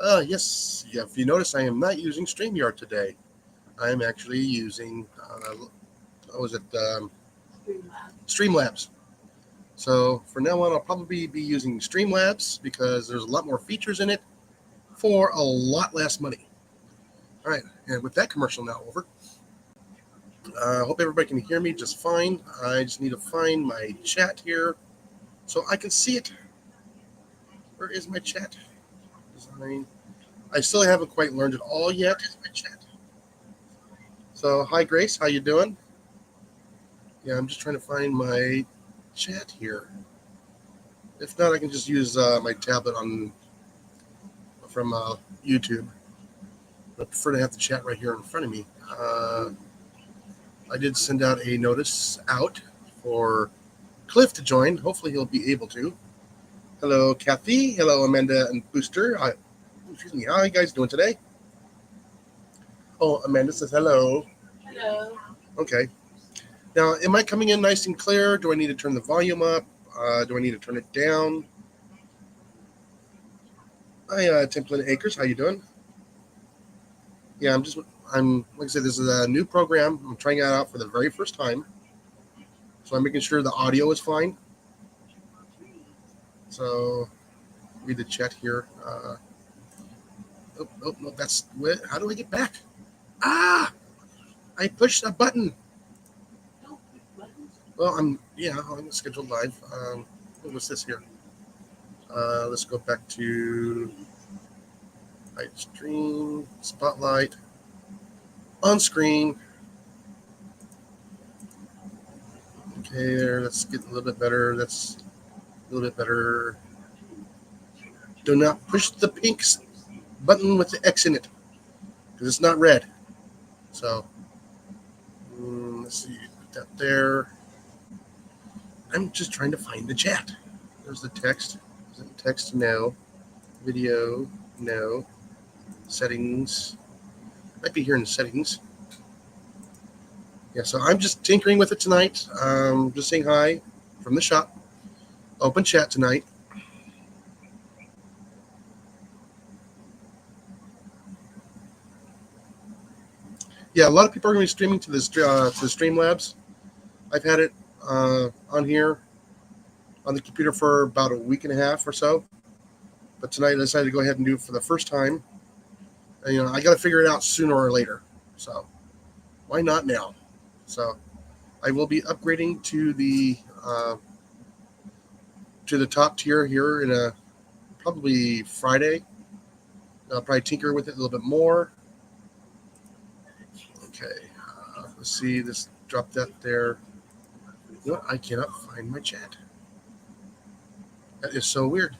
Yes, yeah, if you notice, I am not using StreamYard today. I am actually using, what was it, Streamlabs. So for now on, I'll probably be using Streamlabs because there's a lot more features in it for a lot less money. All right, and with that commercial now over, I hope everybody can hear me just fine. I just need to find my chat here so I can see it. Where is my chat? Design. I still haven't quite learned it all yet. So hi Grace, how you doing? Yeah, I'm just trying to find my chat here. If not, I can just use my tablet on from YouTube. I prefer to have the chat right here in front of me. I did send out a notice out for Cliff to join. Hopefully, he'll be able to. Hello, Kathy. Hello, Amanda and Booster. Excuse me. How are you guys doing today? Oh, Amanda says hello. Hello. Okay. Now, am I coming in nice and clear? Do I need to turn the volume up? Do I need to turn it down? Hi, Template Acres. How you doing? Yeah, I'm like I said, this is a new program. I'm trying it out for the very first time, so I'm making sure the audio is fine. So, read the chat here. No, that's what. How do I get back? Ah, I pushed a button. Well, I'm scheduled live. What was this here? Let's go back to light stream, spotlight, on screen. Okay, there. Let's get a little bit better. That's a little bit better. Do not push the pink button with the X in it because it's not red. So let's see, put that there. I'm just trying to find the chat. There's the text. Is it text? No. Video? No. Settings. Might be here in the settings. Yeah, so I'm just tinkering with it tonight. Just saying hi from the shop. Open chat tonight. Yeah, a lot of people are going to be streaming to this to the Streamlabs. I've had it on here on the computer for about a week and a half or so. But tonight I decided to go ahead and do it for the first time. And, I got to figure it out sooner or later. So why not now? So I will be upgrading to the top tier here in a probably Friday. I'll probably tinker with it a little bit more. Okay, let's see. This drop that there. You know what? I cannot find my chat. That is so weird.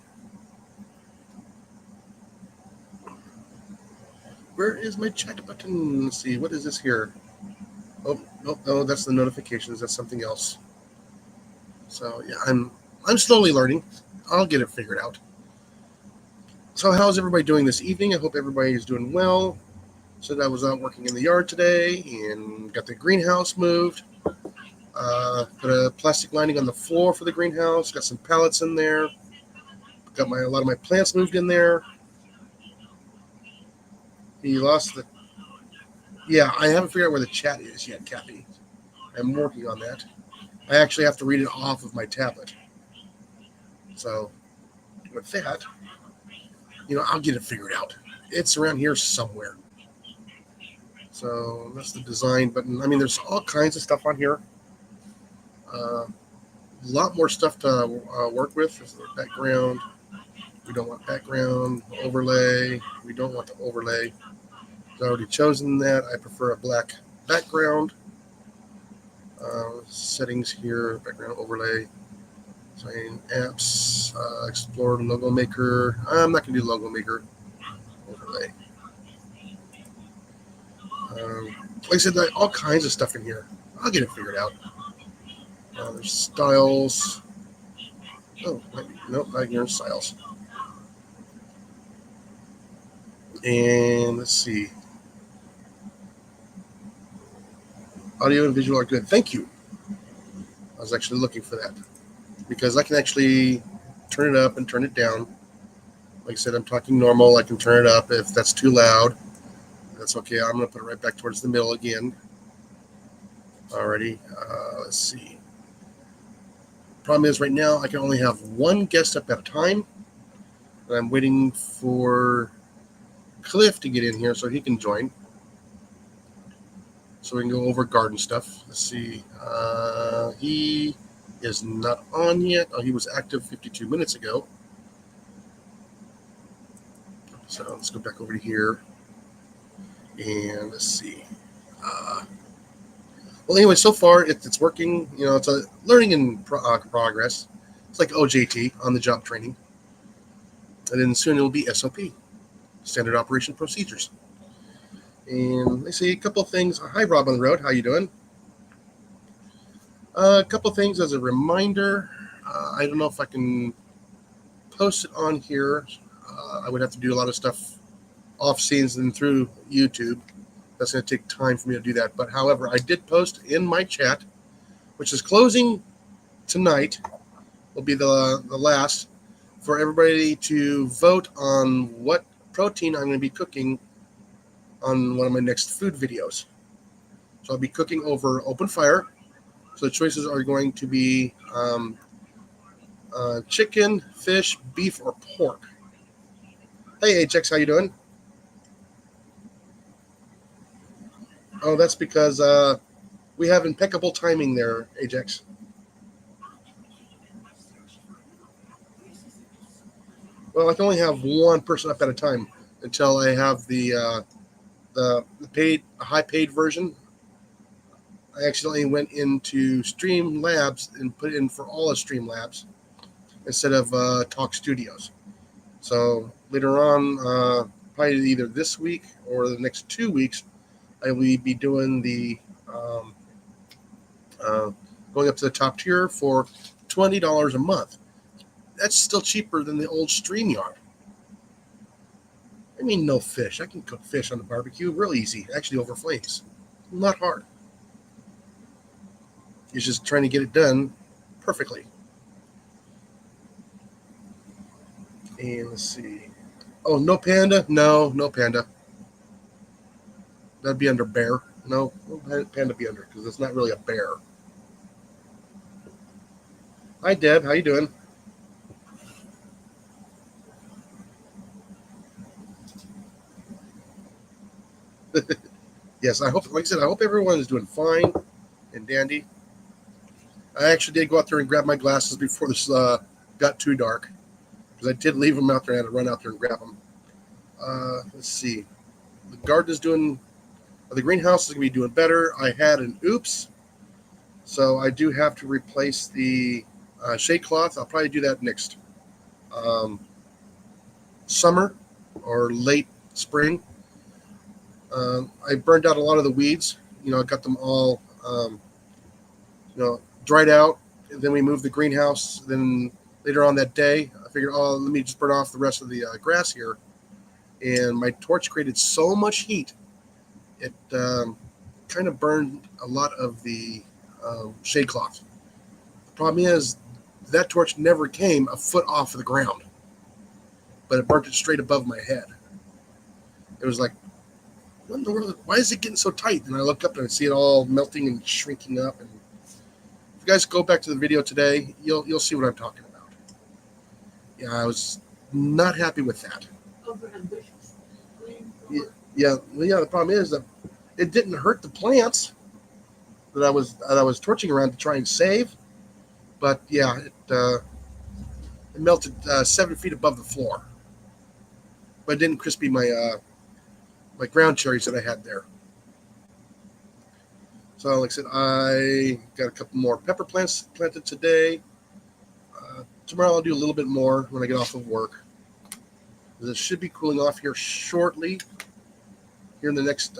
Where is my chat button? Let's see. What is this here? Oh, no, that's the notifications. That's something else. So yeah, I'm slowly learning. I'll get it figured out. So how's everybody doing this evening? I hope everybody is doing well. So I was out working in the yard today and got the greenhouse moved. Put a plastic lining on the floor for the greenhouse. Got some pallets in there. Got a lot of my plants moved in there. He lost the. Yeah, I haven't figured out where the chat is yet, Kathy. I'm working on that. I actually have to read it off of my tablet. So with that, I'll get it figured out. It's around here somewhere. So that's the design button. I mean, there's all kinds of stuff on here. A lot more stuff to work with. There's the background. We don't want background overlay. We don't want the overlay. I've already chosen that. I prefer a black background. Settings here, background overlay. Sign apps, explore logo maker. I'm not going to do logo maker overlay. Like I said, all kinds of stuff in here. I'll get it figured out. There's styles. Oh, nope, not here. Styles. And let's see. Audio and visual are good. Thank you. I was actually looking for that because I can actually turn it up and turn it down Like I said, I'm talking normal. I can turn it up if that's too loud. That's okay. I'm going to put it right back towards the middle again. Alrighty. Let's see. Problem is right now I can only have one guest up at a time. And I'm waiting for Cliff to get in here so he can join. So we can go over garden stuff. Let's see. He is not on yet. Oh, he was active 52 minutes ago. So let's go back over to here. And let's see. Well, anyway, so far it's working. You know, it's a learning in progress. It's like OJT, on the job training. And then soon it'll be SOP, standard operation procedures. And I see a couple of things. Hi, Rob on the road. How you doing? A couple of things as a reminder. I don't know if I can post it on here. I would have to do a lot of stuff off scenes and through YouTube. That's going to take time for me to do that. But however, I did post in my chat, which is closing tonight, will be the last, for everybody to vote on what protein I'm going to be cooking on one of my next food videos. So I'll be cooking over open fire. So the choices are going to be chicken, fish, beef, or pork. Hey, HX, how you doing? Oh, that's because we have impeccable timing there, Ajax. Well, I can only have one person up at a time until I have the high paid version. I accidentally went into Streamlabs and put it in for all of Streamlabs instead of Talk Studios. So later on, probably either this week or the next 2 weeks, I will be doing the going up to the top tier for $20 a month. That's still cheaper than the old StreamYard. I mean, no fish. I can cook fish on the barbecue real easy, actually over flames. Not hard. It's just trying to get it done perfectly. And let's see. Oh, no panda? No panda. That'd be under bear. No, panda be under because it's not really a bear. Hi, Deb. How you doing? Yes, I hope. Like I said, I hope everyone is doing fine and dandy. I actually did go out there and grab my glasses before this got too dark because I did leave them out there. I had to run out there and grab them. Let's see. The garden is doing. The greenhouse is going to be doing better. I had an oops, so I do have to replace the shade cloth. I'll probably do that next summer or late spring. I burned out a lot of the weeds. You know, I got them all, dried out. And then we moved the greenhouse. Then later on that day, I figured, let me just burn off the rest of the grass here. And my torch created so much heat. It kind of burned a lot of the shade cloth. The problem is that torch never came a foot off of the ground, but it burnt it straight above my head. It was like, what in the world? Why is it getting so tight? And I look up and I see it all melting and shrinking up. And if you guys go back to the video today, you'll see what I'm talking about. Yeah, I was not happy with that. Yeah. The problem is that it didn't hurt the plants that I was torching around to try and save, but yeah, it melted 7 feet above the floor, but it didn't crispy my my ground cherries that I had there. So, like I said, I got a couple more pepper plants planted today. Tomorrow I'll do a little bit more when I get off of work. This should be cooling off here shortly. Here in the next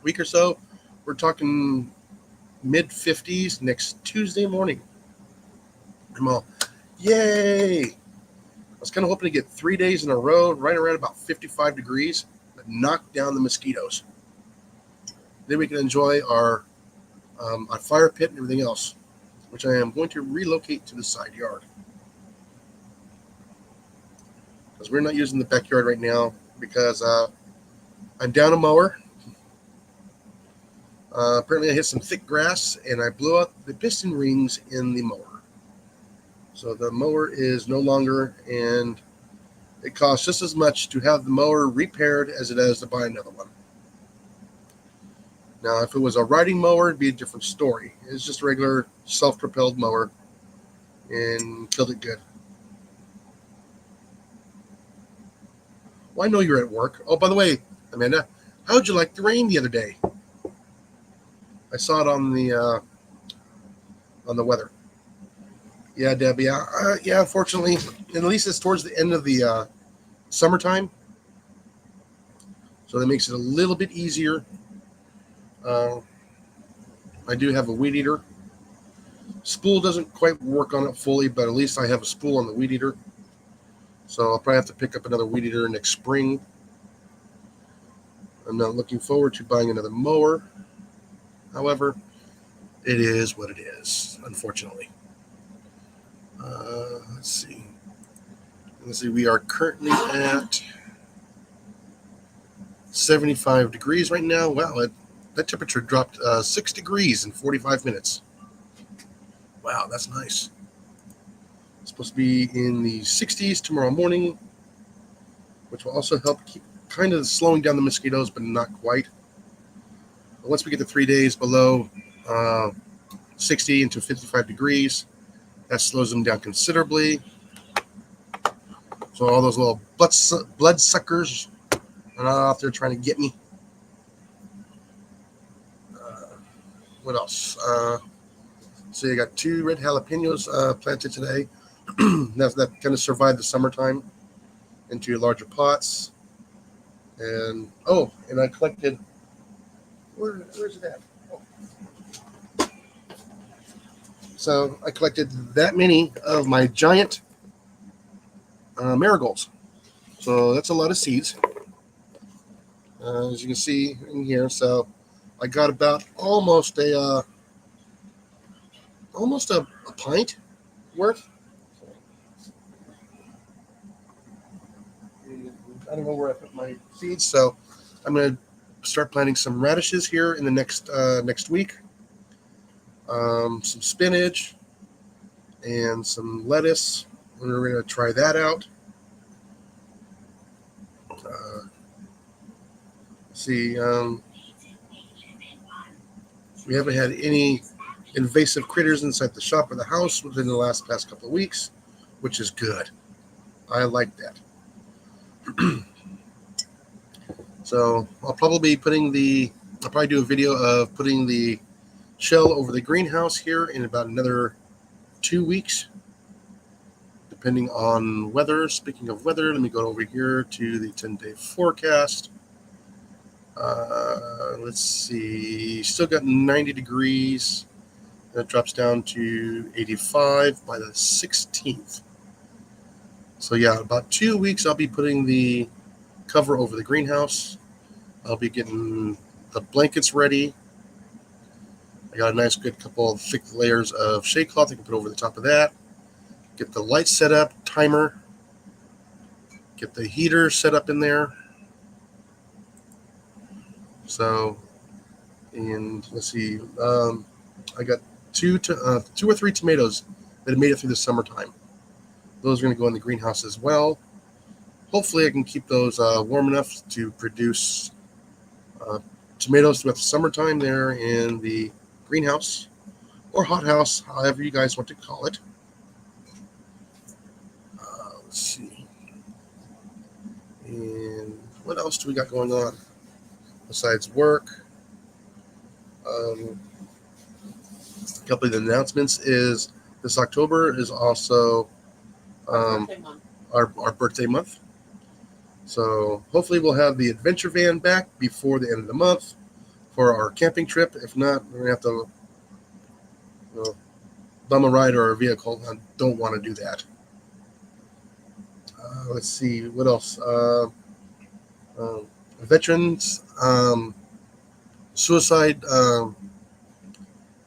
week or so, we're talking mid-50s next Tuesday morning. I'm all, yay! I was kind of hoping to get 3 days in a row, right around about 55 degrees, that knock down the mosquitoes. Then we can enjoy our fire pit and everything else, which I am going to relocate to the side yard. because we're not using the backyard right now because I'm down a mower. Apparently, I hit some thick grass and I blew out the piston rings in the mower. So the mower is no longer, and it costs just as much to have the mower repaired as it does to buy another one. Now, if it was a riding mower, it'd be a different story. It's just a regular self-propelled mower, and killed it good. Well, I know you're at work. Oh, by the way, Amanda, how'd you like the rain the other day? I saw it on the weather. Yeah, Debbie. Yeah, unfortunately, at least it's towards the end of the summertime, so that makes it a little bit easier. I do have a weed eater. Spool doesn't quite work on it fully, but at least I have a spool on the weed eater. So I'll probably have to pick up another weed eater next spring. I'm not looking forward to buying another mower. However, it is what it is, unfortunately. Let's see. We are currently at 75 degrees right now. Wow, that temperature dropped 6 degrees in 45 minutes. Wow, that's nice. It's supposed to be in the 60s tomorrow morning, which will also help keep kind of slowing down the mosquitoes, but not quite. But once we get to 3 days below 60 into 55 degrees, that slows them down considerably. So all those little blood suckers are not out there trying to get me. What else? So you got 2 red jalapenos planted today. that kind of survived the summertime into larger pots. And I collected. Where's it at? Oh. So I collected that many of my giant marigolds. So that's a lot of seeds, as you can see in here. So I got about almost a pint worth. I don't know where I put my seeds, so I'm going to start planting some radishes here in the next week. Some spinach and some lettuce. We're going to try that out. We haven't had any invasive critters inside the shop or the house within the past couple of weeks, which is good. I like that. So I'll probably do a video of putting the shell over the greenhouse here in about another 2 weeks, depending on weather. Speaking of weather, let me go over here to the 10-day forecast. Let's see, still got 90 degrees. That drops down to 85 by the 16th. So yeah, about 2 weeks I'll be putting the cover over the greenhouse. I'll be getting the blankets ready. I got a nice good couple of thick layers of shade cloth I can put over the top of that. Get the light set up, timer. Get the heater set up in there. So, and let's see, I got two or three tomatoes that have made it through the summertime. Those are going to go in the greenhouse as well. Hopefully I can keep those warm enough to produce tomatoes throughout the summertime there in the greenhouse or hothouse, however you guys want to call it. Let's see. And what else do we got going on besides work? A couple of the announcements is this October is also our birthday month. So hopefully we'll have the adventure van back before the end of the month for our camping trip. If not, we're going to have to bum a ride or a vehicle. I don't want to do that. Let's see, what else? Veterans Suicide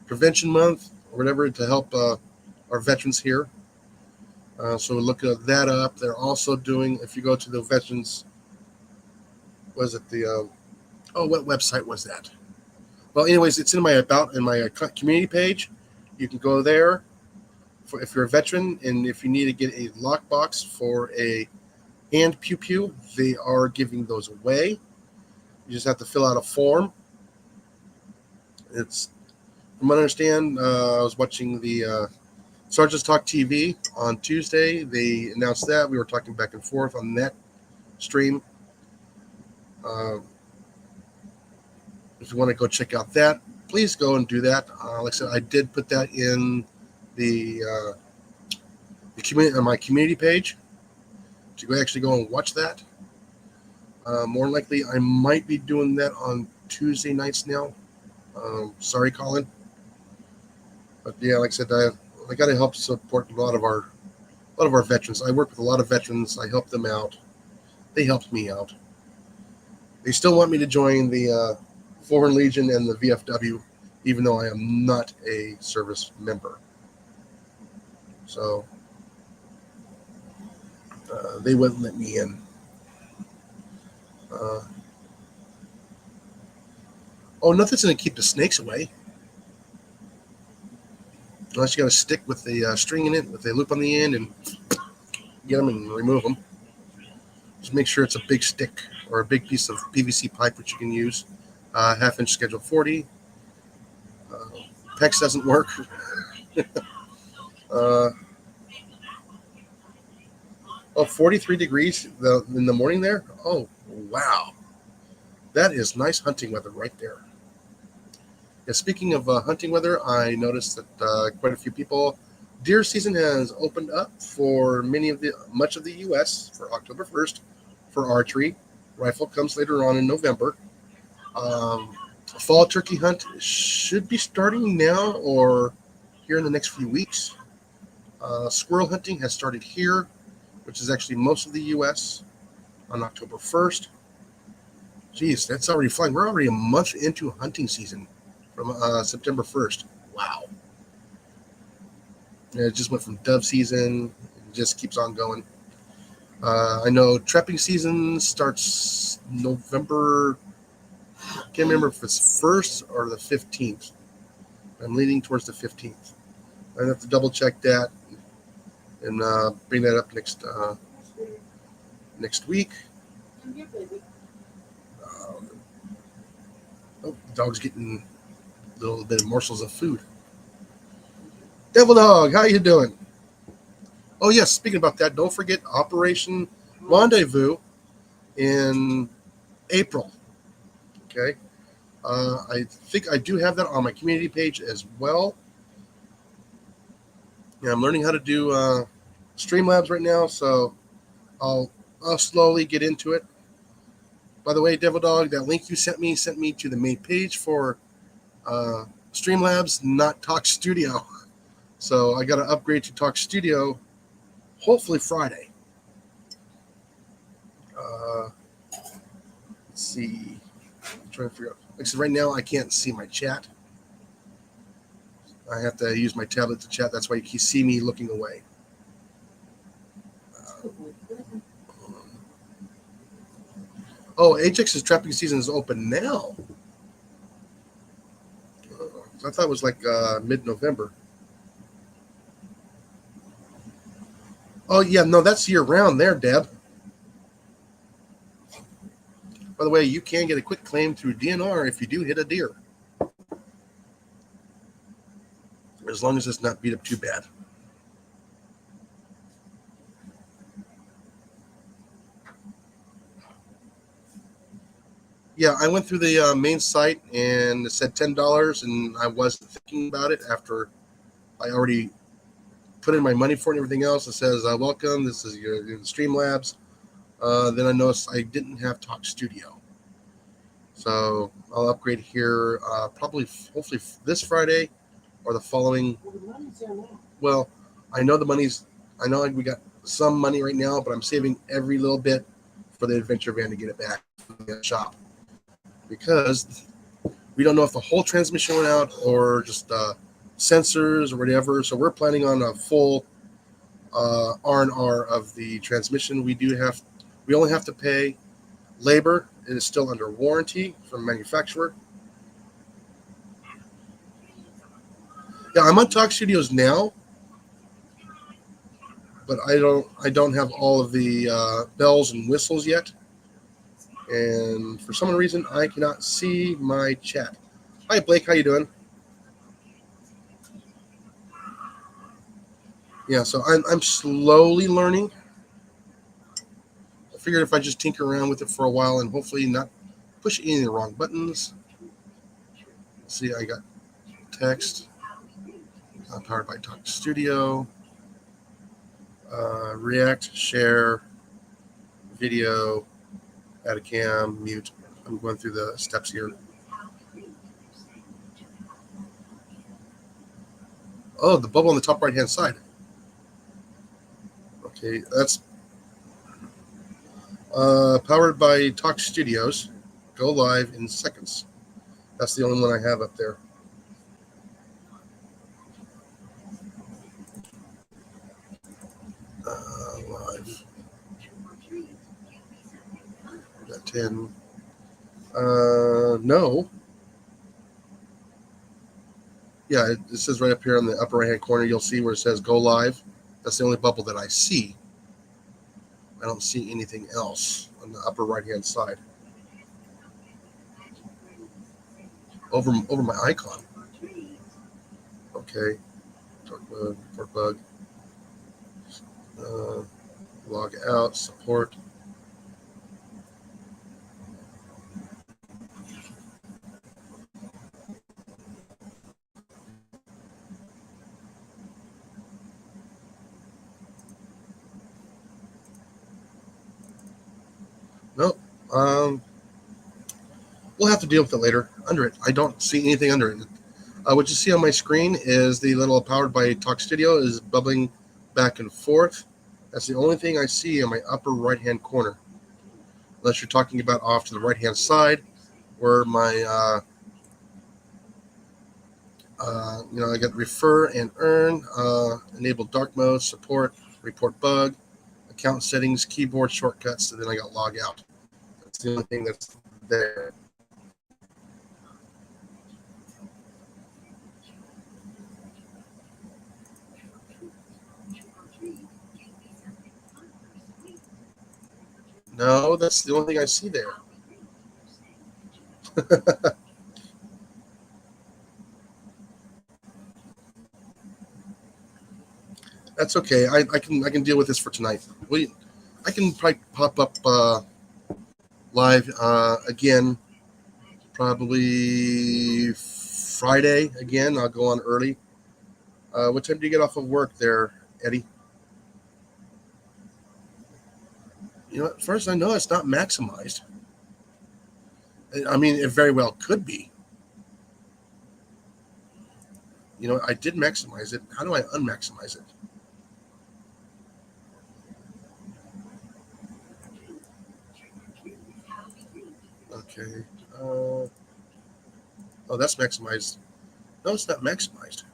Prevention Month, or whatever, to help our veterans here. So look that up. They're also doing, if you go to the veterans, was it the, what website was that? Well, anyways, it's in my community page. You can go there for if you're a veteran and if you need to get a lockbox for a hand pew pew, they are giving those away. You just have to fill out a form. It's from what I understand. I was watching the Sergeants Talk TV on Tuesday. They announced that we were talking back and forth on that stream. If you want to go check out that, please go and do that. Like I said, I did put that in the community on my community page to actually go and watch that. More likely, I might be doing that on Tuesday nights now. Sorry, Colin, but yeah, like I said, I got to help support a lot of our veterans. I work with a lot of veterans. I help them out. They helped me out. They still want me to join the Foreign Legion and the VFW, even though I am not a service member. So they wouldn't let me in. Nothing's going to keep the snakes away. Unless you got a stick with the string in it, with a loop on the end, and get them and remove them. Just make sure it's a big stick or a big piece of PVC pipe, which you can use. Half-inch Schedule 40. PEX doesn't work. 43 degrees in the morning there. Oh, wow. That is nice hunting weather right there. Yeah, speaking of hunting weather, I noticed that quite a few people, deer season has opened up for much of the U.S. for October 1st for archery. Rifle comes later on in November. Fall turkey hunt should be starting now or here in the next few weeks. Squirrel hunting has started here, which is actually most of the U.S. on October 1st. Geez, that's already flying. We're already a month into hunting season from September 1st. Wow. Yeah, it just went from dove season. It just keeps on going. I know trapping season starts November. I can't remember if it's 1st or the 15th. I'm leaning towards the 15th. I have to double check that and bring that up next week. The dog's getting a little bit of morsels of food. Devil Dog, how you doing? Oh, yes, speaking about that, don't forget Operation Rendezvous in April. Okay. I think I do have that on my community page as well. Yeah, I'm learning how to do Streamlabs right now, so I'll slowly get into it. By the way, Devil Dog, that link you sent me to the main page for Streamlabs, not Talk Studio. So I got to upgrade to Talk Studio, hopefully Friday. Let's see. I'm trying to figure out. Like I said, right now I can't see my chat. I have to use my tablet to chat. That's why you see me looking away. Ajax's trapping season is open now. I thought it was like mid-November. Oh, yeah, no, that's year-round there, Deb. By the way, you can get a quick claim through DNR if you do hit a deer. As long as it's not beat up too bad. Yeah, I went through the main site and it said $10, and I wasn't thinking about it after I already put in my money for it and everything else. It says, welcome, this is your Streamlabs. Then I noticed I didn't have Talk Studio. So I'll upgrade here hopefully this Friday or the following. Well, I know we got some money right now, but I'm saving every little bit for the adventure van to get it back from the shop. Because we don't know if the whole transmission went out or just sensors or whatever. So we're planning on a full R&R of the transmission. We only have to pay labor. It is still under warranty from manufacturer. Yeah, I'm on Talk Studios now, but I don't have all of the bells and whistles yet. And for some reason, I cannot see my chat. Hi, Blake. How you doing? Yeah, so I'm slowly learning. I figured if I just tinker around with it for a while and hopefully not push any of the wrong buttons. See, I got text, powered by Talk Studio, React, share, video, add a cam, mute. I'm going through the steps here. Oh, the bubble on the top right-hand side. Okay, that's powered by Talk Studios. Go live in seconds. That's the only one I have up there. Live. Got 10. No. Yeah, it says right up here on the upper right-hand corner, you'll see where it says go live. That's the only bubble that I see. I don't see anything else on the upper right-hand side. Over my icon. Okay. Report bug. Log out. Support. Nope. We'll have to deal with it later. Under it, I don't see anything under it. What you see on my screen is the little powered by Talk Studio is bubbling back and forth. That's the only thing I see on my upper right-hand corner. Unless you're talking about off to the right-hand side, where my I got refer and earn, enable dark mode, support, report bug, account settings, keyboard shortcuts, and then I got log out. That's the only thing that's there. No, that's the only thing I see there. That's okay. I can deal with this for tonight. I can probably pop up live again, probably Friday again. I'll go on early. What time do you get off of work there, Eddie? At first I know it's not maximized. I mean, it very well could be. I did maximize it. How do I unmaximize it? Okay. Oh, that's maximized. No, it's not maximized.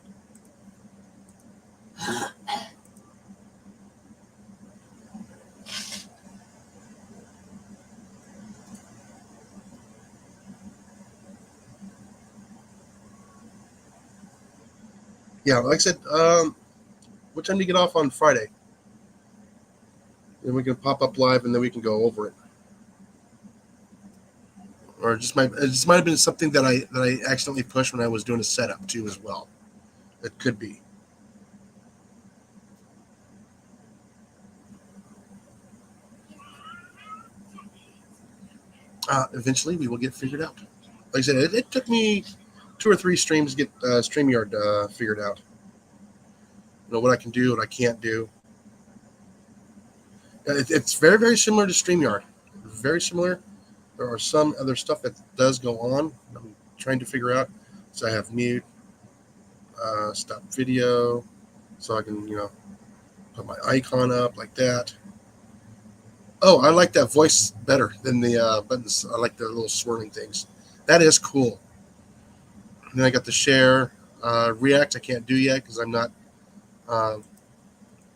Yeah, like I said, what time do you get off on Friday? Then we can pop up live and then we can go over it. Or it just might have been something that I accidentally pushed when I was doing a setup too as well. It could be. Eventually, we will get figured out. Like I said, it took me 2 or 3 streams to get StreamYard figured out. What I can do, what I can't do. It's very, very similar to StreamYard. Very similar. There are some other stuff that does go on. I'm trying to figure out. So I have mute, stop video, so I can, put my icon up like that. Oh, I like that voice better than the buttons. I like the little swirling things. That is cool. And then I got the share. React I can't do yet because I'm not. I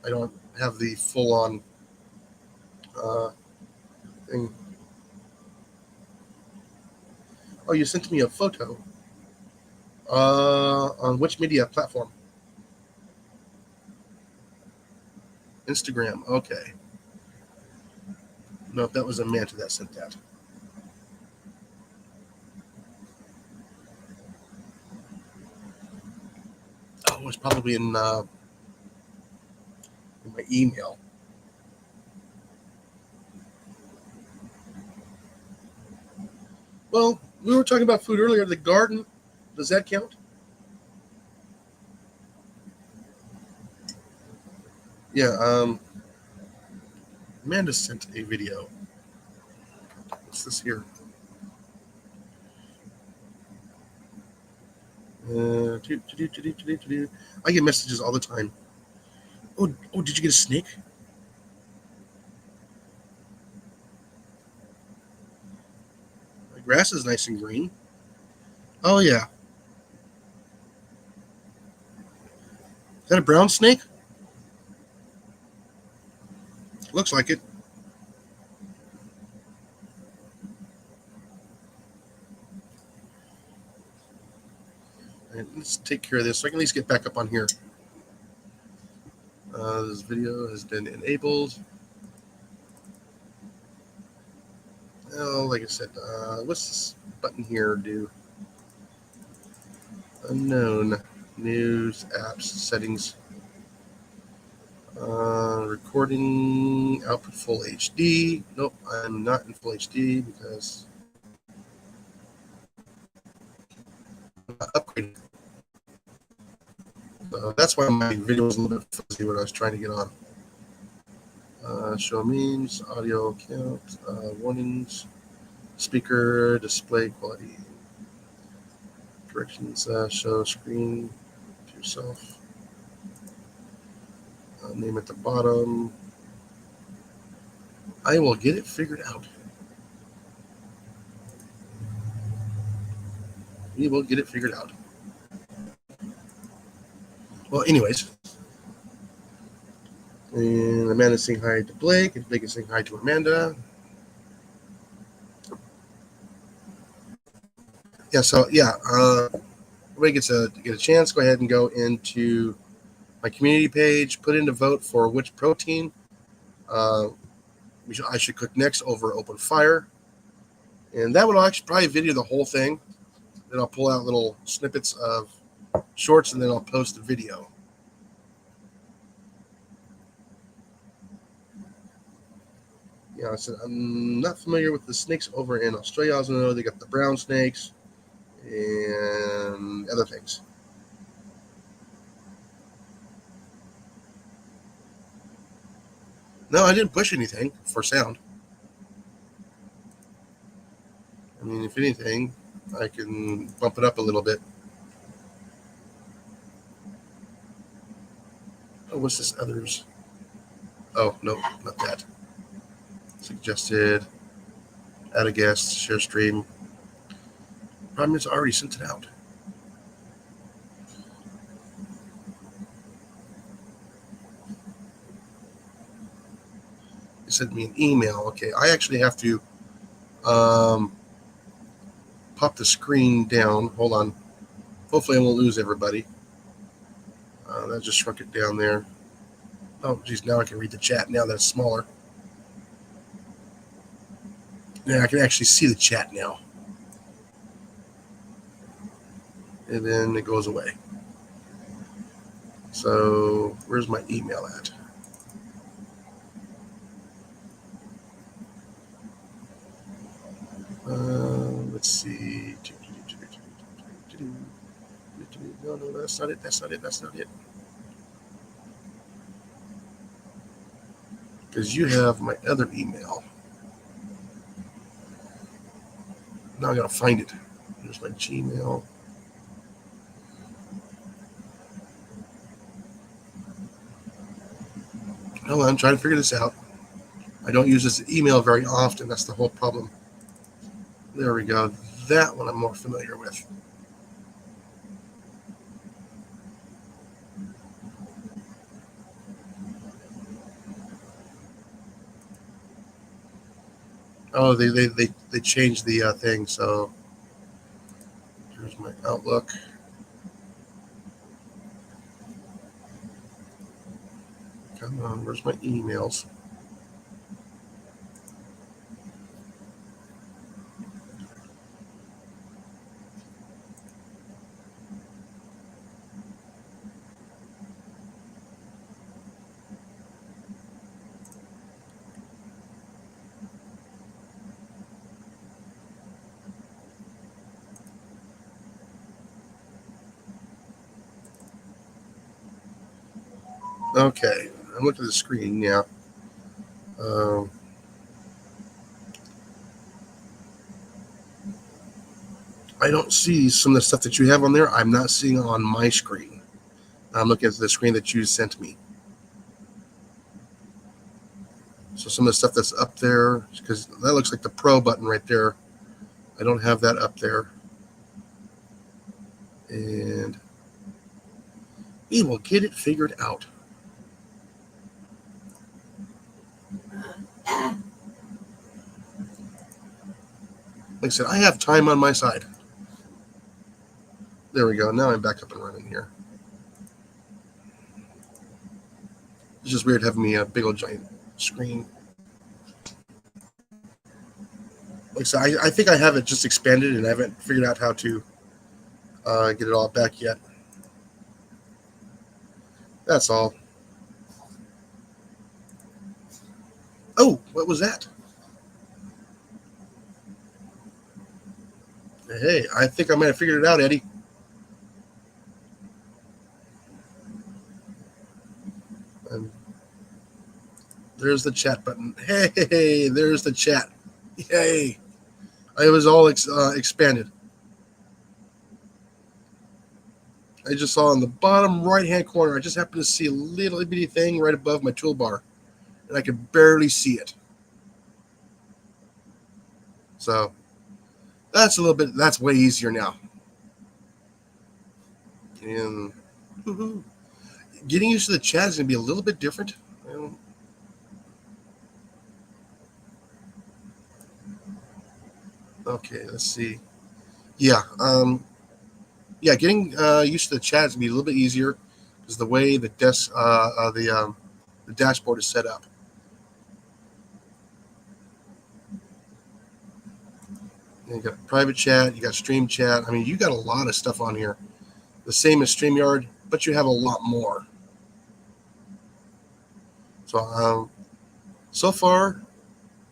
don't have the full-on thing. Oh, you sent me a photo. On which media platform? Instagram. Okay. No, that was Amanda that sent that. Oh, it was probably in my email. Well, we were talking about food earlier. The garden, does that count? Yeah. Amanda sent a video. What's this here? I get messages all the time. Oh, did you get a snake? The grass is nice and green. Oh yeah. Is that a brown snake? Looks like it. All right, let's take care of this so I can at least get back up on here. This video has been enabled. Oh, like I said, what's this button here do? Unknown. News, apps, settings. Recording, output full HD. Nope, I'm not in full HD because I'm not upgraded. That's why my video was a little bit fuzzy when I was trying to get on. Show memes, audio count, warnings, speaker, display quality, directions, show screen to yourself, name at the bottom. I will get it figured out. We will get it figured out. Well, anyways. And Amanda's saying hi to Blake, and Blake is saying hi to Amanda. Yeah, so yeah, everybody gets to get a chance. Go ahead and go into my community page, put in a vote for which protein I should cook next over open fire. And that would actually probably video the whole thing. Then I'll pull out little snippets of shorts and then I'll post the video. Yeah, I said I'm not familiar with the snakes over in Australia. I also know they got the brown snakes and other things. No, I didn't push anything for sound. I mean, if anything, I can bump it up a little bit. Oh, what's this others? Oh, no, not that. Suggested, add a guest, share stream. Problem is, I already sent it out. It sent me an email. Okay, I actually have to pop the screen down. Hold on. Hopefully I won't lose everybody. That just shrunk it down there. Oh, geez, now I can read the chat. Now that it's smaller. Yeah, I can actually see the chat now. And then it goes away. So where's my email at? Let's see. No, that's not it. That's not it. That's not it. Because you have my other email. Now I gotta find it. Here's my Gmail. Hold on, I'm trying to figure this out. I don't use this email very often. That's the whole problem. There we go. That one I'm more familiar with. Oh, they changed the thing. So here's my Outlook. Come on, where's my emails? Okay, I'm looking at the screen now. Um, I don't see some of the stuff that you have on there. I'm not seeing on my screen. I'm looking at the screen that you sent me. So some of the stuff that's up there, because that looks like the Pro button right there. I don't have that up there. And we will get it figured out. Like I said, I have time on my side. There we go. Now I'm back up and running here. It's just weird having me a big old giant screen. Like I said, I think I have it just expanded and I haven't figured out how to get it all back yet. That's all. Oh, what was that? Hey, I think I might have figured it out, Eddie. And there's the chat button. Hey, there's the chat. Yay. I was all expanded. I just saw in the bottom right-hand corner, I just happened to see a little bitty thing right above my toolbar, and I could barely see it. So that's way easier now. And getting used to the chat is going to be a little bit different. Okay, let's see. Yeah, getting used to the chat is going to be a little bit easier because the way the the dashboard is set up. And you got private chat, you got stream chat. I mean, you got a lot of stuff on here. The same as StreamYard, but you have a lot more. So, so far,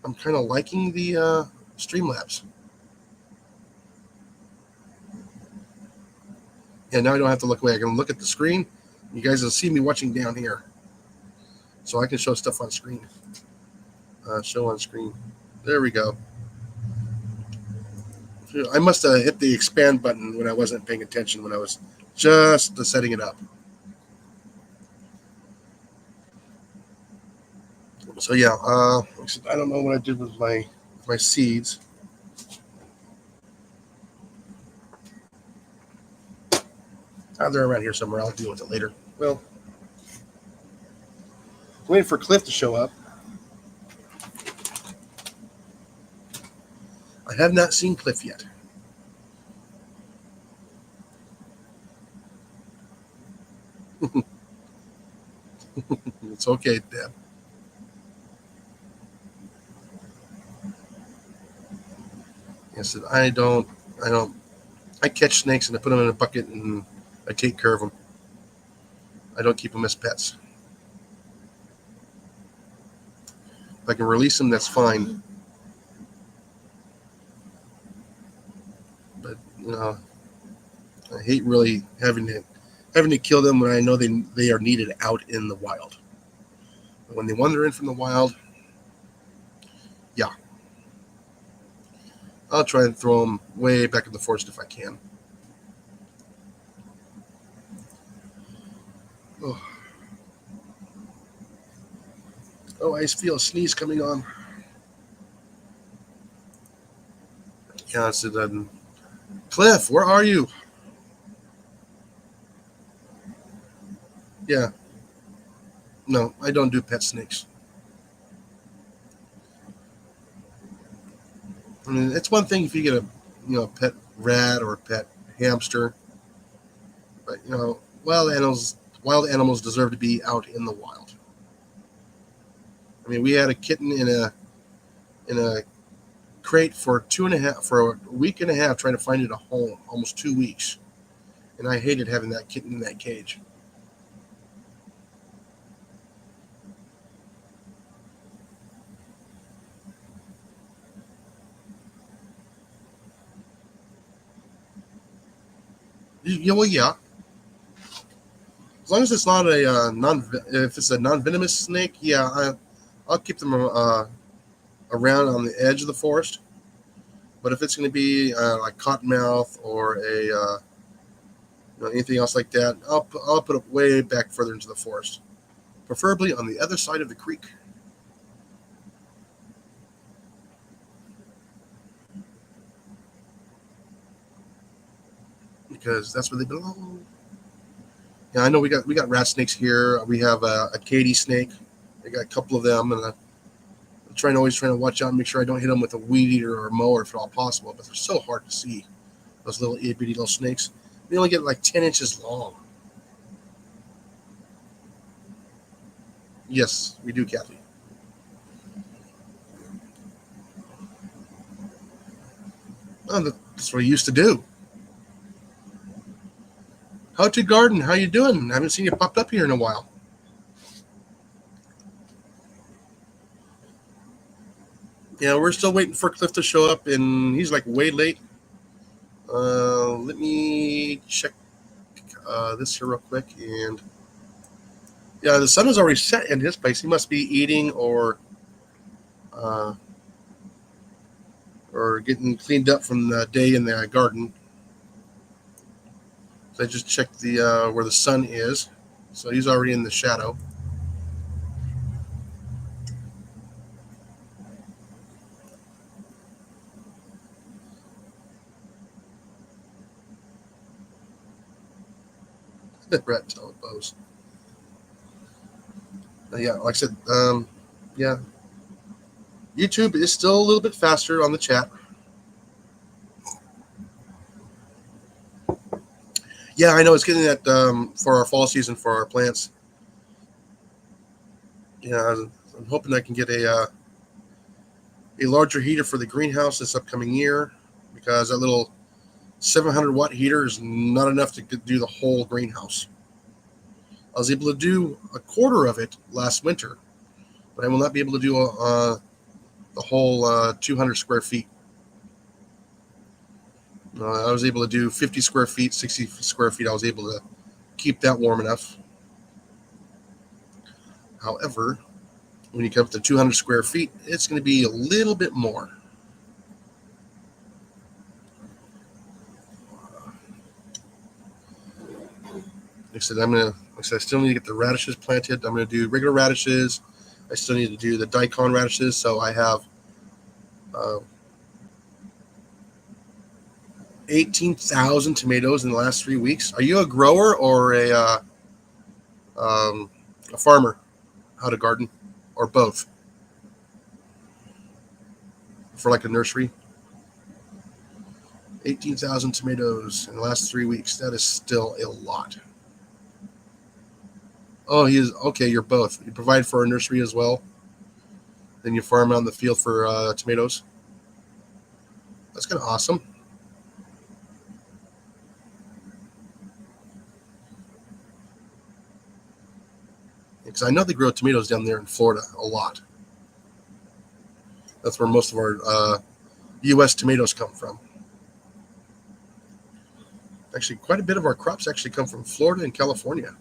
I'm kind of liking the Streamlabs. And now I don't have to look away. I can look at the screen. You guys will see me watching down here. So I can show stuff on screen. Show on screen. There we go. I must have hit the expand button when I wasn't paying attention when I was just setting it up. So yeah, I don't know what I did with my seeds. They're around here somewhere. I'll deal with it later. Well, waiting for Cliff to show up. I have not seen Cliff yet. It's okay, Deb. Yes, I catch snakes and I put them in a bucket and I take care of them. I don't keep them as pets. If I can release them, that's fine. But I hate really having to kill them when I know they are needed out in the wild. But when they wander in from the wild, yeah, I'll try and throw them way back in the forest if I can. Oh, I feel a sneeze coming on. Yeah, I said, Cliff, where are you? Yeah. No, I don't do pet snakes. I mean, it's one thing if you get a pet rat or a pet hamster, but wild animals deserve to be out in the wild. I mean, we had a kitten in a crate for a week and a half trying to find it a home, almost 2 weeks, and I hated having that kitten in that cage. Yeah, well, yeah. As long as it's not a if it's a non-venomous snake, yeah, I'll keep them around on the edge of the forest. But if it's going to be like cottonmouth or anything else like that, I'll put it way back further into the forest, preferably on the other side of the creek. Because that's where they belong. Yeah, I know we got rat snakes here. We have a Katy snake. We got a couple of them, and I'm always trying to watch out and make sure I don't hit them with a weed eater or a mower if at all possible. But they're so hard to see. Those little itty bitty little snakes. They only get like 10 inches long. Yes, we do, Kathy. Oh, that's what I used to do. How to garden? How you doing? I haven't seen you popped up here in a while. Yeah, we're still waiting for Cliff to show up, and he's like way late. Let me check this here real quick. And yeah, the sun is already set in his place. He must be eating uh, or getting cleaned up from the day in the garden. So I just checked the where the sun is. So he's already in the shadow. Rat tail bows. Yeah, like I said, yeah, YouTube is still a little bit faster on the chat. Yeah, I know it's getting that for our fall season for our plants. Yeah, I'm hoping I can get a larger heater for the greenhouse this upcoming year because that little 700-watt heater is not enough to do the whole greenhouse. I was able to do a quarter of it last winter, but I will not be able to do the whole 200 square feet. I was able to do 50 square feet, 60 square feet. I was able to keep that warm enough. However, when you come up to 200 square feet, it's going to be a little bit more. Like I said, I still need to get the radishes planted. I'm going to do regular radishes. I still need to do the daikon radishes. So I have 18,000 tomatoes in the last 3 weeks. Are you a grower or a farmer? How to garden, or both? For like a nursery. 18,000 tomatoes in the last 3 weeks. That is still a lot. Oh, he is okay. You're both. You provide for a nursery as well. Then you farm out in the field for tomatoes. That's kind of awesome. Because I know they grow tomatoes down there in Florida a lot. That's where most of our U.S. tomatoes come from. Actually, quite a bit of our crops actually come from Florida and California,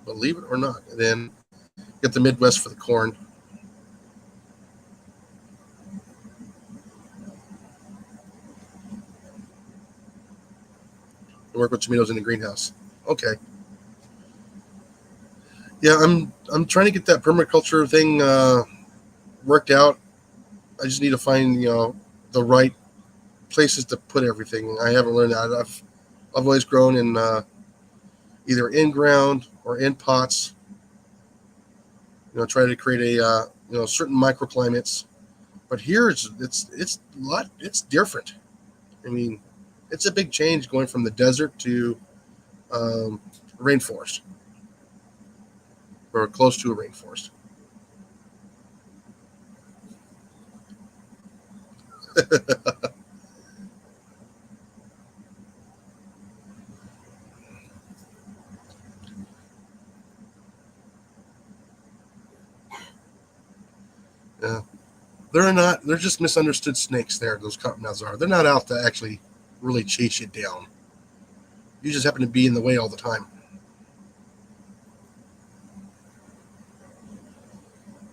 believe it or not. And then get the Midwest for the corn. I work with tomatoes in the greenhouse. Okay. Yeah, I'm trying to get that permaculture thing worked out. I just need to find the right places to put everything. I haven't learned that. I've always grown in either in ground or in pots. Try to create a certain microclimates But here it's a lot. It's different. I mean, it's a big change going from the desert to um, rainforest or close to a rainforest. Yeah, they're not. They're just misunderstood snakes. There, those cottonmouths are. They're not out to actually really chase you down. You just happen to be in the way all the time.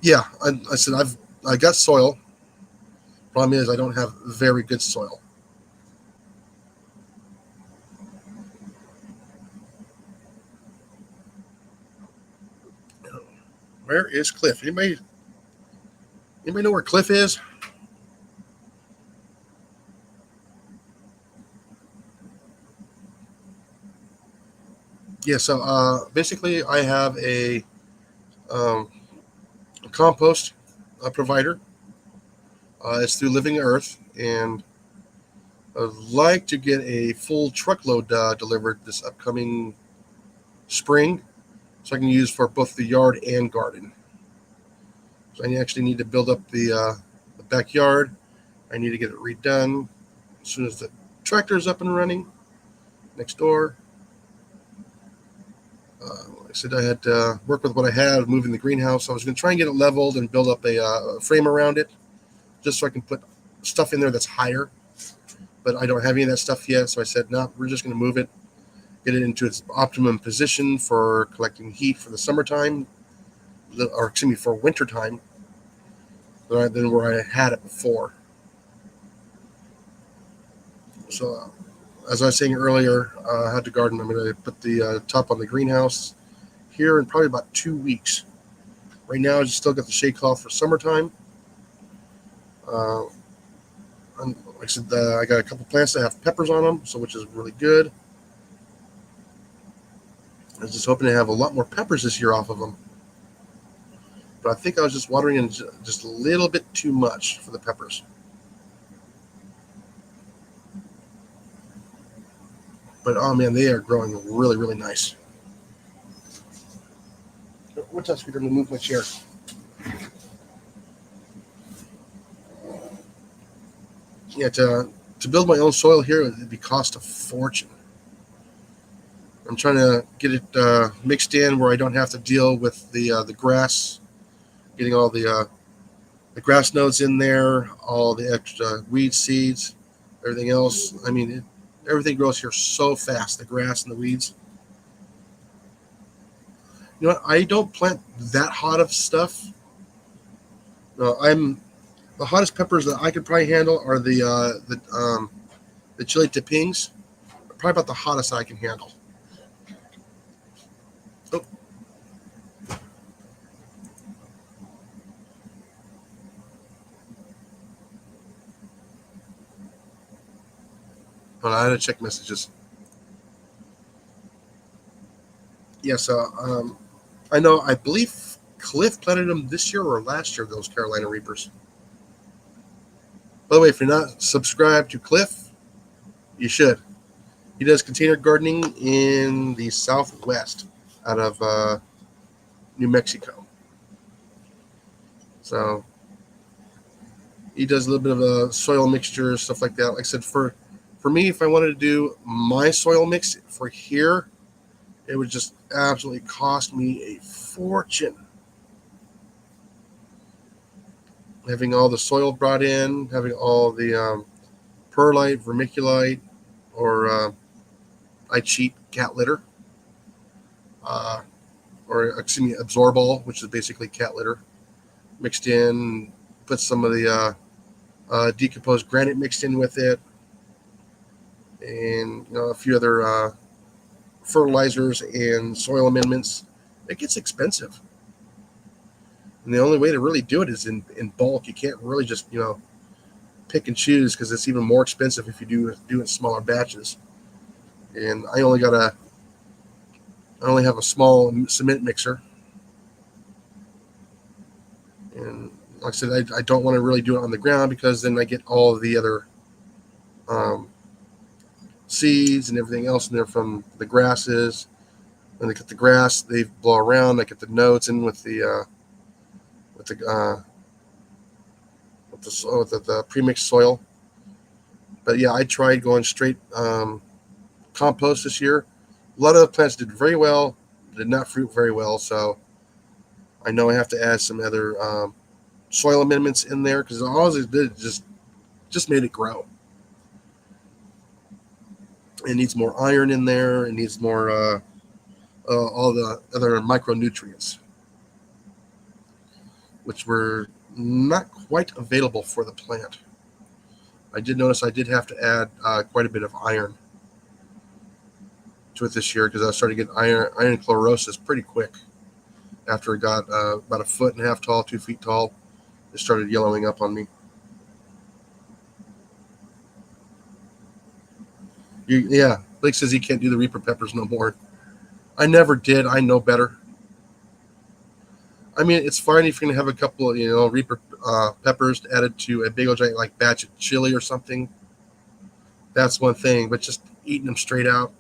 Yeah, I said I got soil. Problem is I don't have very good soil. Where is Cliff? Anybody know where Cliff is? Yeah. So basically, I have um, a compost provider. It's through Living Earth, and I'd like to get a full truckload delivered this upcoming spring, so I can use for both the yard and garden. So I actually need to build up the backyard. I need to get it redone as soon as the tractor is up and running next door. Like I said, I had to work with what I had, moving the greenhouse. I was going to try and get it leveled and build up a frame around it, just so I can put stuff in there that's higher. But I don't have any of that stuff yet, so I said, no, we're just going to move it, get it into its optimum position for collecting heat for the summertime, or excuse me, for wintertime, than where I had it before. So, as I was saying earlier, I had to garden. I'm going to put the top on the greenhouse here in probably about 2 weeks. Right now, I just still got the shade cloth for summertime. Uh, and like I said, I got a couple plants that have peppers on them, so which is really good. I was just hoping to have a lot more peppers this year off of them, but I think I was just watering in just a little bit too much for the peppers. But oh man, they are growing really, really nice. What's that, Scooter? I'm gonna move my chair. Yeah, to build my own soil here, it'd be cost a fortune. I'm trying to get it mixed in where I don't have to deal with the grass, getting all the grass nodes in there, all the extra weed seeds, everything else. I mean, everything grows here so fast. The grass and the weeds. You know what? I don't plant that hot of stuff. No, I'm the hottest peppers that I could probably handle are the chili tapings. Probably about the hottest I can handle. Oh, hold on, I had to check messages. Yes, I know. I believe Cliff planted them this year or last year. Those Carolina Reapers. By the way, if you're not subscribed to Cliff, you should. He does container gardening in the Southwest, out of New Mexico. So he does a little bit of a soil mixture, stuff like that. Like I said, for me, if I wanted to do my soil mix for here, it would just absolutely cost me a fortune. Having all the soil brought in, having all the perlite, vermiculite, or I cheat cat litter, uh, or excuse me, Absorbol, which is basically cat litter, mixed in. Put some of the decomposed granite mixed in with it, and a few other fertilizers and soil amendments. It gets expensive, and the only way to really do it is in bulk. You can't really just pick and choose, because it's even more expensive if you do it in smaller batches. And I only have a small cement mixer, and like I said, I don't want to really do it on the ground because then I get all of the other um, seeds and everything else in there from the grasses. When they cut the grass, they blow around. I get the nodes in with the with the the premixed soil. But yeah, I tried going straight compost this year. A lot of the plants did very well, did not fruit very well. So I know I have to add some other soil amendments in there because all it did just made it grow. It needs more iron in there. It needs more all the other micronutrients, which were not quite available for the plant. I did notice I did have to add quite a bit of iron to it this year because I started getting iron chlorosis pretty quick. After it got about a foot and a half tall, 2 feet tall, it started yellowing up on me. Yeah, Blake says he can't do the Reaper peppers no more. I never did. I know better. I mean, it's fine if you're gonna have a couple of Reaper peppers added to a big old giant like batch of chili or something. That's one thing, but just eating them straight out.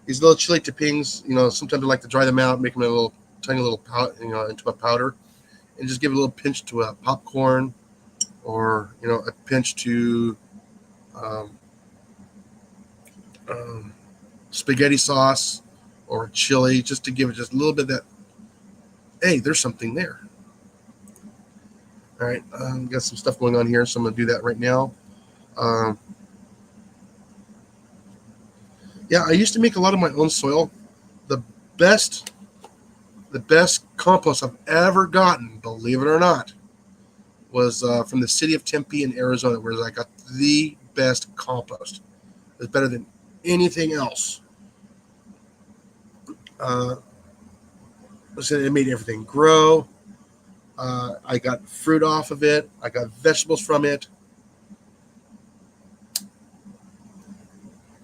These little chili toppings, sometimes I like to dry them out, make them a little tiny little into a powder, and just give it a little pinch to a popcorn, or a pinch to spaghetti sauce or chili, just to give it just a little bit of that. Hey, there's something there. All right, got some stuff going on here, so I'm gonna do that right now. Yeah, I used to make a lot of my own soil. The best compost I've ever gotten, believe it or not, was from the city of Tempe in Arizona, where I got the best compost. It's better than anything else. It made everything grow. I got fruit off of it. I got vegetables from it.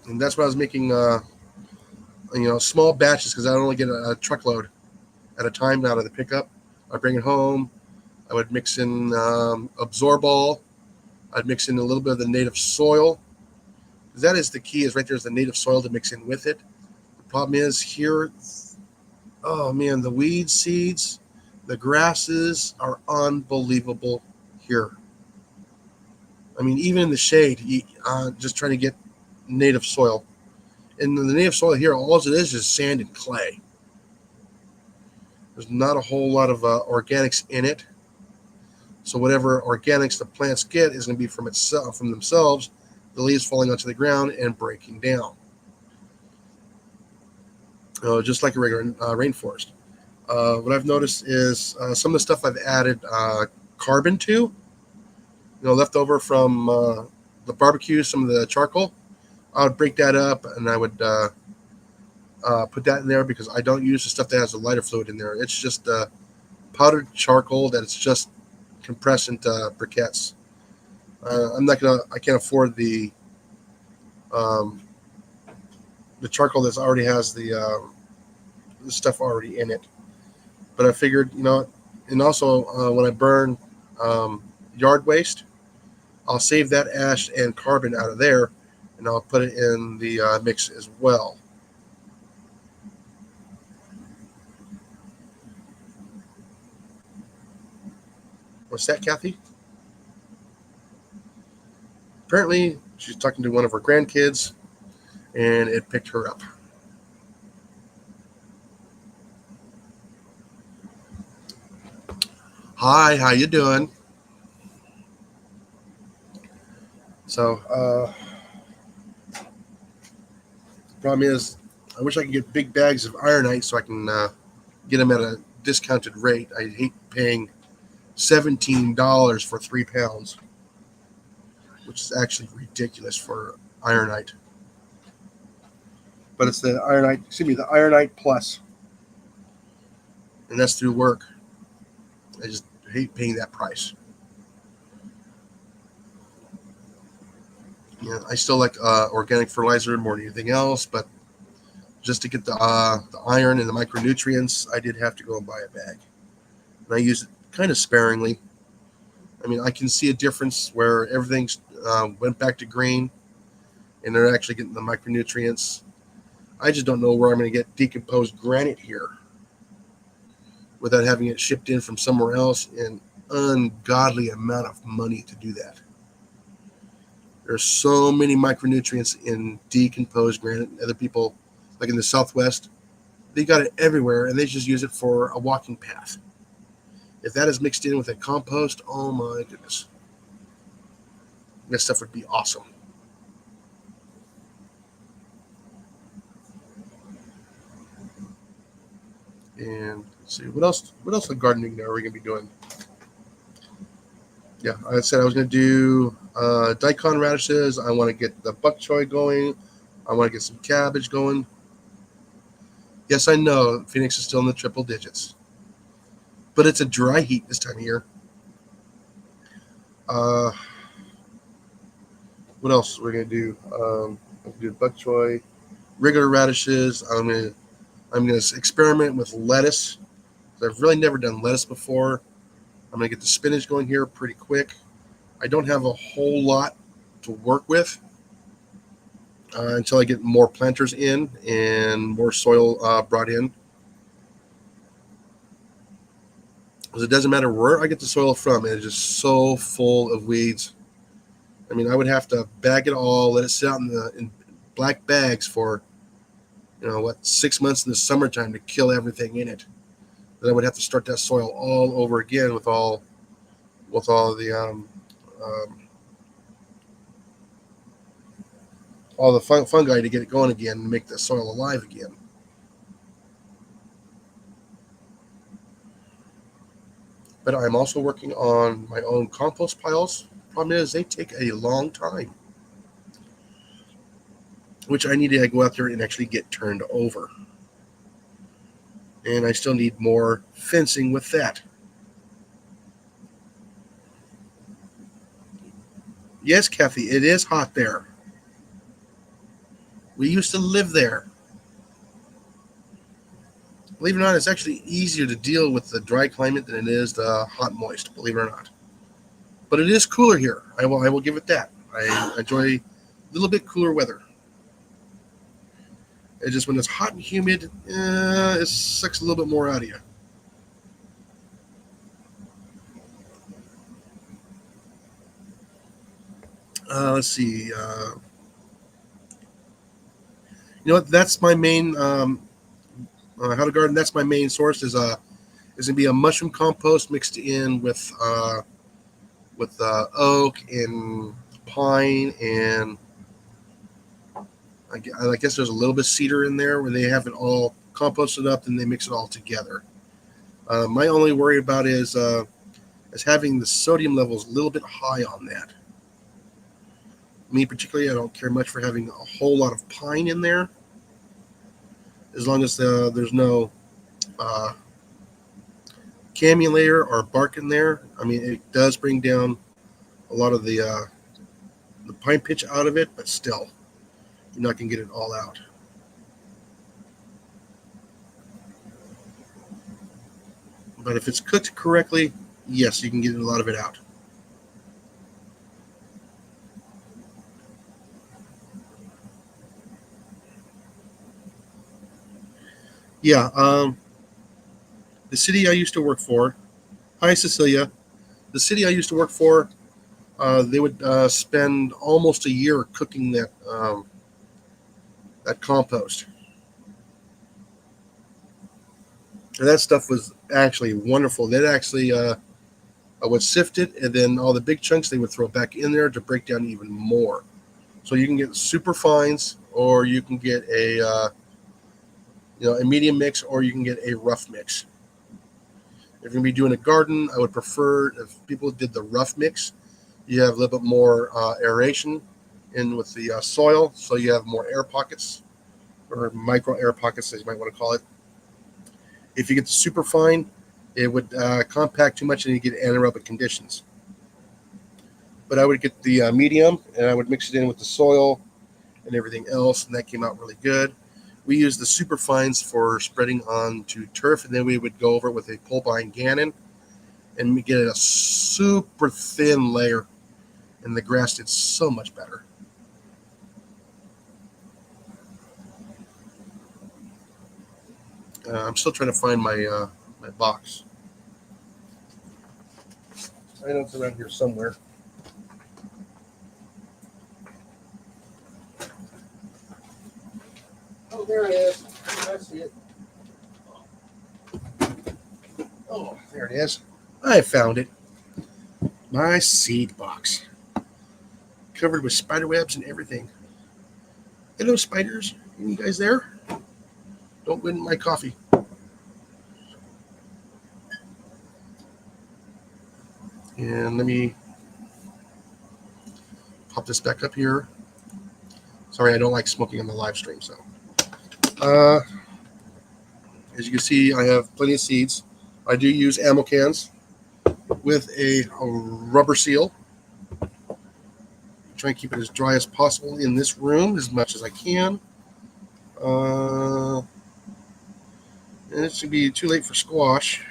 And that's what I was making, small batches because I only get a truckload at a time out of the pickup. I bring it home. I would mix in Absorbol. I'd mix in a little bit of the native soil. That is the key, is right there is the native soil to mix in with it. The problem is here, oh man, the weed seeds, the grasses are unbelievable here. I mean, even in the shade, just trying to get native soil. And the native soil here, all it is sand and clay. There's not a whole lot of organics in it. So whatever organics the plants get is going to be from themselves, the leaves falling onto the ground and breaking down. Just like a regular rainforest. What I've noticed is some of the stuff I've added carbon to, left over from the barbecue, some of the charcoal. I would break that up and I would put that in there because I don't use the stuff that has a lighter fluid in there. It's just powdered charcoal that it's just compressed into briquettes. I can't afford the charcoal that already has the stuff already in it. But I figured, and also when I burn yard waste, I'll save that ash and carbon out of there, and I'll put it in the mix as well. What's that, Kathy? Apparently, she's talking to one of her grandkids, and it picked her up. Hi, how you doing? So, the problem is, I wish I could get big bags of ironite so I can get them at a discounted rate. I hate paying $17 for 3 pounds, which is actually ridiculous for ironite. But it's the ironite plus, and that's through work. I just hate paying that price. I still like organic fertilizer more than anything else, but just to get the iron and the micronutrients, I did have to go and buy a bag. And I use it kind of sparingly. I mean, I can see a difference where everything's went back to green, and they're actually getting the micronutrients. I just don't know where I'm going to get decomposed granite here without having it shipped in from somewhere else, an ungodly amount of money to do that. There's so many micronutrients in decomposed granite. Other people, like in the Southwest, they got it everywhere, and they just use it for a walking path. If that is mixed in with a compost, oh my goodness. This stuff would be awesome. And let's see, what else in gardening are we going to be doing? Yeah, I said I was going to do daikon radishes. I want to get the bok choy going. I want to get some cabbage going. Yes, I know Phoenix is still in the triple digits, but it's a dry heat this time of year. What else we're going to do? I'm going to do bok choy, regular radishes. I'm going to experiment with lettuce. I've really never done lettuce before. I'm going to get the spinach going here pretty quick. I don't have a whole lot to work with until I get more planters in and more soil brought in. Because it doesn't matter where I get the soil from, it's just so full of weeds. I mean, I would have to bag it all, let it sit out in black bags for, 6 months in the summertime to kill everything in it. Then I would have to start that soil all over again with all the all the fungi to get it going again and make the soil alive again. But I'm also working on my own compost piles. Problem is, they take a long time, which I need to go out there and actually get turned over. And I still need more fencing with that. Yes, Kathy, it is hot there. We used to live there. Believe it or not, it's actually easier to deal with the dry climate than it is the hot moist, believe it or not. But it is cooler here. I will give it that. I enjoy a little bit cooler weather. It's just when it's hot and humid, it sucks a little bit more out of you. Let's see. You know what? That's my main how to garden. That's my main source. Is gonna be a mushroom compost mixed in with oak and pine, and I guess there's a little bit of cedar in there where they have it all composted up and they mix it all together. My only worry about is having the sodium levels a little bit high on that. Me particularly, I don't care much for having a whole lot of pine in there, as long as there's no cammulator or bark in there. I mean, it does bring down a lot of the pine pitch out of it, but still, you're not going to get it all out. But if it's cooked correctly, yes, you can get a lot of it out. Yeah, the city I used to work for, hi Cecilia, the city I used to work for, they would spend almost a year cooking that compost. And that stuff was actually wonderful. They'd actually would sift it, and then all the big chunks they would throw back in there to break down even more. So you can get super fines, or you can get a medium mix, or you can get a rough mix. If you're going to be doing a garden, I would prefer if people did the rough mix. You have a little bit more aeration in with the soil, so you have more air pockets, or micro air pockets, as you might want to call it. If you get the super fine, it would compact too much and you get anaerobic conditions. But I would get the medium, and I would mix it in with the soil and everything else, and that came out really good. We used the super fines for spreading onto turf, and then we would go over it with a Pullbine Gannon and we get a super thin layer, and the grass did so much better. I'm still trying to find my my box. I know it's around here somewhere. Oh, there it is. I see it. Oh, there it is. I found it. My seed box. Covered with spider webs and everything. Hello, spiders. You guys there? Don't win my coffee. And let me pop this back up here. Sorry, I don't like smoking on the live stream. So, as you can see, I have plenty of seeds. I do use ammo cans with a rubber seal. Try and keep it as dry as possible in this room as much as I can. And it should be too late for squash.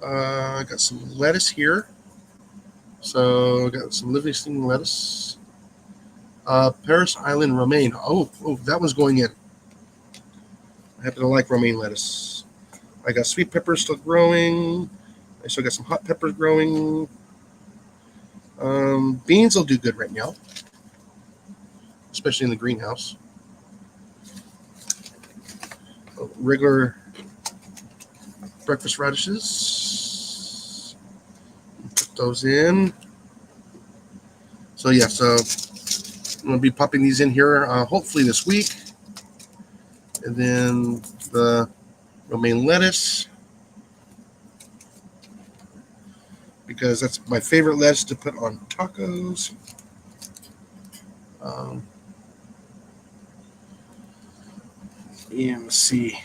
I got some lettuce here. So I got some Livingston lettuce. Paris Island romaine. Oh, that one's going in. I happen to like romaine lettuce. I got sweet peppers still growing. I still got some hot peppers growing. Beans will do good right now, especially in the greenhouse. Regular breakfast radishes. Put those in. So yeah, so I'm going to be popping these in here hopefully this week. And then the romaine lettuce, because that's my favorite lettuce to put on tacos. And let's see,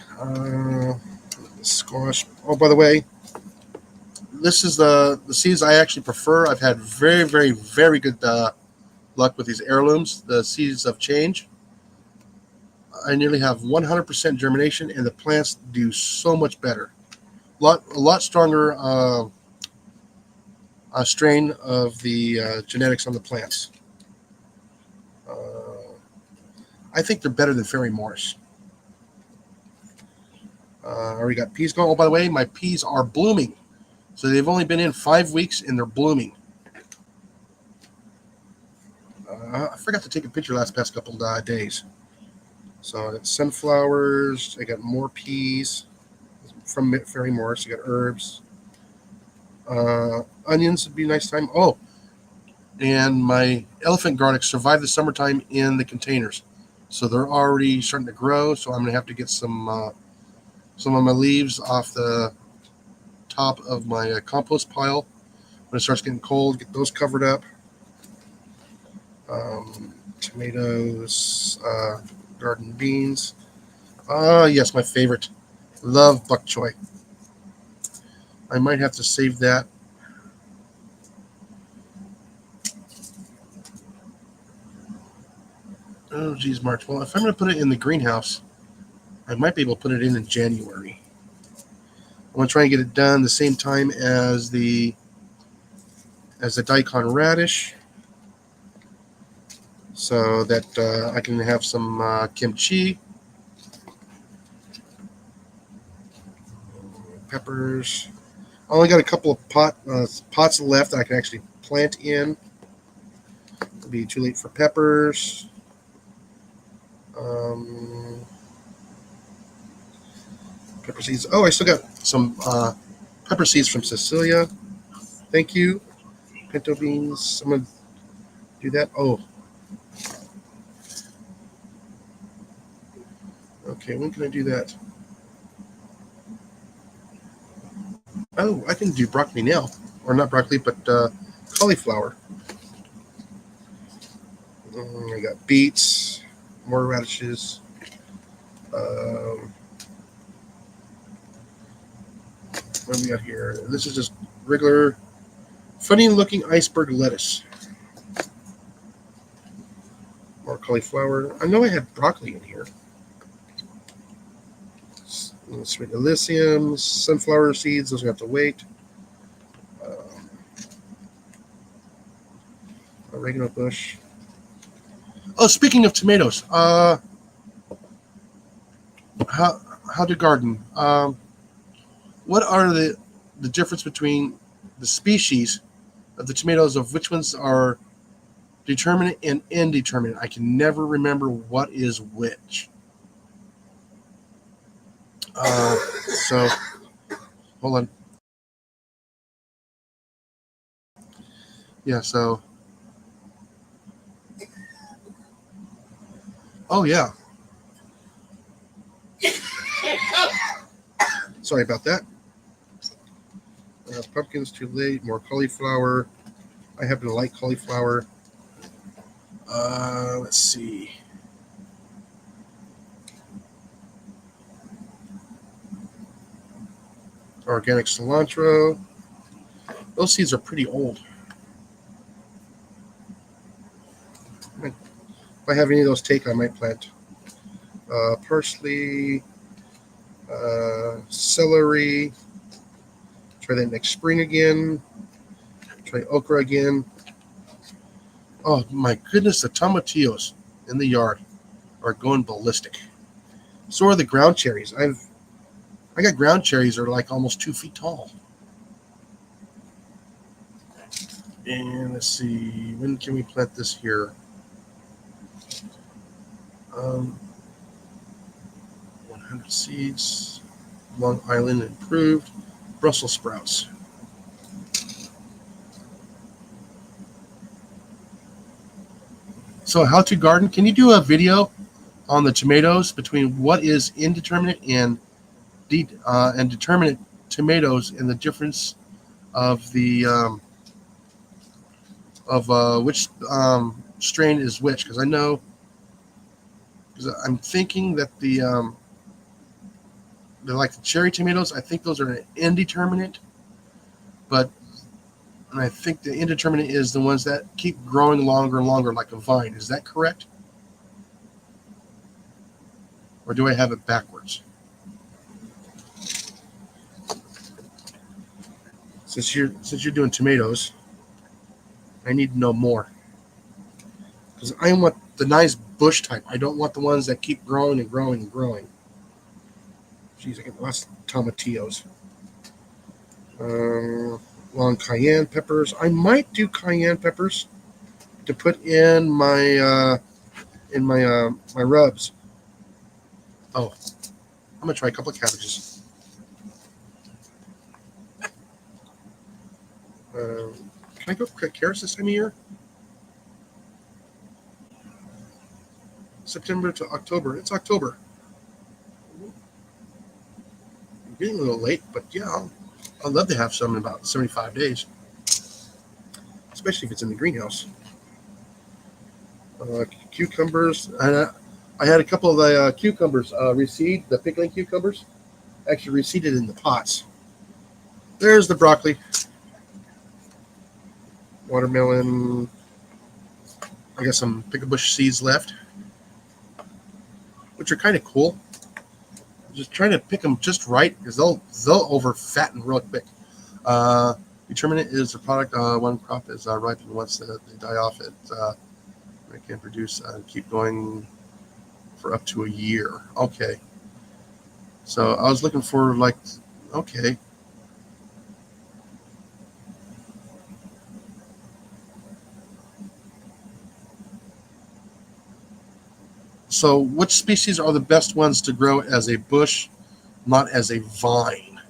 squash. Oh, by the way, this is the seeds I actually prefer. I've had very, very, very good luck with these heirlooms, the seeds of change. I nearly have 100% germination, and the plants do so much better. A lot stronger strain of the genetics on the plants. I think they're better than Ferry Morris. I already got peas going. Oh, by the way, my peas are blooming. So they've only been in 5 weeks, and they're blooming. I forgot to take a picture past couple days. So I got sunflowers. I got more peas from Ferry Morris. I got herbs. Onions would be a nice time. Oh, and my elephant garlic survived the summertime in the containers. So they're already starting to grow. So I'm going to have to get some of my leaves off the top of my compost pile. When it starts getting cold, get those covered up. Tomatoes, garden beans. Yes, my favorite. Love bok choy. I might have to save that. Oh, geez, March. Well, if I'm going to put it in the greenhouse, I might be able to put it in January. I'm going to try and get it done the same time as the daikon radish, so that I can have some kimchi, peppers. I only got a couple of pots left that I can actually plant in. It'll be too late for peppers. Pepper seeds. Oh, I still got some pepper seeds from Cecilia. Thank you. Pinto beans. I'm going to do that. Oh. Okay, when can I do that? Oh, I can do broccoli now. Or not broccoli, but cauliflower. I got beets, more radishes. What do we got here? This is just regular, funny-looking iceberg lettuce. More cauliflower. I know I had broccoli in here. Sweet Elysium, sunflower seeds. Those have to wait. Oregano bush. Oh, speaking of tomatoes, how to garden? What are the difference between the species of the tomatoes, of which ones are determinate and indeterminate? I can never remember what is which. So hold on. Yeah. So. Oh yeah. Sorry about that. Pumpkins too late. More cauliflower. I happen to like cauliflower. Let's see. Organic cilantro. Those seeds are pretty old. If I have any of those take, I might plant. Parsley, celery. Try that next spring again. Try okra again. Oh my goodness, the tomatillos in the yard are going ballistic. So are the ground cherries. I got ground cherries that are like almost 2 feet tall. And let's see, when can we plant this here? 100 seeds. Long Island improved. Brussels sprouts. So how to garden? Can you do a video on the tomatoes between what is indeterminate and determinate tomatoes, and the difference of the which strain is which? Because I know, because I'm thinking that they're like the cherry tomatoes. I think those are indeterminate, but and I think the indeterminate is the ones that keep growing longer and longer, like a vine. Is that correct? Or do I have it backwards? Since you're doing tomatoes, I need to know more. Because I want the nice bush type. I don't want the ones that keep growing and growing and growing. Jeez, I get lots of tomatillos. Long cayenne peppers. I might do cayenne peppers to put in my my rubs. Oh, I'm gonna try a couple of cabbages. Can I go cut carrots this time of year? September to October. It's October. I'm getting a little late, but yeah, I'd love to have some in about 75 days, especially if it's in the greenhouse. Cucumbers. I had a couple of the cucumbers reseed, the pickling cucumbers, actually reseeded in the pots. There's the broccoli. Watermelon. I got some pickle bush seeds left, which are kind of cool. Just trying to pick them just right, because they'll over fatten real quick. Determinate is the product. One crop is ripened. Once they die off, it can produce and keep going for up to a year. Okay. So I was looking for okay. So which species are the best ones to grow as a bush, not as a vine?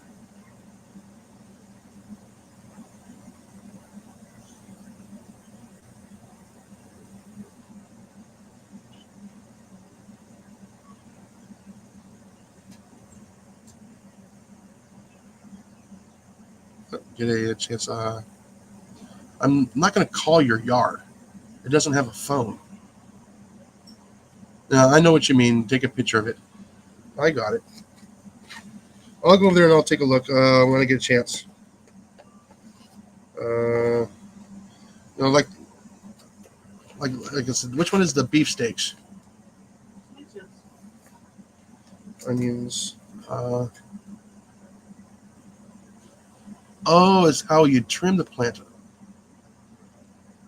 Get a chance. I'm not going to call your yard. It doesn't have a phone. I know what you mean. Take a picture of it. I got it. I'll go over there and I'll take a look when I get a chance. Like I said, which one is the beefsteaks? Onions. Uh, oh, it's how you trim the plant.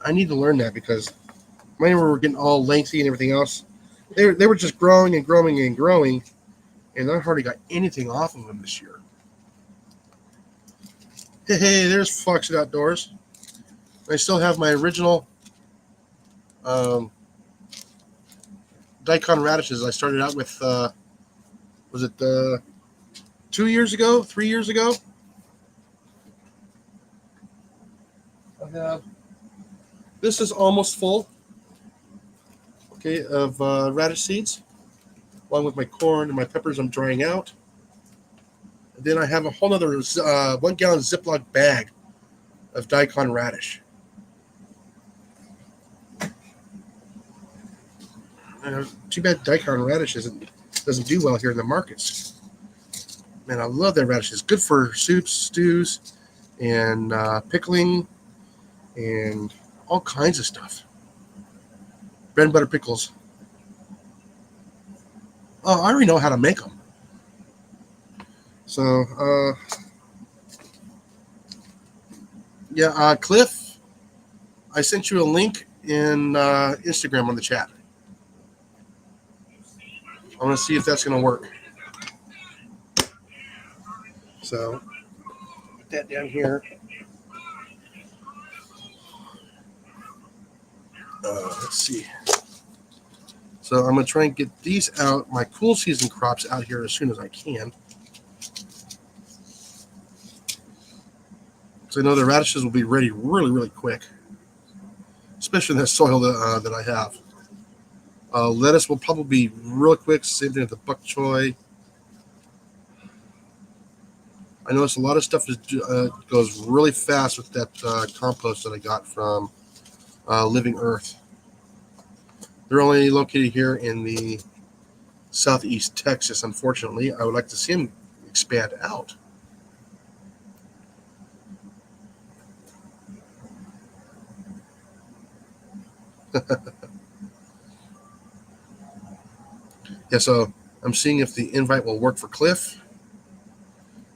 I need to learn that because mine were getting all lengthy and everything else. They were just growing and growing and growing, and I hardly got anything off of them this year. Hey, there's Fox Outdoors. I still have my original um, daikon radishes. I started out with, was it 2 years ago, 3 years ago? I have. This is almost full, okay, of radish seeds, along with my corn and my peppers I'm drying out. And then I have a whole other 1 gallon Ziploc bag of daikon radish. Too bad daikon radish doesn't do well here in the markets. Man, I love that radish. It's good for soups, stews, and pickling, and all kinds of stuff. Bread and butter pickles. Oh, I already know how to make them. So, yeah, Cliff, I sent you a link in Instagram on the chat. I want to see if that's going to work. So, put that down here. Let's see. So I'm going to try and get these out, my cool season crops out here as soon as I can. So I know the radishes will be ready really, really quick, especially in that soil that I have. Lettuce will probably be real quick, same thing with the bok choy. I noticed a lot of stuff goes really fast with that compost that I got from Living Earth. They're only located here in the southeast Texas, unfortunately. I would like to see them expand out. Yeah, so I'm seeing if the invite will work for Cliff,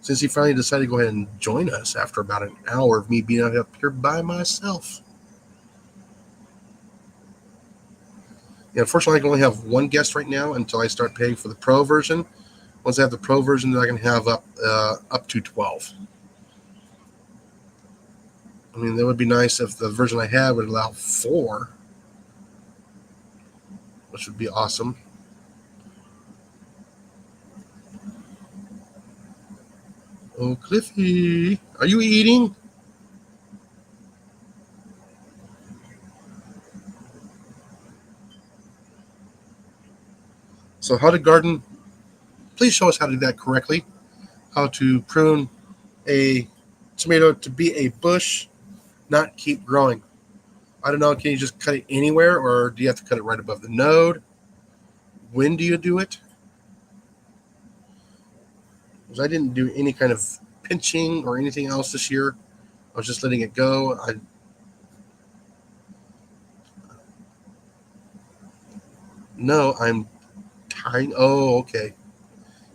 since he finally decided to go ahead and join us after about an hour of me being out up here by myself. Yeah, unfortunately, I can only have one guest right now until I start paying for the pro version. Once I have the pro version, then I can have up to 12. I mean, that would be nice if the version I had would allow 4, which would be awesome. Oh, Cliffy, are you eating? So how to garden, please show us how to do that correctly. How to prune a tomato to be a bush, not keep growing. I don't know, can you just cut it anywhere, or do you have to cut it right above the node? When do you do it? Because I didn't do any kind of pinching or anything else this year. I was just letting it go. No, I'm tying. Oh, okay.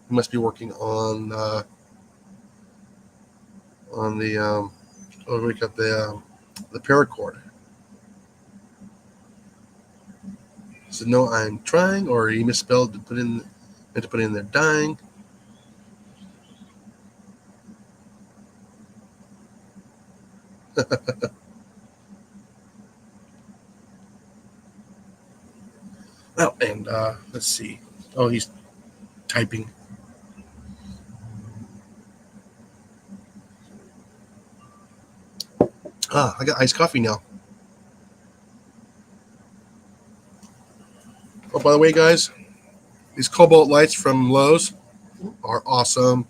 You must be working on the we got the paracord. So no, I'm trying, or he misspelled to put in there dying. Oh, and let's see. Oh, he's typing. I got iced coffee now. Oh, by the way, guys, these cobalt lights from Lowe's are awesome.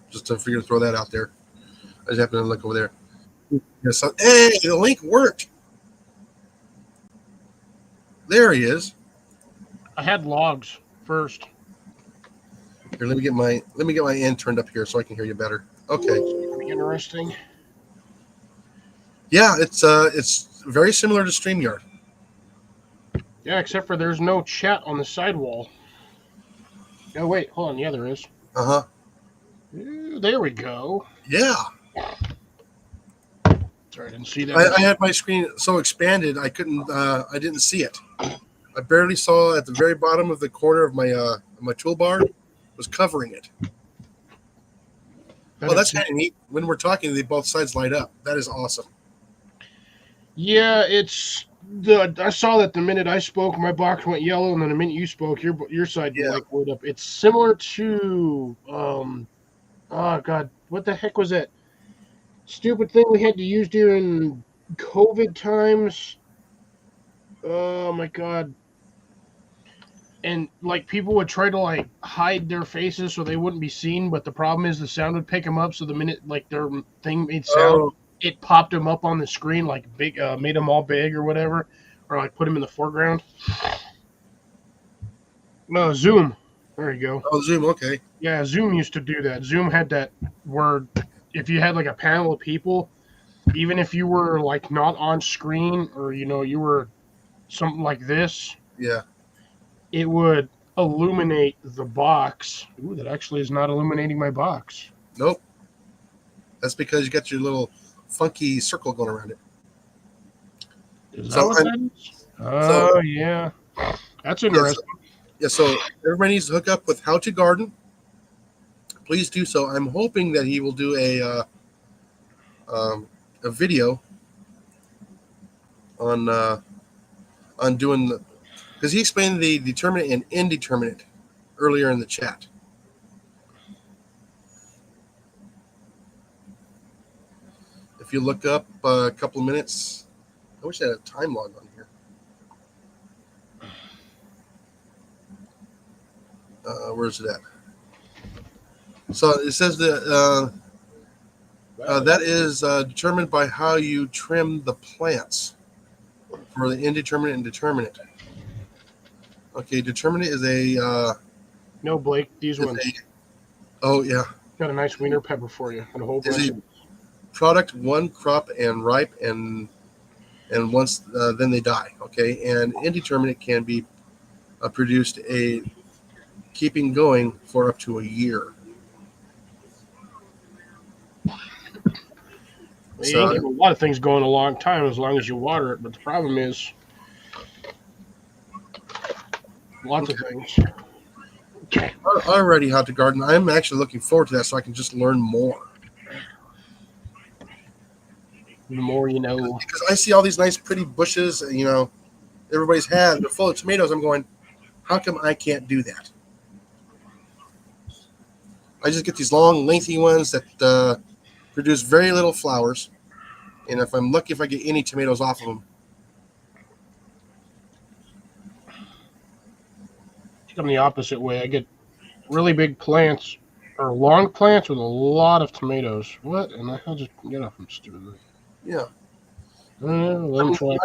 Just to figure to throw that out there. I just happened to look over there. Yeah, so, hey, the link worked. There he is. I had logs first. Here, let me get my end turned up here so I can hear you better. Okay. Interesting. Yeah, it's very similar to StreamYard. Yeah, except for there's no chat on the sidewall. Oh wait, hold on. Yeah, there is. Uh-huh. There we go. Yeah. Sorry, I didn't see I, that. I had my screen so expanded I didn't see it. I barely saw at the very bottom of the corner of my toolbar was covering it. Oh, that's kind of neat. When we're talking, they both sides light up. That is awesome. Yeah, it's the. I saw that the minute I spoke, my box went yellow, and then the minute you spoke, your side Yeah. like lit up. It's similar to oh god, what the heck was that stupid thing we had to use during COVID times? Oh my god. And like people would try to like hide their faces so they wouldn't be seen, but the problem is the sound would pick them up. So the minute like their thing made sound, Oh, it popped them up on the screen like big, made them all big or whatever, or like put them in the foreground. No, Zoom. There you go. oh, Zoom. Okay. Yeah, Zoom used to do that. Zoom had that where if you had like a panel of people, even if you were like not on screen or you were something like this, Yeah. it would illuminate the box. Ooh, that actually is not illuminating my box. Nope. That's because you got your little funky circle going around it. Is So that what I'm- that is? Oh, yeah. That's interesting. Yeah. So everybody needs to hook up with How to Garden. Please do so. I'm hoping that he will do a video on doing the, because he explained the determinate and indeterminate earlier in the chat. If you look up a couple of minutes, I wish I had a time log on here. Where's it at? So it says that that is determined by how you trim the plants for the indeterminate and determinate. Okay, determinate is a No, Blake, these is ones. oh yeah, Got a nice wiener pepper for you. And a whole is bunch a of product one crop and ripe and once then they die. Okay, and indeterminate can be produced a keeping going for up to a year. you can keep a lot of things going a long time as long as you water it, but the problem is lots of things. Okay. Already How to Garden. I'm actually looking forward to that so I can just learn more. The more you know. Because I see all these nice pretty bushes, everybody's had, they're full of tomatoes. I'm going, how come I can't do that? I just get these long, lengthy ones that produce very little flowers. And if I'm lucky, if I get any tomatoes off of them. I'm the opposite way. I get really big plants or long plants with a lot of tomatoes. What? And I'll just get off them stupidly. Yeah. Let them try.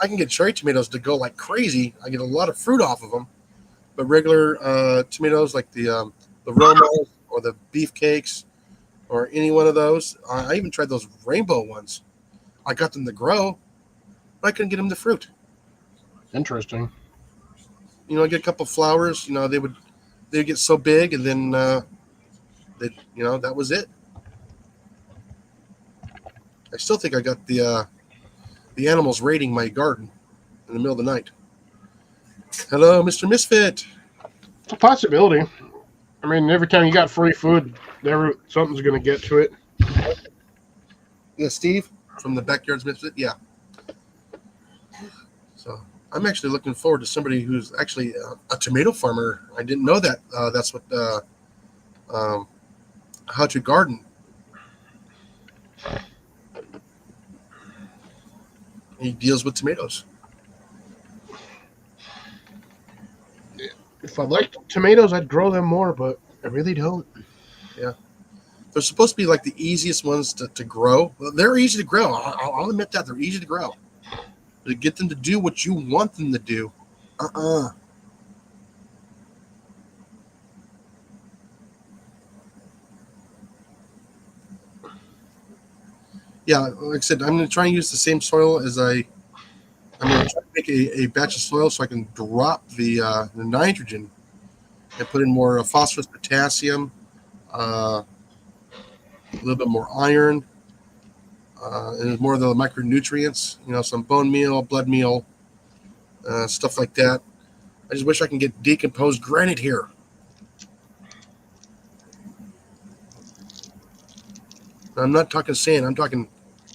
I can get cherry tomatoes to go like crazy. I get a lot of fruit off of them. But regular tomatoes like the Romas or the beefcakes or any one of those, I even tried those rainbow ones. I got them to grow, but I couldn't get them to fruit. Interesting. I get a couple flowers. They would get so big, and then that was it. I still think I got the animals raiding my garden in the middle of the night. Hello, Mr. Misfit. It's a possibility. I mean, every time you got free food, something's going to get to it. Yeah, Steve from the Backyards Misfit. Yeah. So I'm actually looking forward to somebody who's actually a tomato farmer. I didn't know that. That's what How to Garden. He deals with tomatoes. If I liked tomatoes, I'd grow them more, but I really don't. Yeah. They're supposed to be like the easiest ones to grow. Well, they're easy to grow. I'll admit that. They're easy to grow. But to get them to do what you want them to do, Yeah, like I said, I'm going to try and use the same soil as I'm going to try to make make a batch of soil so I can drop the nitrogen and put in more phosphorus, potassium, a little bit more iron, and more of the micronutrients, some bone meal, blood meal, stuff like that. I just wish I can get decomposed granite here. I'm not talking sand, I'm talking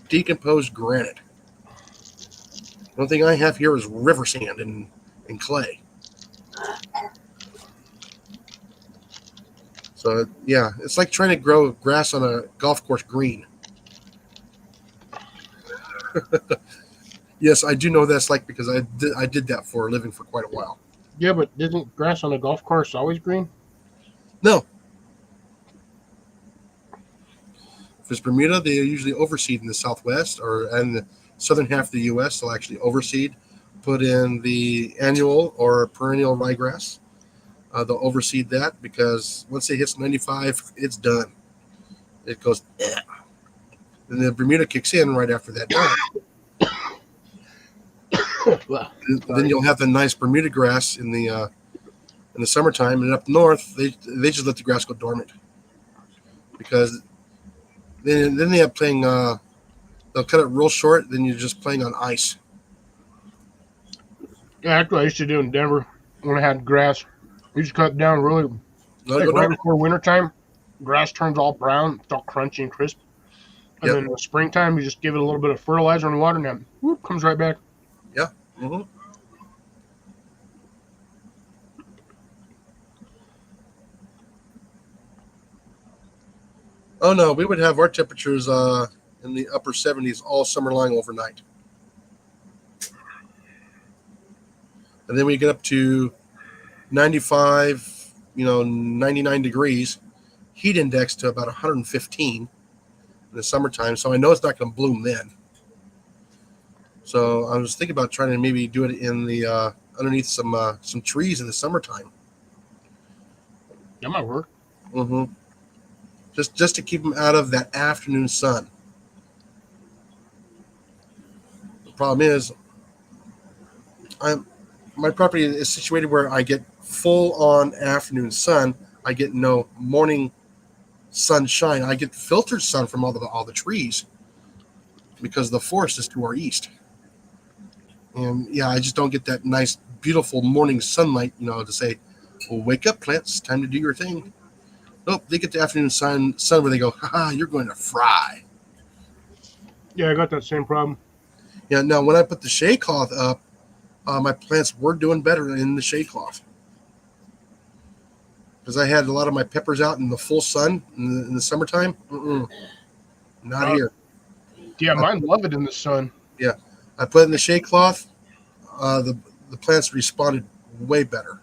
decomposed granite. The only thing I have here is river sand and clay. So, yeah, it's like trying to grow grass on a golf course green. Yes, I do know that's like because I did that for a living for quite a while. Yeah, but isn't grass on a golf course always green? No. If it's Bermuda, they usually overseed in the southwest and the southern half of the U.S. They'll actually overseed, put in the annual or perennial ryegrass. They'll overseed that because once it hits 95, it's done. It goes, eh. Then the Bermuda kicks in right after that time. Then you'll have the nice Bermuda grass in the summertime, and up north they just let the grass go dormant because then they have playing. They'll cut it real short. Then you're just playing on ice. Yeah, that's what I used to do in Denver when I had grass. We just cut it down really right before wintertime. Grass turns all brown, it's all crunchy and crisp. And then in the springtime, you just give it a little bit of fertilizer and water, and then whoop, comes right back. Yeah. Mm-hmm. Oh no, we would have our temperatures in the upper 70s all summer long overnight, and then we get up to 95, 99 degrees, heat index to about 115 in the summertime. So I know it's not going to bloom then. So I was thinking about trying to maybe do it in the underneath some trees in the summertime. That might work. Mm-hmm. Just to keep them out of that afternoon sun. The problem is, my property is situated where I get full on afternoon sun. I get no morning sunshine. I get filtered sun from all the trees because the forest is to our east. And yeah, I just don't get that nice, beautiful morning sunlight, to say, well, wake up, plants, time to do your thing. Nope, they get the afternoon sun where they go, haha, you're going to fry. Yeah, I got that same problem. Yeah, now when I put the shade cloth up, my plants were doing better in the shade cloth. Because I had a lot of my peppers out in the full sun in the summertime. Not here. Yeah, mine love it in the sun. Yeah, I put it in the shade cloth. The plants responded way better.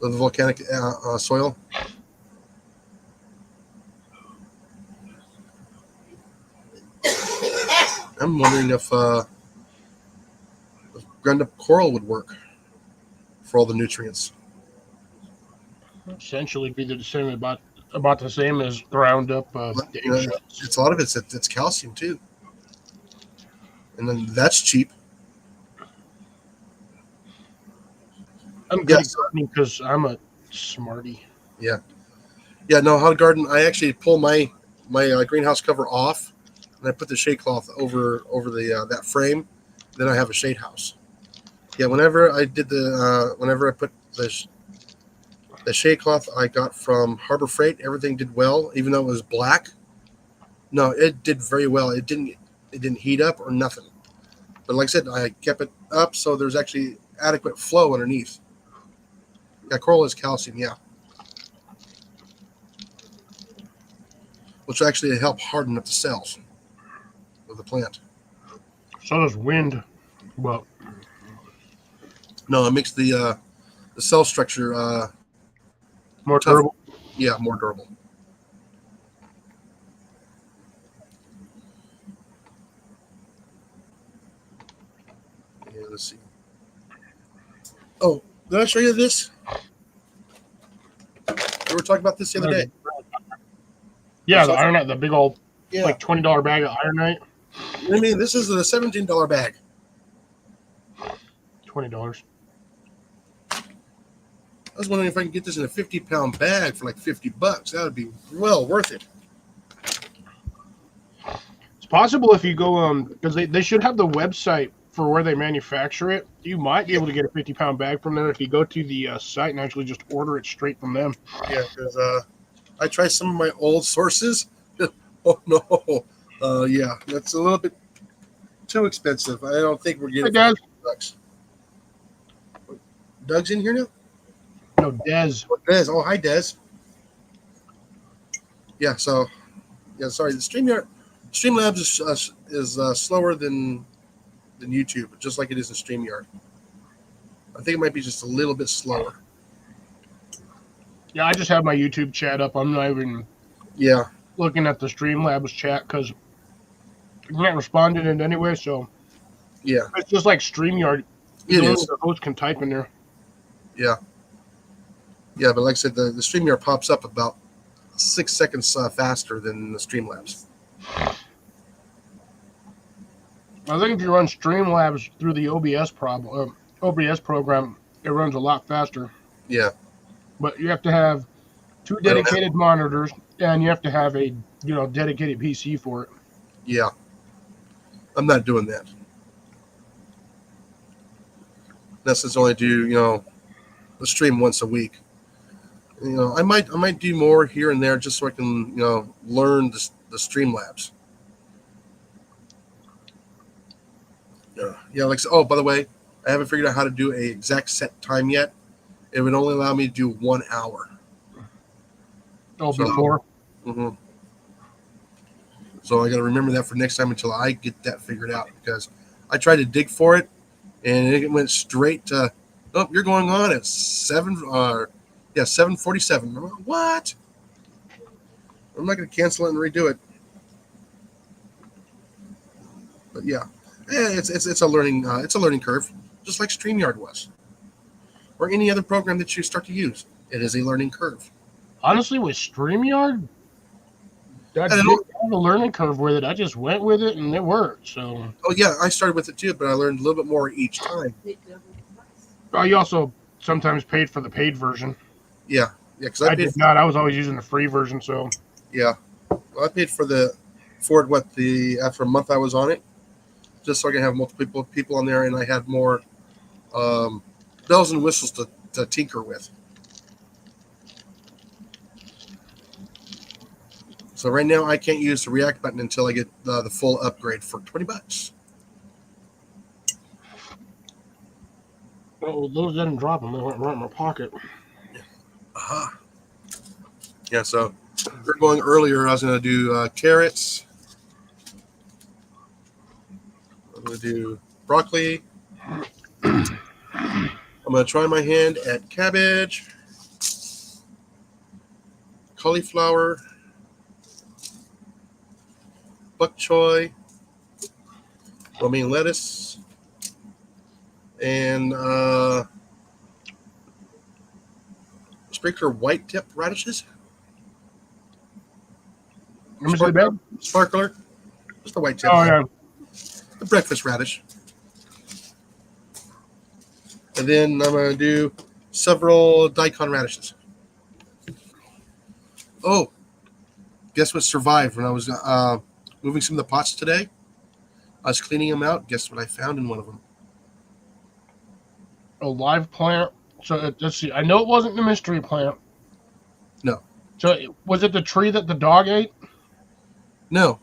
The volcanic soil. I'm wondering if ground up coral would work for all the nutrients. Essentially, be the same about the same as ground up. It's a lot of it's calcium too, and then that's cheap. I'm good at gardening because I'm a smarty. Yeah. No, how to garden? I actually pull my greenhouse cover off, and I put the shade cloth over the that frame. Then I have a shade house. Yeah, whenever I put the shade cloth I got from Harbor Freight, everything did well, even though it was black. No, it did very well. It didn't heat up or nothing. But like I said, I kept it up so there's actually adequate flow underneath. Yeah, coral is calcium, yeah. Which will actually help harden up the cells of the plant. So does wind. Well, no, it makes the cell structure more durable. Yeah, more durable. Yeah, let's see. Oh, did I show you this? We were talking about this the other day. Yeah, the ironite, the big old Yeah. like $20 bag of ironite. I mean, this is a $17 bag. $20. I was wondering if I can get this in a 50-pound bag for like $50. That would be well worth it. It's possible if you go because they should have the website for where they manufacture it. You might be able to get a 50-pound bag from there if you go to the site and actually just order it straight from them. Yeah, because I tried some of my old sources. Oh no, yeah, that's a little bit too expensive. I don't think we're getting Hey, $50. Doug's in here now. No, Dez. Dez. Oh, hi, Dez. Yeah. So, yeah. Sorry. The Streamlabs is slower than YouTube, just like it is in StreamYard. I think it might be just a little bit slower. Yeah, I just have my YouTube chat up. I'm not even looking at the Streamlabs chat because I can't respond to it anyway. So yeah, it's just like StreamYard. It is. The host can type in there. Yeah. Yeah, but like I said, the StreamYard pops up about 6 seconds faster than the Streamlabs. I think if you run Streamlabs through the OBS program, it runs a lot faster. Yeah. But you have to have 2 dedicated monitors, and you have to have a dedicated PC for it. Yeah. I'm not doing that. Unless it's only do a stream once a week. I might do more here and there just so I can learn the Streamlabs. Yeah, like oh, by the way, I haven't figured out how to do a exact set time yet. It would only allow me to do 1 hour. Oh, before. Mm-hmm. So I got to remember that for next time until I get that figured out, because I tried to dig for it and it went straight to, oh, you're going on at 7:47. I'm like, what? I'm not going to cancel it and redo it. But yeah, it's a learning curve, just like StreamYard was, or any other program that you start to use. It is a learning curve. Honestly, with StreamYard, I didn't have a learning curve with it. I just went with it and it worked. So. Oh yeah, I started with it too, but I learned a little bit more each time. Oh, you also sometimes paid for the paid version. Yeah, because I did not. I was always using the free version. So. Yeah, well, I paid for it after a month I was on it, just so I can have multiple people on there, and I had more bells and whistles to tinker with. So right now I can't use the React button until I get the full upgrade for $20. Oh, those didn't drop them. They went right in my pocket. Uh-huh. Yeah, so we're going earlier. I was going to do carrots. I'm going to do broccoli. I'm going to try my hand at cabbage, cauliflower, bok choy, romaine lettuce, and sprinkler white tip radishes. Sparkler. Just the white tip. Oh, yeah. The breakfast radish. And then I'm going to do several daikon radishes. Oh, guess what survived when I was moving some of the pots today? I was cleaning them out. Guess what I found in one of them? A live plant. So let's see. I know it wasn't the mystery plant. No. So was it the tree that the dog ate? No.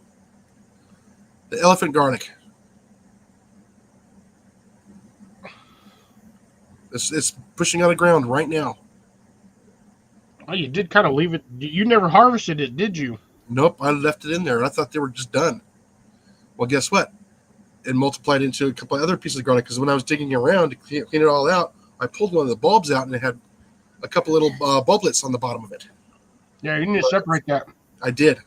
The elephant garlic. It's pushing out of the ground right now. Oh, you did kind of leave it. You never harvested it, did you? Nope, I left it in there. I thought they were just done. Well, guess what? It multiplied into a couple of other pieces of garlic, because when I was digging around to clean it all out, I pulled one of the bulbs out and it had a couple little bulblets on the bottom of it. Yeah, you need to separate that. I did.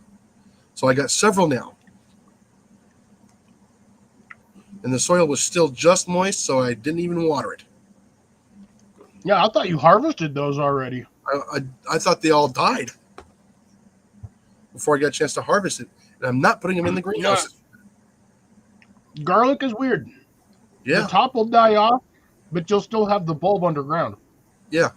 So I got several now. And the soil was still just moist, so I didn't even water it. Yeah, I thought you harvested those already. I thought they all died before I got a chance to harvest it. And I'm not putting them in the greenhouse. Garlic is weird. The Yeah, top will die off, but you'll still have the bulb underground. yeah,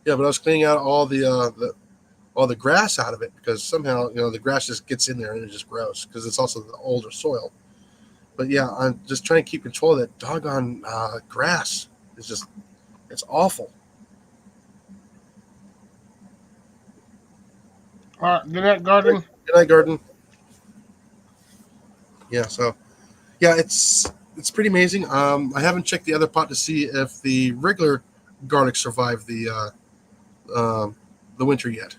yeah. But I was cleaning out all the grass out of it because somehow the grass just gets in there and it just grows because it's also the older soil. But yeah, I'm just trying to keep control of that doggone grass. It's awful. Good night, garden. Good night, garden. Yeah, so yeah, it's pretty amazing. I haven't checked the other pot to see if the regular garlic survived the winter yet.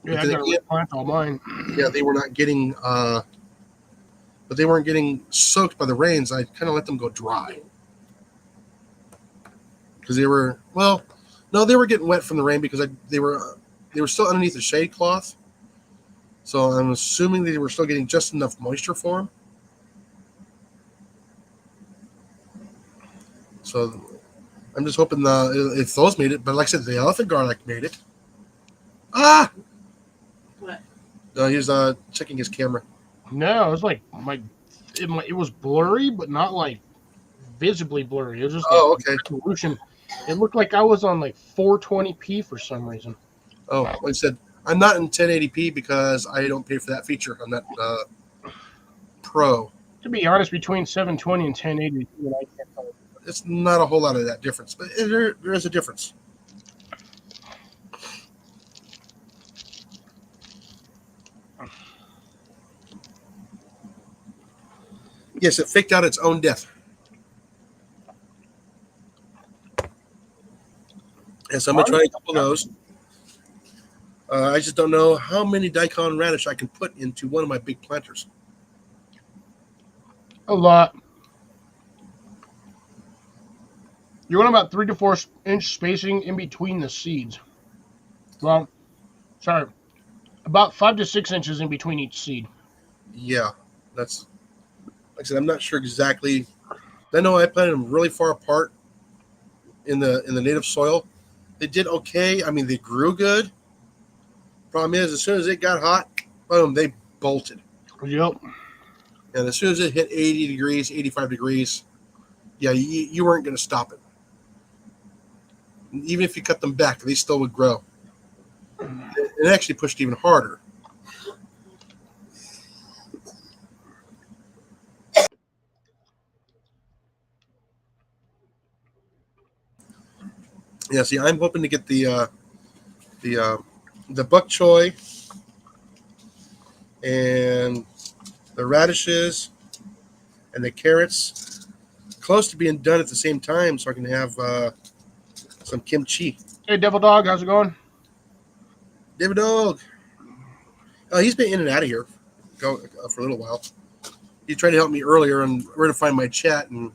Yeah, But I then gotta again, replant all mine. yeah, they were not getting, but they weren't getting soaked by the rains. I kind of let them go dry because they were no, they were getting wet from the rain because they were still underneath the shade cloth. So I'm assuming they were still getting just enough moisture for them. So I'm just hoping if those made it. But like I said, the elephant garlic made it. Ah! What? No, he's checking his camera. No, it was like it was blurry, but not like visibly blurry. It was just like Oh, okay. resolution. It looked like I was on like 420p for some reason. Oh, like I said, I'm not in 1080p because I don't pay for that feature. I'm not pro. To be honest, between 720 and 1080, I can't tell. It's not a whole lot of that difference, but there is a difference. Yes, it faked out its own death. And so I'm going to try a couple of those. I just don't know how many daikon radish I can put into one of my big planters. A lot. You want about 3 to 4 inch spacing in between the seeds. Well, sorry, about 5 to 6 inches in between each seed. Yeah, that's like I said. I'm not sure exactly. I know I planted them really far apart in the native soil. They did okay. I mean, they grew good. Problem is, as soon as it got hot, boom, they bolted. Yep. And as soon as it hit 80 degrees, 85 degrees, yeah, you weren't going to stop it. Even if you cut them back, they still would grow. It actually pushed even harder. Yeah, see, I'm hoping to get the bok choy and the radishes and the carrots close to being done at the same time, so I can have some kimchi. Hey, Devil Dog, how's it going? David Dog. He's been in and out of here for a little while. He tried to help me earlier and where to find my chat, and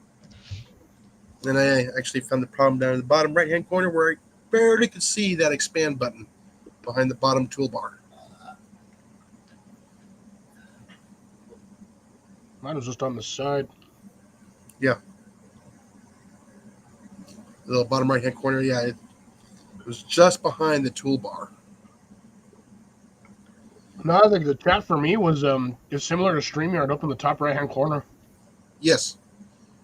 then I actually found the problem down in the bottom right-hand corner where I barely could see that expand button behind the bottom toolbar. Mine was just on the side. Yeah. The little bottom right-hand corner, yeah, it was just behind the toolbar. No, I think the chat for me was is similar to StreamYard up in the top right hand corner. Yes,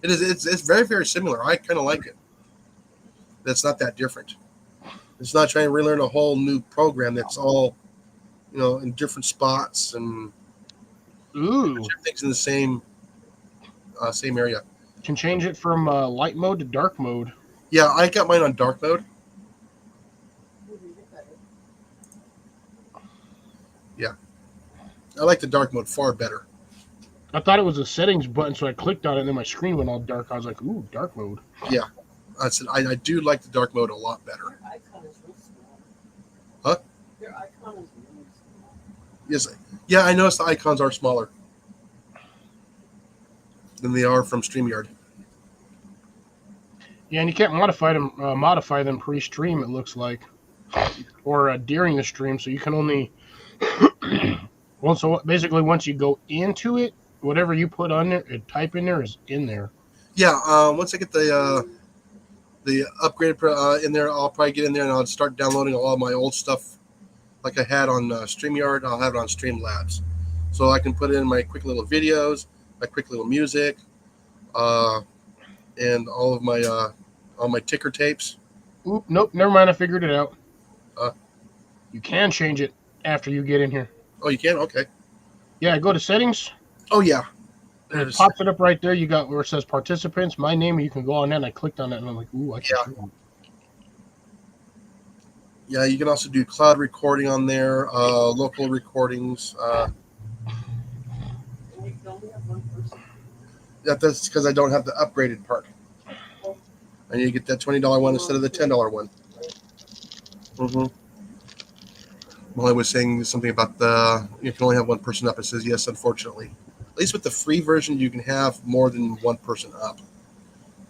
it is. It's very, very similar. I kind of like it. That's not that different. It's not trying to relearn a whole new program that's all, in different spots and Ooh. everything's in the same area. Can change it from light mode to dark mode. Yeah, I got mine on dark mode. Yeah, I like the dark mode far better. I thought it was a settings button, so I clicked on it, and then my screen went all dark. I was like, ooh, dark mode. Yeah, I said I do like the dark mode a lot better. Your icon is real small. Huh? Your icon is really small. Yes, yeah, I noticed the icons are smaller than they are from StreamYard. Yeah, and you can't modify them pre-stream. It looks like, or during the stream. So you can only. Well, so basically, once you go into it, whatever you put on there, type in there is in there. Yeah, once I get the upgrade in there, I'll probably get in there and I'll start downloading all of my old stuff like I had on StreamYard. I'll have it on Streamlabs. so I can put in my quick little videos, my quick little music, and all my ticker tapes. Oop, nope, never mind. I figured it out. Uh, You can change it after you get in here. oh, you can? Okay. Yeah, go to settings. Oh yeah. It There's, pops it up right there. You got where it says participants, my name, and you can go on that. And I clicked on it, and I'm like, ooh, I can. Yeah. Yeah, you can also do cloud recording on there, local recordings. And you can only have one person. That's because I don't have the upgraded part. I need to get that $20 one instead of the $10 one. Mm-hmm. Molly was saying something about you can only have one person up. It says yes, unfortunately. At least with the free version, you can have more than one person up.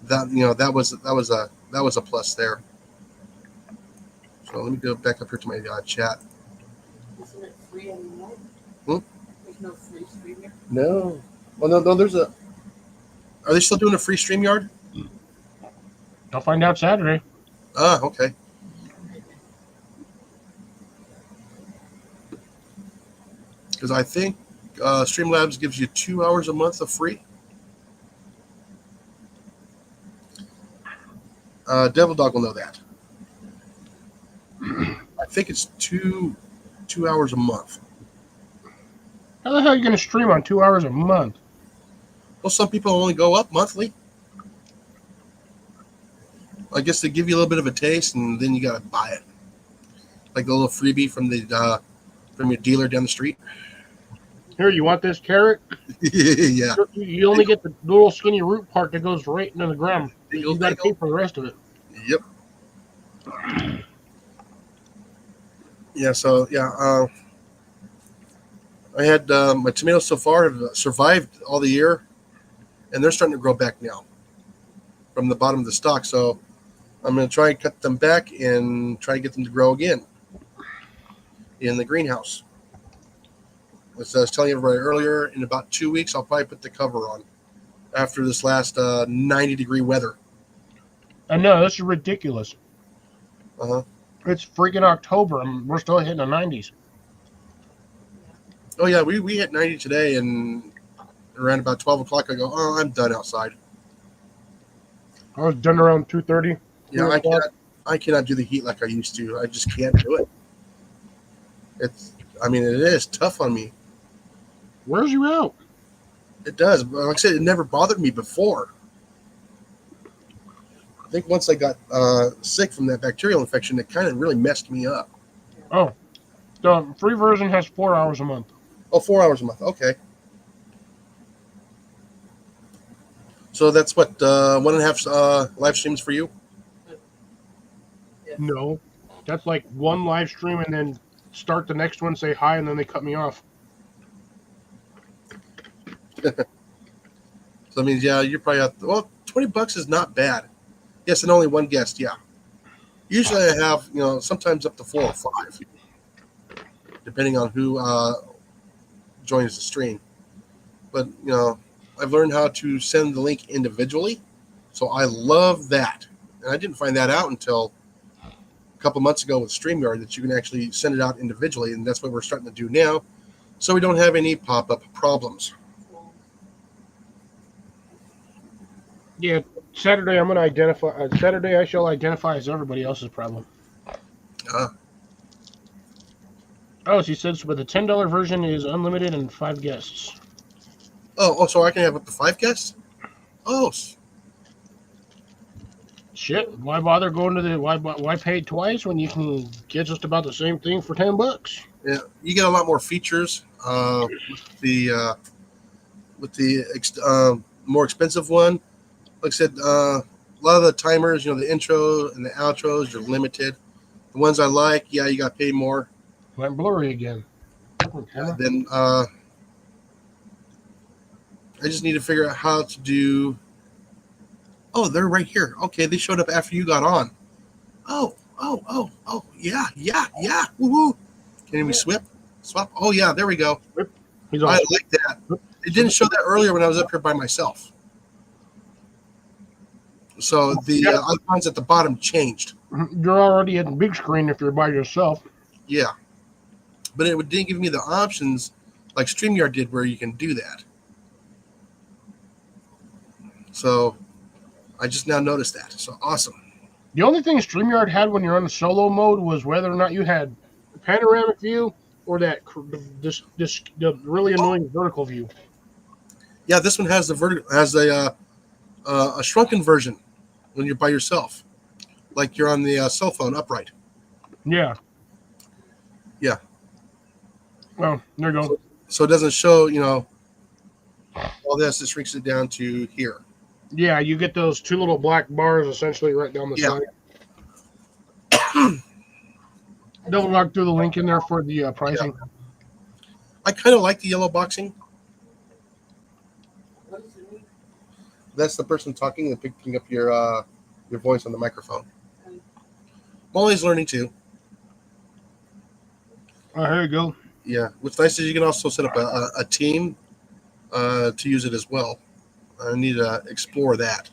That was a plus there. So let me go back up here to my chat. Isn't it free anymore? Hmm? There's no free streamer. No. Well, no. There's a. Are they still doing a free StreamYard? I'll find out Saturday. Ah, okay. Because I think Streamlabs gives you 2 hours a month of free. Devil Dog will know that. I think it's 2 hours a month. How the hell are you going to stream on 2 hours a month? Well, some people only go up monthly. I guess they give you a little bit of a taste, and then you got to buy it, like the little freebie from your dealer down the street. Here, you want this carrot? Yeah. You only get the little skinny root part that goes right into the ground. You got to pay for the rest of it. Yep. Yeah. So yeah, I had my tomatoes so far have survived all the year, and they're starting to grow back now from the bottom of the stalk. So I'm going to try and cut them back and try to get them to grow again in the greenhouse. As I was telling everybody earlier, in about 2 weeks, I'll probably put the cover on after this last 90-degree weather. I know, this is ridiculous. Uh-huh. It's freaking October, and we're still hitting the 90s. Oh, yeah, we hit 90 today, and around about 12 o'clock, I go, oh, I'm done outside. I was done around 2:30. Yeah, I cannot do the heat like I used to. I just can't do it. It is tough on me. Where's you out? It does. But like I said, it never bothered me before. I think once I got sick from that bacterial infection, it kind of really messed me up. Oh, the free version has 4 hours a month. Oh, 4 hours a month. Okay. So that's what, 1.5 live streams for you? Yes. No, that's like one live stream and then start the next one, say hi, and then they cut me off. So that means, yeah, you're probably out. Well, $20 is not bad. Yes, and only one guest, yeah. Usually I have, sometimes up to 4 or 5, depending on who joins the stream. But, I've learned how to send the link individually, so I love that. And I didn't find that out until a couple months ago with StreamYard, that you can actually send it out individually, and that's what we're starting to do now, so we don't have any pop-up problems. Yeah, Saturday I'm going to identify. Saturday I shall identify as everybody else's problem. Oh, she says, but the $10 version is unlimited and 5 guests. Oh, so I can have up to 5 guests? Oh, Shit! Why bother going to the? Why pay twice when you can get just about the same thing for $10? yeah, you get a lot more features with the more expensive one. Like I said, a lot of the timers, the intro and the outros are limited. The ones I like, yeah, you got to pay more. Went blurry again. Then I just need to figure out how to do. Oh, they're right here. Okay, they showed up after you got on. Oh, yeah. Woohoo! Can we swap? Oh, yeah, there we go. He's I on. like that. It didn't show that earlier when I was up here by myself. So the icons at the bottom changed. You're already in big screen if you're by yourself. Yeah. But it didn't give me the options like StreamYard did, where you can do that. So I just now noticed that. So awesome. The only thing StreamYard had when you're on the solo mode was whether or not you had panoramic view or that the really annoying vertical view. Yeah, this one has a shrunken version when you're by yourself, like you're on the cell phone upright. Yeah. Yeah. Well, there you go. So it doesn't show, all this. It shrinks it down to here. Yeah, you get those two little black bars essentially right down the Yeah. side. Double dog threw the link in there for the pricing. I kind of like the yellow boxing. What is it? That's the person talking and picking up your voice on the microphone. Molly's learning too. Oh, here you go. Yeah, what's nice is you can also set up a team to use it as well. I need to explore that.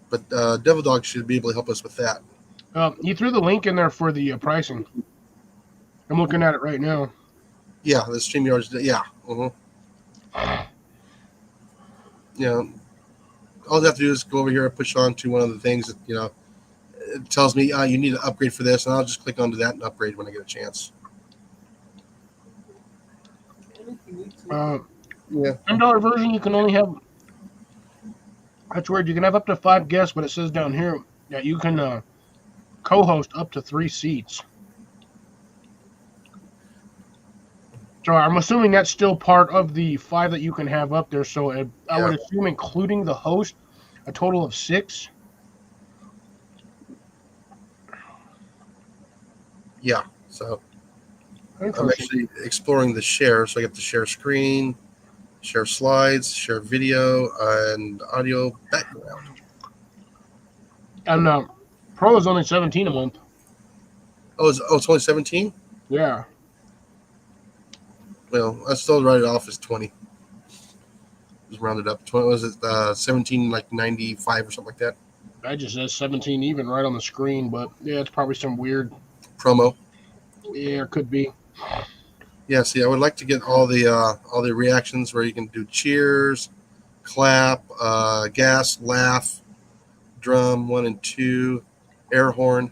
But Devil Dog should be able to help us with that. He threw the link in there for the pricing. I'm looking at it right now. Yeah, the StreamYards. Yeah. Yeah. All I have to do is go over here and push on to one of the things that, it tells me you need to upgrade for this, and I'll just click onto that and upgrade when I get a chance. Yeah. $10 version, you can only have. That's weird. You can have up to 5 guests, but it says down here that you can co-host up to 3 seats. So I'm assuming that's still part of the 5 that you can have up there. So I would assume, including the host, a total of 6. Yeah. So I'm actually exploring the share. So I get to share screen, share slides, share video, and audio background. And Pro is only $17 a month. Oh, it's only 17? Yeah. Well, I still write it off as 20. Just round it up. 20, was it 17, like 95 or something like that? I just says 17 even right on the screen, but yeah, it's probably some weird Promo. Yeah, it could be. Yeah, see, I would like to get all the reactions where you can do cheers, clap, gas, laugh, drum 1 and 2, air horn.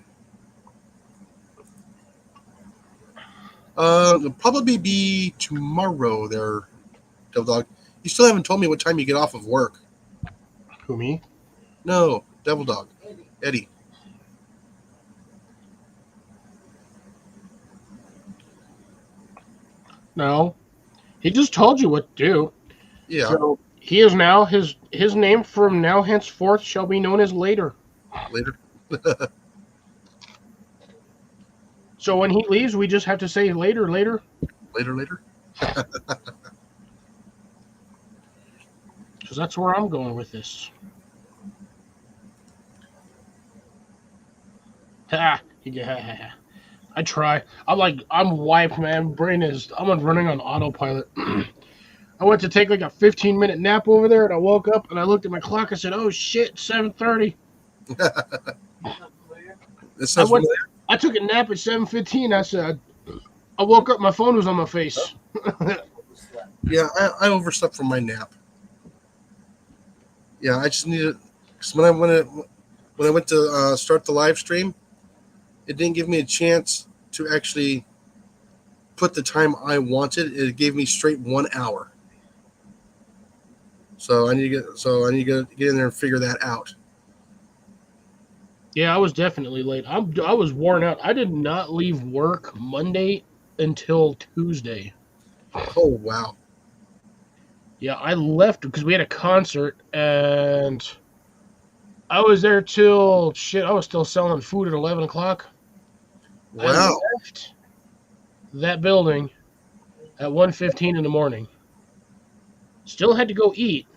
It'll probably be tomorrow there, Devil Dog. You still haven't told me what time you get off of work. Who, me? No, Devil Dog. Eddie. No. He just told you what to do. Yeah. So he is now his name from now henceforth shall be known as Later. Later. So when he leaves, we just have to say later. Later. Because that's where I'm going with this. Ha! I try. I'm wiped, man. I'm running on autopilot. I went to take like a 15-minute nap over there, and I woke up and I looked at my clock. I said, "Oh shit, 7:30." This sounds familiar. I took a nap at 7:15. I said, I woke up, my phone was on my face. Yeah, I overslept from my nap. Yeah, I just needed, because when I went to start the live stream, it didn't give me a chance to actually put the time I wanted. It gave me straight 1 hour. So I need to get in there and figure that out. Yeah, I was definitely late. I was worn out. I did not leave work Monday until Tuesday. Oh wow. Yeah, I left because we had a concert, and I was there till I was still selling food at 11 o'clock. Wow. I left that building at 1:15 in the morning. Still had to go eat.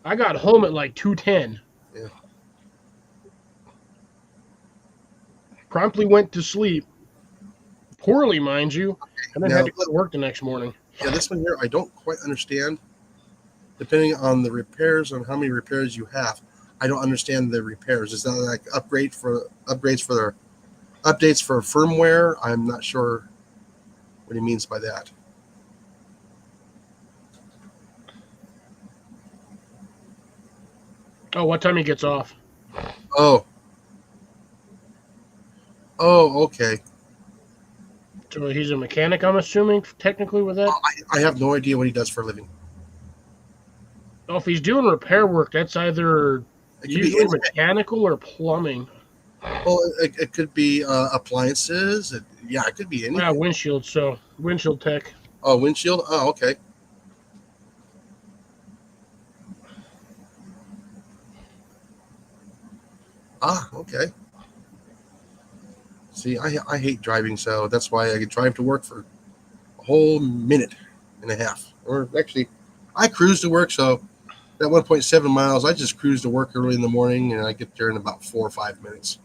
I got home at like 2:10. Yeah. Promptly went to sleep. Poorly, mind you, and then Now, had to go to work the next morning. Yeah, this one here I don't quite understand. Depending on the repairs, on how many repairs you have, I don't understand the repairs. Is that like updates for firmware? I'm not sure what he means by that. Oh, what time he gets off? Oh. Oh, okay. So he's a mechanic, I'm assuming, technically, with that? I have no idea what he does for a living. Oh, if he's doing repair work, that's either It could usually be mechanical or plumbing. well, it could be appliances. Yeah, it could be Yeah, anything. windshield, so windshield tech. Oh, windshield. Oh, okay. Ah, okay. See, I hate driving, so that's why I could drive to work for a whole minute and a half. Or actually, I cruise to work, so that 1.7 miles, I just cruise to work early in the morning, and I get there in about 4 or 5 minutes.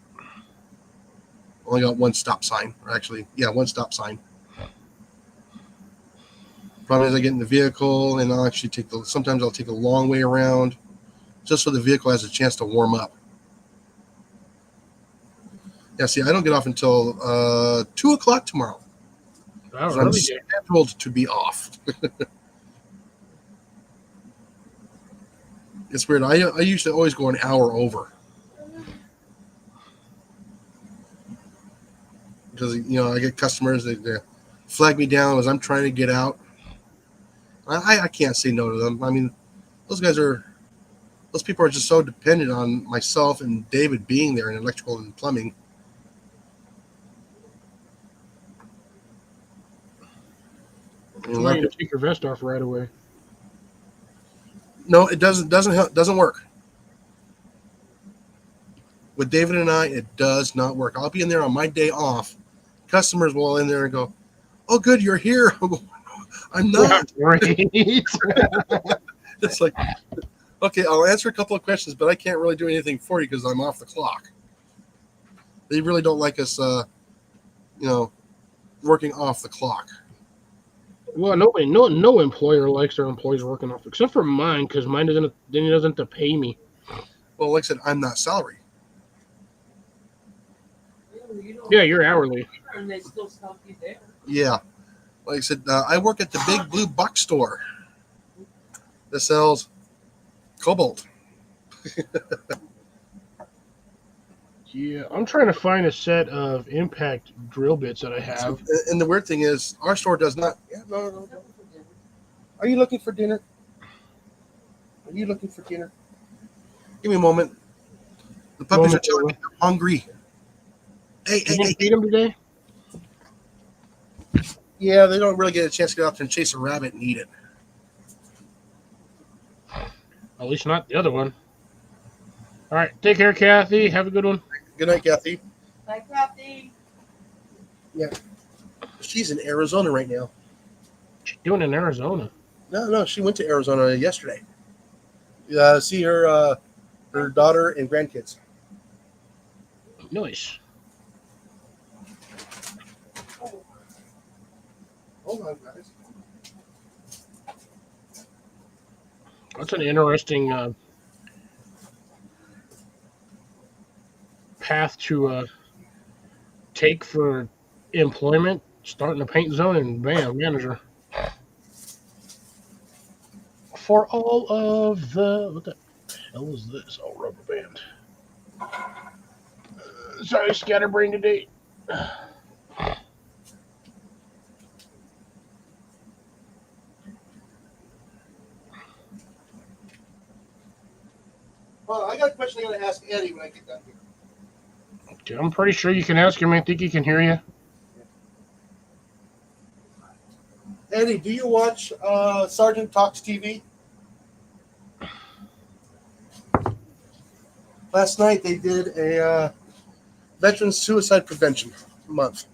Only got one stop sign, or actually, yeah, one stop sign. Problem is, I get in the vehicle, and I'll actually sometimes I'll take a long way around, just so the vehicle has a chance to warm up. Yeah, see, I don't get off until 2 o'clock tomorrow. Oh, I'm really? scheduled to be off. It's weird. I used to always go an hour over because I get customers that flag me down as I'm trying to get out. I can't say no to them. I mean, those people are just so dependent on myself and David being there in electrical and plumbing. So why don't you take your vest off right away? No, it doesn't work. With David and I, it does not work. I'll be in there on my day off. Customers will in there and go, "Oh, good, you're here." I'm not. Right. It's like, okay, I'll answer a couple of questions, but I can't really do anything for you because I'm off the clock. They really don't like us, working off the clock. Well, no employer likes their employees working off, except for mine, because mine doesn't. Then he doesn't have to pay me. Well, like I said, I'm not salary. Yeah, you're hourly. And they still stop you there. Yeah, like I said, I work at the Big Blue Box Store that sells cobalt. Yeah, I'm trying to find a set of impact drill bits that I have. And the weird thing is, our store does not. Yeah, no. Are you looking for dinner? Are you looking for dinner? Give me a moment. The puppies are telling me they're hungry. Hey, You didn't feed them today? Yeah, they don't really get a chance to get out there and chase a rabbit and eat it. At least not the other one. All right, take care, Kathy. Have a good one. Good night, Kathy. Bye, Kathy. She's in Arizona right now. She's doing in Arizona. No, she went to Arizona yesterday. See her daughter and grandkids. Nice. Hold on, guys. That's an interesting path to take for employment. Starting a paint zone and bam, manager. For all of the what the hell is this? Oh, rubber band. Sorry, scatterbrain today. Well, I got a question I got to ask Eddie when I get done here. I'm pretty sure you can ask him. I think he can hear you. Eddie, do you watch Sergeant Talks TV? Last night they did a Veterans Suicide Prevention Month.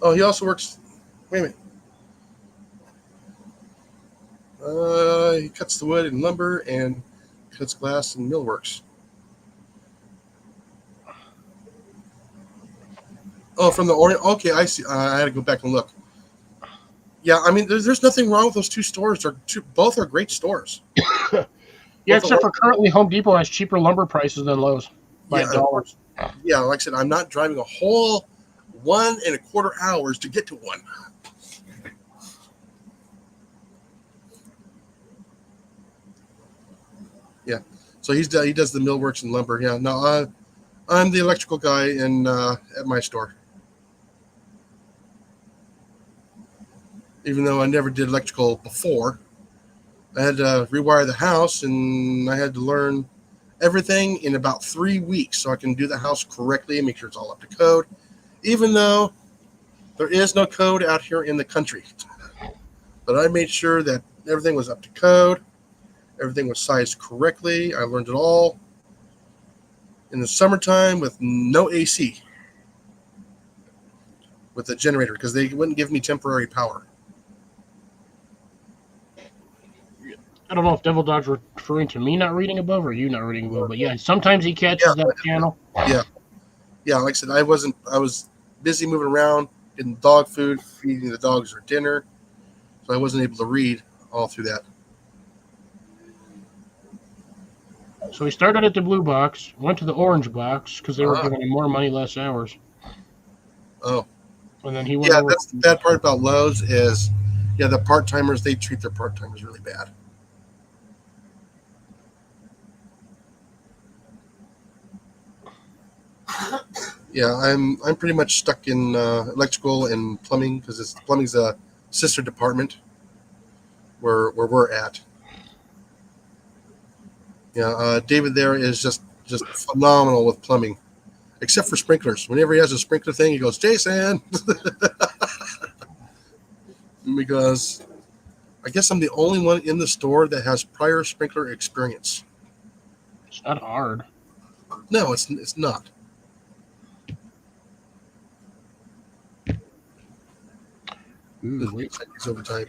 Oh, he also works. Wait a minute. He cuts the wood and lumber and cuts glass and millworks. Oh, from the Orient. Okay, I see. I had to go back and look. Yeah, I mean, there's nothing wrong with those two stores. Both are great stores. Yeah, except for currently Home Depot has cheaper lumber prices than Lowe's by Yeah, dollars. Yeah, like I said, I'm not driving a whole 1.25 hours to get to one. Yeah, so he does the millworks and lumber. Yeah, no, I'm the electrical guy at my store. Even though I never did electrical before, I had to rewire the house, and I had to learn everything in about 3 weeks so I can do the house correctly and make sure it's all up to code. Even though there is no code out here in the country, but I made sure that everything was up to code, everything was sized correctly. I learned it all in the summertime with no AC, with a generator, because they wouldn't give me temporary power. I don't know if Devil Dog's referring to me not reading above or you not reading above, but yeah, sometimes he catches that channel. Yeah, like I said, I was busy moving around, getting dog food, feeding the dogs their dinner, so I wasn't able to read all through that. So he started at the blue box, went to the orange box because they were giving him more money, less hours. Oh, and then he went. Yeah, over that's the bad part about Lowe's is, the part timers, they treat their part timers really bad. Yeah, I'm pretty much stuck in electrical and plumbing because plumbing's a sister department where we're at. Yeah, David there is just phenomenal with plumbing, except for sprinklers. Whenever he has a sprinkler thing, he goes, Jason, because I guess I'm the only one in the store that has prior sprinkler experience. It's not hard. No, it's not. It's overtime.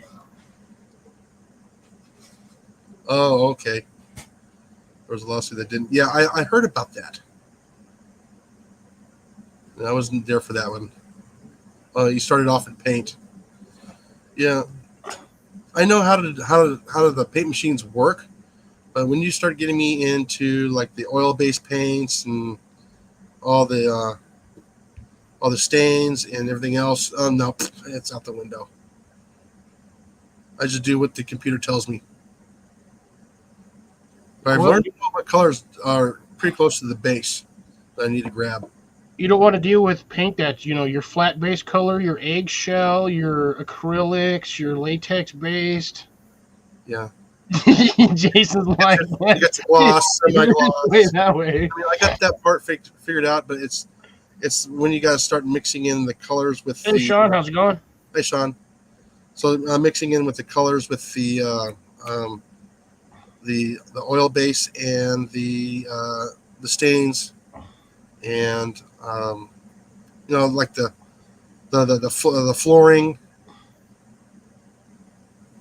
Oh, okay. There was a lawsuit that didn't. Yeah, I heard about that. And I wasn't there for that one. You started off in paint. Yeah, I know how the paint machines work, but when you start getting me into like the oil-based paints and all the stains and everything else, no, it's out the window. I just do what the computer tells me. But I've learned what colors are pretty close to the base that I need to grab. You don't want to deal with paint that's, your flat base color, your eggshell, your acrylics, your latex based. Yeah. Jason's like you got gloss, semi-gloss. That way. I mean, I got that part figured out, but it's when you got to start mixing in the colors with Hey, Sean, how's it going? Hey, Sean. So mixing in with the colors with the oil base and the stains, and like the flooring,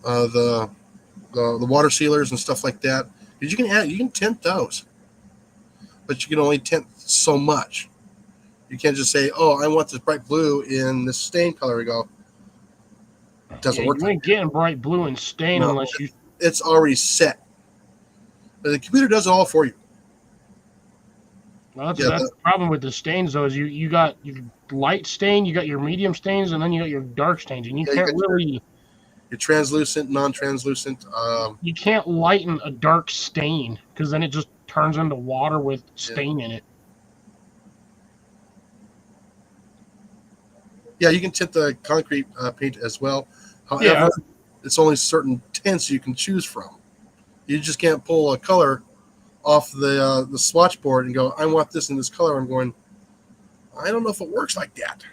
the water sealers and stuff like that. Because you can tint those, but you can only tint so much. You can't just say, "Oh, I want this bright blue in this stain color." You go, it doesn't work. You ain't getting bright blue and stain unless you. It's already set. But the computer does it all for you. Well, that's the problem with the stains, though, is you got your light stain, you got your medium stains, and then you got your dark stains, and you can't really. Your translucent, non-translucent. You can't lighten a dark stain because then it just turns into water with stain in it. Yeah, you can tint the concrete paint as well. However, it's only certain tints you can choose from. You just can't pull a color off the swatch board and go, I want this in this color. I'm going, I don't know if it works like that.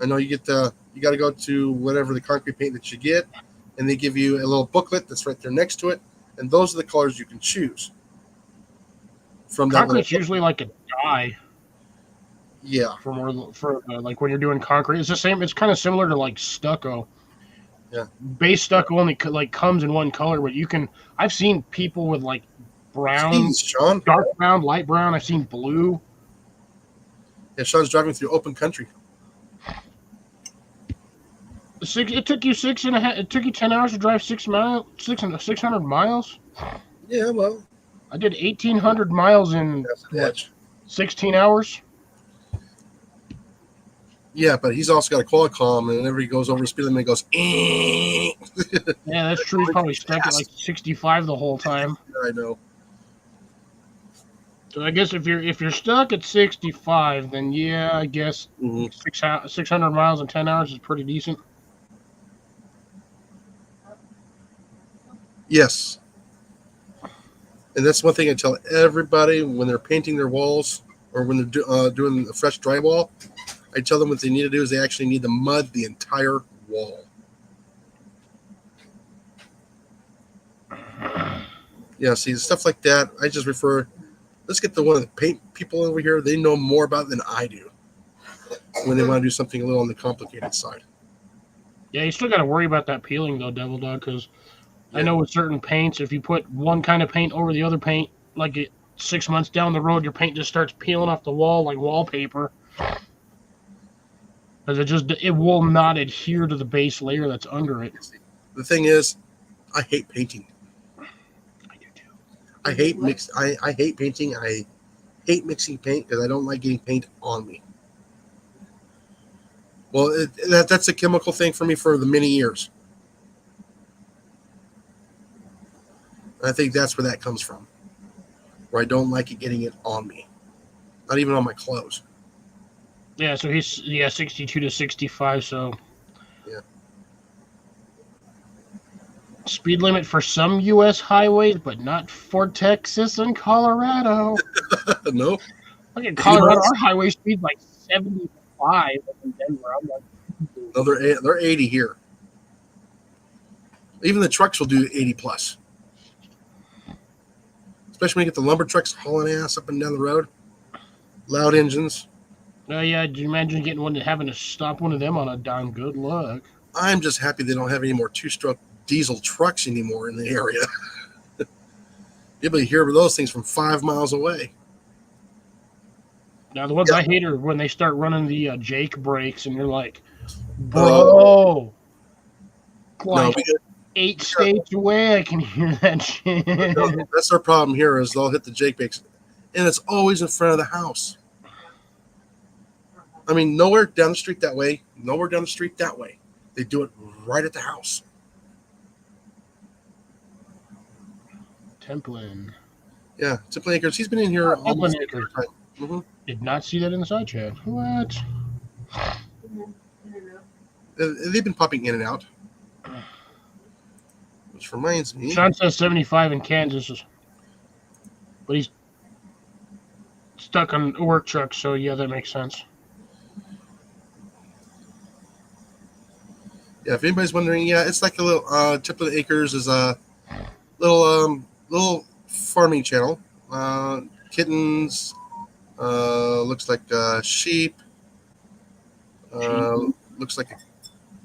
I know you got to go to whatever the concrete paint that you get, and they give you a little booklet that's right there next to it, and those are the colors you can choose. From that, concrete's usually like a dye. Yeah. For like when you're doing concrete, it's the same. It's kind of similar to like stucco. Yeah. Base stucco only like comes in one color, but I've seen people with like brown, Jeez, Sean. dark brown, light brown. I've seen blue. Yeah, Sean's driving through open country. It took you 6.5. It took you 10 hours to drive 600 miles. Yeah, well, I did 1,800 miles in that's an edge. 16 hours? Yeah, but he's also got a Qualcomm, and whenever he goes over the speed limit, it goes. Eh. Yeah, that's true. He's probably stuck at like 65 the whole time. I know. So I guess if you're stuck at 65, then yeah, I guess hmm 600 miles in 10 hours is pretty decent. Yes, and that's one thing I tell everybody when they're painting their walls or when they're doing a fresh drywall. I tell them what they need to do is they actually need to mud the entire wall. Yeah, see, stuff like that, I just refer. Let's get the one of the paint people over here. They know more about it than I do when they want to do something a little on the complicated side. Yeah, you still got to worry about that peeling though, Devil Dog, because I Yeah. know with certain paints, if you put one kind of paint over the other paint, like 6 months down the road, your paint just starts peeling off the wall like wallpaper. Because it will not adhere to the base layer that's under it. The thing is, I hate painting. I do too. I hate I hate painting. I hate mixing paint because I don't like getting paint on me. Well, that's a chemical thing for me for the many years. I think that's where that comes from. Where I don't like it getting it on me, not even on my clothes. Yeah, so he's 62 to 65. So Yeah. Speed limit for some U.S. highways, but not for Texas and Colorado. No, Look at Colorado, our highway speed's like 75 in Denver. I'm like, no, they're 80 here. Even the trucks will do 80 plus. Especially when you get the lumber trucks hauling ass up and down the road. Loud engines. yeah, do you imagine getting one and having to stop one of them on a dime? Good luck. I'm just happy they don't have any more two-stroke diesel trucks anymore in the area. You'll be hearing those things from 5 miles away. Now, the ones Yeah. I hate are when they start running the Jake brakes, and you're like, bro, No, like 8 states away, I can hear that shit. that's our problem here is they'll hit the Jake brakes, and it's always in front of the house. I mean, nowhere down the street that way. Nowhere down the street that way. They do it right at the house. Templin. Yeah, Templin Acres. He's been in here Oh, almost Templin every Acres. time. Mm-hmm. Did not see that in the side chat. What? They've been popping in and out. Which reminds me. Sean says 75 in Kansas, but he's stuck on a work truck, so yeah, that makes sense. Yeah, if anybody's wondering, yeah, it's like a little Templin Acres is a little farming channel. Kittens, looks like sheep, looks like a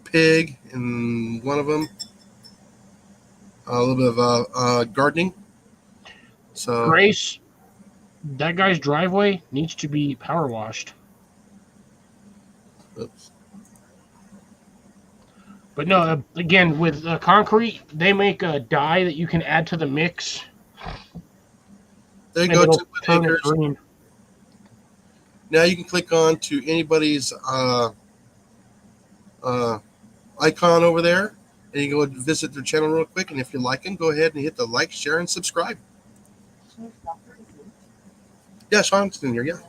pig in one of them. A little bit of gardening. So Grace, that guy's driveway needs to be power washed. oops. But no, again, with concrete, they make a dye that you can add to the mix. There you and go, it'll Templin turn it Acres. green. Now you can click on to anybody's icon over there, and you go and visit their channel real quick. And if you like them, go ahead and hit the like, share, and subscribe. Yeah, Sean's in here. Yeah,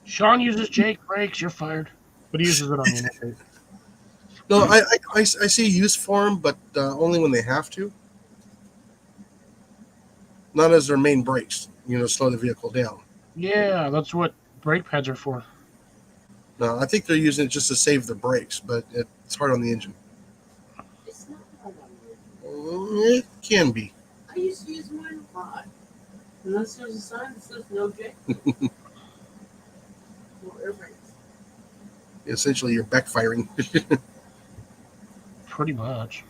Sean uses Jake brakes. You're fired. But he uses it on the interstate. no, I see use for them, but only when they have to. Not as their main brakes. Slow the vehicle down. Yeah, that's what brake pads are for. No, I think they're using it just to save the brakes, but it's hard on the engine. It's not hard on me. It can be. I used to use mine a lot. Unless there's a sign that says no Jake. No air brakes. Essentially, you're backfiring. Pretty much.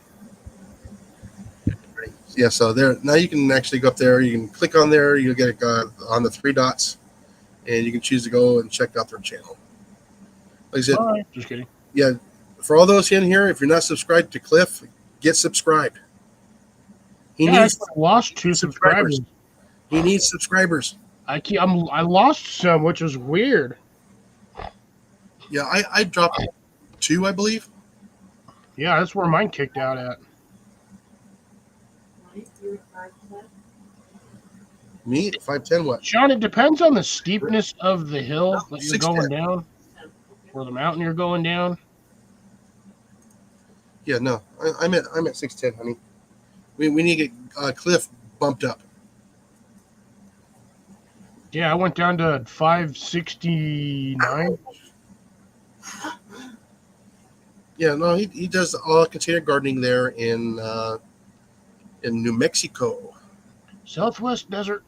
Yeah, so there now you can actually go up there. You can click on there. You'll get on the 3 dots, and you can choose to go and check out their channel. Like I said, All right, just kidding. yeah, for all those in here, if you're not subscribed to Cliff, get subscribed. He Yeah, needs I lost 2 subscribers. He needs subscribers. I lost some, which was weird. Yeah, I dropped 2, I believe. Yeah, that's where mine kicked out at. Right? You're at 5'10". Me 5'10", what? Sean, it depends on the steepness of the hill No, that you're 6'10". going down, 10. Okay. or the mountain you're going down. Yeah, no, I'm at 6'10", honey. We need to get Cliff bumped up. Yeah, I went down to 569. Yeah, no, he does all container gardening there in New Mexico. Southwest Desert.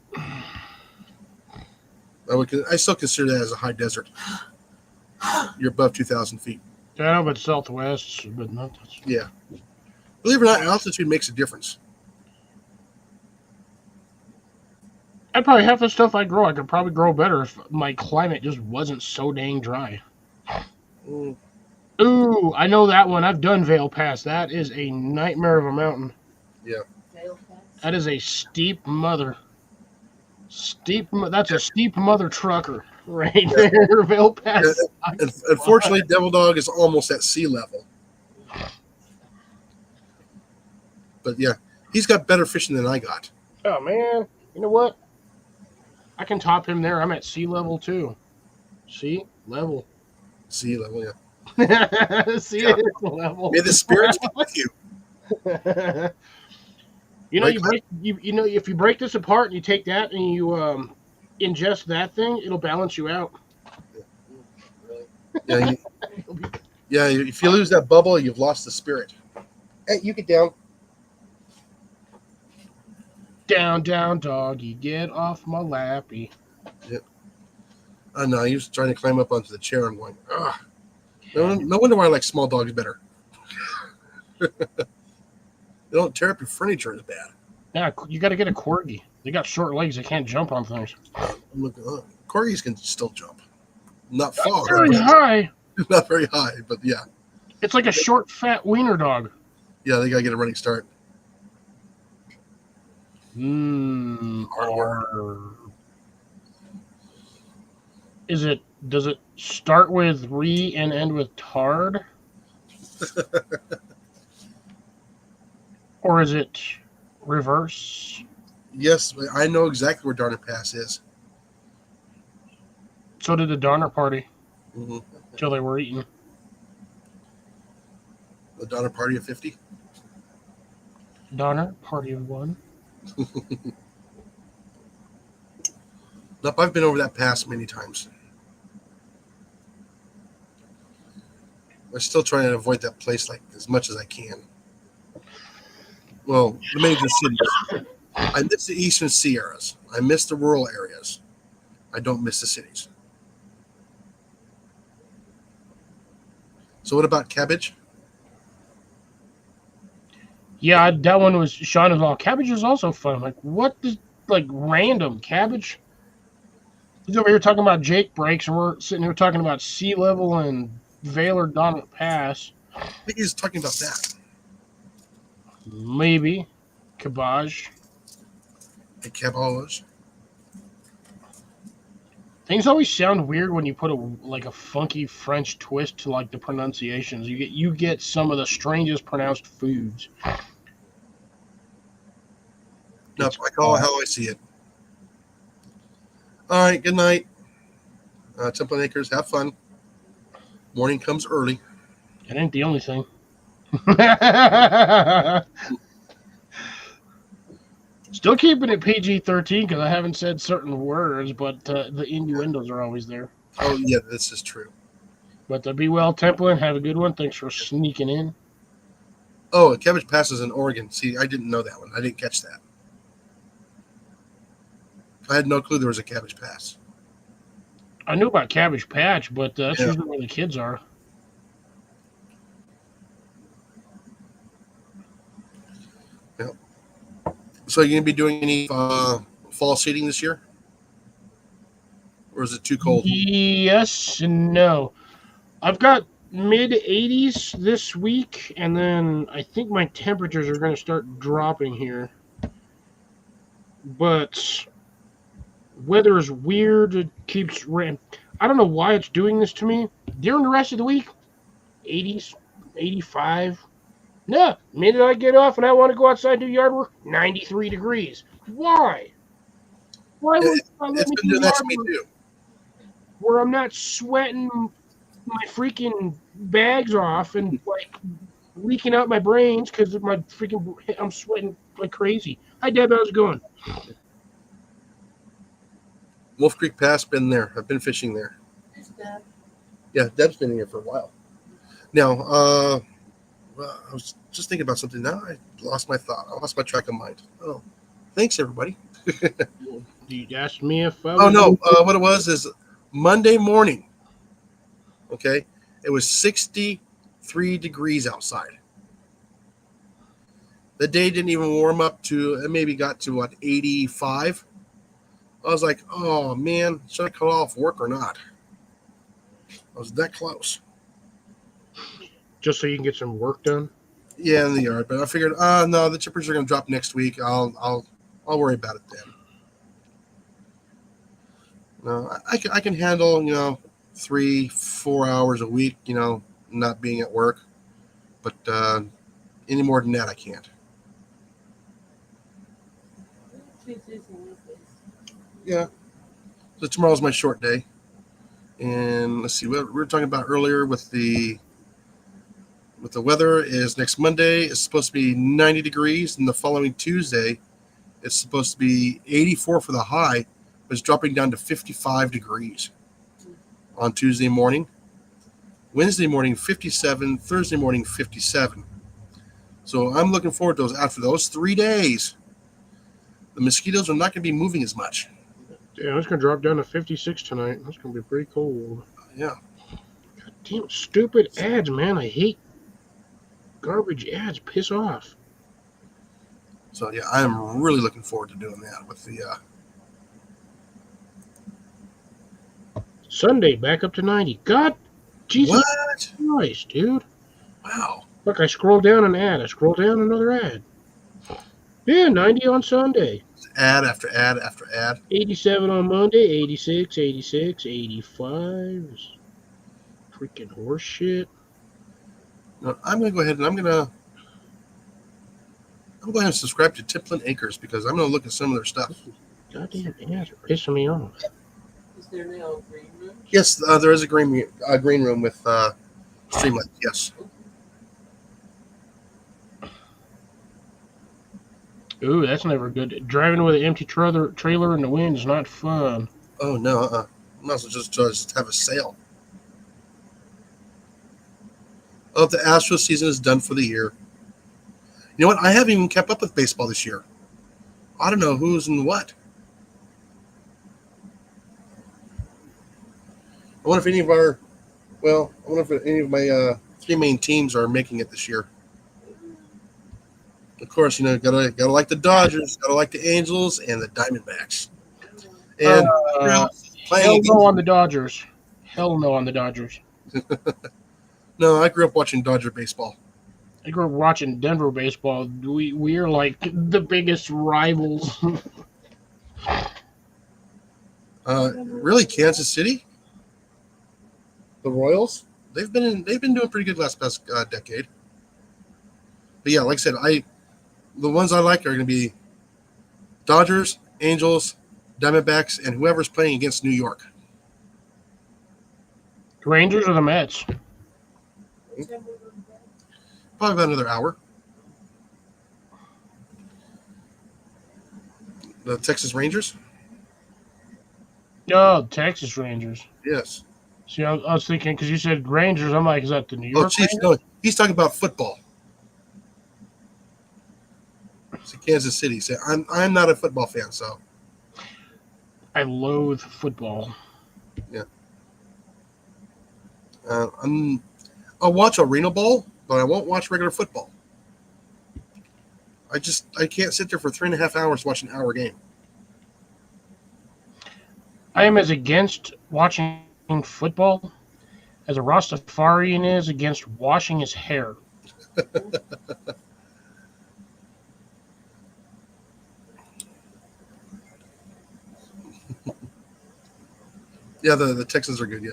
I still consider that as a high desert. You're above 2,000 feet. Yeah, but Southwest, but not. Yeah. Believe it or not, altitude makes a difference. I'd probably half the stuff I grow, I could probably grow better if my climate just wasn't so dang dry. Mm, Ooh, I know that one. I've done Vale Pass. That is a nightmare of a mountain. Fail pass. That is a steep mother. That's a steep mother trucker right there. Vale Pass. Unfortunately, Devil Dog is almost at sea level. But yeah, he's got better fishing than I got. Oh man, you know what? I can top him there. I'm at sea level too. Sea level. Sea level, yeah. Sea Yeah. level. May the spirits be with you. You know, Right, you know, if you break this apart and you take that and you ingest that thing, it'll balance you out. Yeah, yeah. If you lose that bubble, you've lost the spirit. Hey, you get down. Down, down, doggy, get off my lappy. Oh no, he was trying to climb up onto the chair. I'm going, ugh. No wonder why I like small dogs better. They don't tear up your furniture as bad. Yeah, you got to get a corgi. They got short legs. They can't jump on things. I'm looking, corgis can still jump. Not far. Very high. Not very high, but yeah. It's like a short, fat wiener dog. Yeah, they got to get a running start. Or does it start with re and end with tard? Or is it reverse? Yes, I know exactly where Darner Pass is. So did the Donner Party Mm-hmm. till they were eaten. The Donner Party of 50. Donner Party of 1. Nope, I've been over that pass many times. I'm still trying to avoid that place like as much as I can. Well, the major cities. I miss the eastern Sierras. I miss the rural areas. I don't miss the cities. So what about cabbage? Yeah, that one was Sean as all. Cabbage is also fun. Like, what is like random cabbage? He's over here talking about Jake breaks, and we're sitting here talking about sea level and Vale or Donner Pass. I think he's talking about that. Maybe. Cabbage. The caballos. Things always sound weird when you put a funky French twist to like the pronunciations. You get some of the strangest pronounced foods. Nope, I call it how I see it. All right, good night. Temple Acres, have fun. Morning comes early. It ain't the only thing. Still keeping it PG-13 because I haven't said certain words, but the innuendos are always there. Oh, yeah, this is true. But be well, Templin. Have a good one. Thanks for sneaking in. Oh, Cabbage Pass is in Oregon. See, I didn't know that one. I didn't catch that. I had no clue there was a Cabbage Pass. I knew about Cabbage Patch, but that's Yeah. usually where the kids are. So, are you going to be doing any fall seeding this year? Or is it too cold? Yes and no. I've got mid-80s this week, and then I think my temperatures are going to start dropping here. But Weather is weird. It keeps rain. I don't know why it's doing this to me. During the rest of the week, 80s, 85. No, minute I get off and I want to go outside and do yard work, 93 degrees. Why? Why would you not let It's me been do doing that to yard me work too. where I'm not sweating my freaking bags off and like leaking out my brains because my freaking I'm sweating like crazy. Hi Deb, how's it going? Wolf Creek Pass, been there. I've been fishing there. There's that. Yeah, Deb's been here for a while. Now, well, I was just thinking about something. Now I lost my thought. I lost my track of mind. Oh, thanks everybody. You asked me if I Oh was. no, what it was is Monday morning. Okay, it was 63 degrees outside. The day didn't even warm up to. It maybe got to what 85. I was like, oh man, should I call off work or not? I was that close. Just so you can get some work done. Yeah, in the yard, but I figured, no, the chippers are going to drop next week. I'll worry about it then. No, I can handle 3-4 hours a week, not being at work, but any more than that, I can't. Tuesdays and Wednesdays. Yeah. So tomorrow's my short day, and let's see what we were talking about earlier with the weather is next Monday it's supposed to be 90 degrees, and the following Tuesday it's supposed to be 84 for the high, but it's dropping down to 55 degrees on Tuesday morning. Wednesday morning 57, Thursday morning 57. So I'm looking forward to those. After those 3 days, the mosquitoes are not going to be moving as much. Yeah, it's gonna drop down to 56 tonight. That's gonna be pretty cold. Yeah. God damn stupid ads, man. I hate garbage ads. Piss off. So yeah, I'm really looking forward to doing that with the Sunday back up to 90. God, Jesus what? Christ, dude. Wow. Look, I scroll down an ad. I scroll down another ad. Yeah, 90 on Sunday. Ad after ad after ad. 87 on Monday. 86, 86, 85. Freaking horse shit. No, I'm going to go ahead and I'm going to go ahead and subscribe to Tiplin Acres because I'm going to look at some of their stuff. Goddamn ads are pissing me off. Is there now a green room? Yes, there is a green room with Streamlit. Yes. Ooh, that's never good. Driving with an empty trailer in the wind is not fun. Oh no, might as well just have a sale. Oh, the Astros season is done for the year. You know what? I haven't even kept up with baseball this year. I don't know who's and what. I wonder if any of my 3 main teams are making it this year. Of course, gotta like the Dodgers, gotta like the Angels and the Diamondbacks. And Hell playing no on the Dodgers. Hell no on the Dodgers. No, I grew up watching Dodger baseball. I grew up watching Denver baseball. We are like the biggest rivals. Really, Kansas City, the Royals. They've been doing pretty good past decade. But yeah, like I said, the ones I like are going to be Dodgers, Angels, Diamondbacks, and whoever's playing against New York. Rangers or the Mets? Probably about another hour. The Texas Rangers. Oh, Texas Rangers. Yes. See, I was thinking because you said Rangers. I'm like, is that the New Oh, York? Chiefs. No, he's talking about football. It's Kansas City. So I'm not a football fan, so I loathe football. yeah. I'll watch Arena Bowl, but I won't watch regular football. I can't sit there for 3.5 hours watching an hour game. I am as against watching football as a Rastafarian is against washing his hair. Yeah, the Texans are good. Yeah.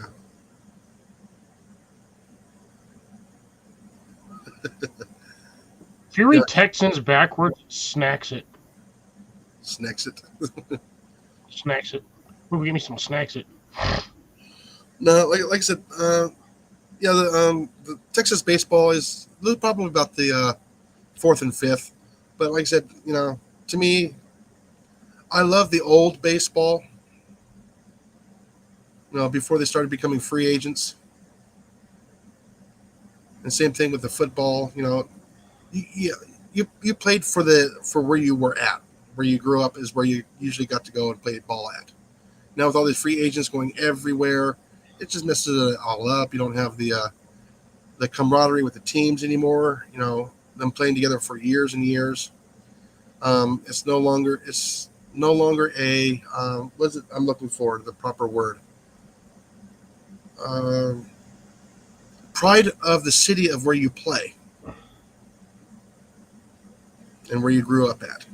If you Yeah. read Texans backwards, snacks it. Snacks it. Snacks it. Ooh, give me some snacks it. No, like I said, yeah, the Texas baseball is a little problem about the fourth and fifth, but like I said, to me, I love the old baseball. Before they started becoming free agents, and same thing with the football. You you played for where you were at, where you grew up is where you usually got to go and play ball at. Now with all these free agents going everywhere, it just messes it all up. You don't have the camaraderie with the teams anymore. Them playing together for years and years. It's no longer a what's it? I'm looking for the proper word. Um, Pride of the city of where you play and where you grew up at.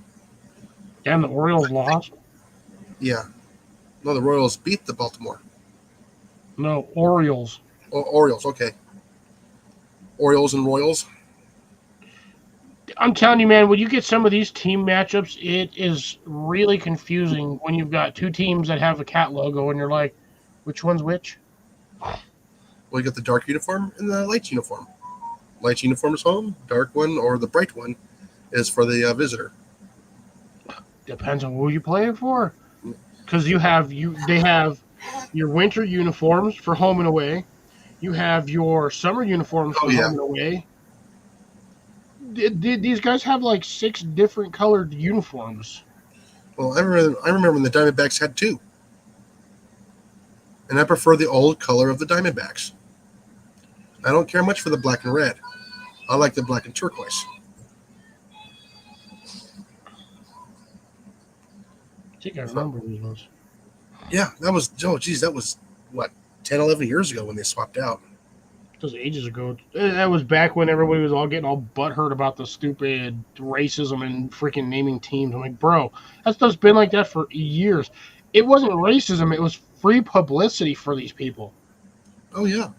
Damn, the Orioles lost. Yeah. No, the Royals beat the Baltimore No, Orioles. Orioles. Okay. Orioles and Royals. I'm telling you, man, when you get some of these team matchups, it is really confusing when you've got two teams that have a cat logo and you're like, which one's which? Well, you got the dark uniform and the light uniform. Light uniform is home. Dark one or the bright one is for the visitor. Depends on who you play it for. Because they have your winter uniforms for home and away. You have your summer uniforms Oh for yeah. home and away. These guys have like 6 different colored uniforms. Well, I remember when the Diamondbacks had two, and I prefer the old color of the Diamondbacks. I don't care much for the black and red. I like the black and turquoise. I think I So, remember these ones. yeah, that was what 10, 11 years ago when they swapped out. That was ages ago. That was back when everybody was all getting all butthurt about the stupid racism and freaking naming teams. I'm like, bro, that stuff's been like that for years. It wasn't racism, it was free publicity for these people. Oh yeah.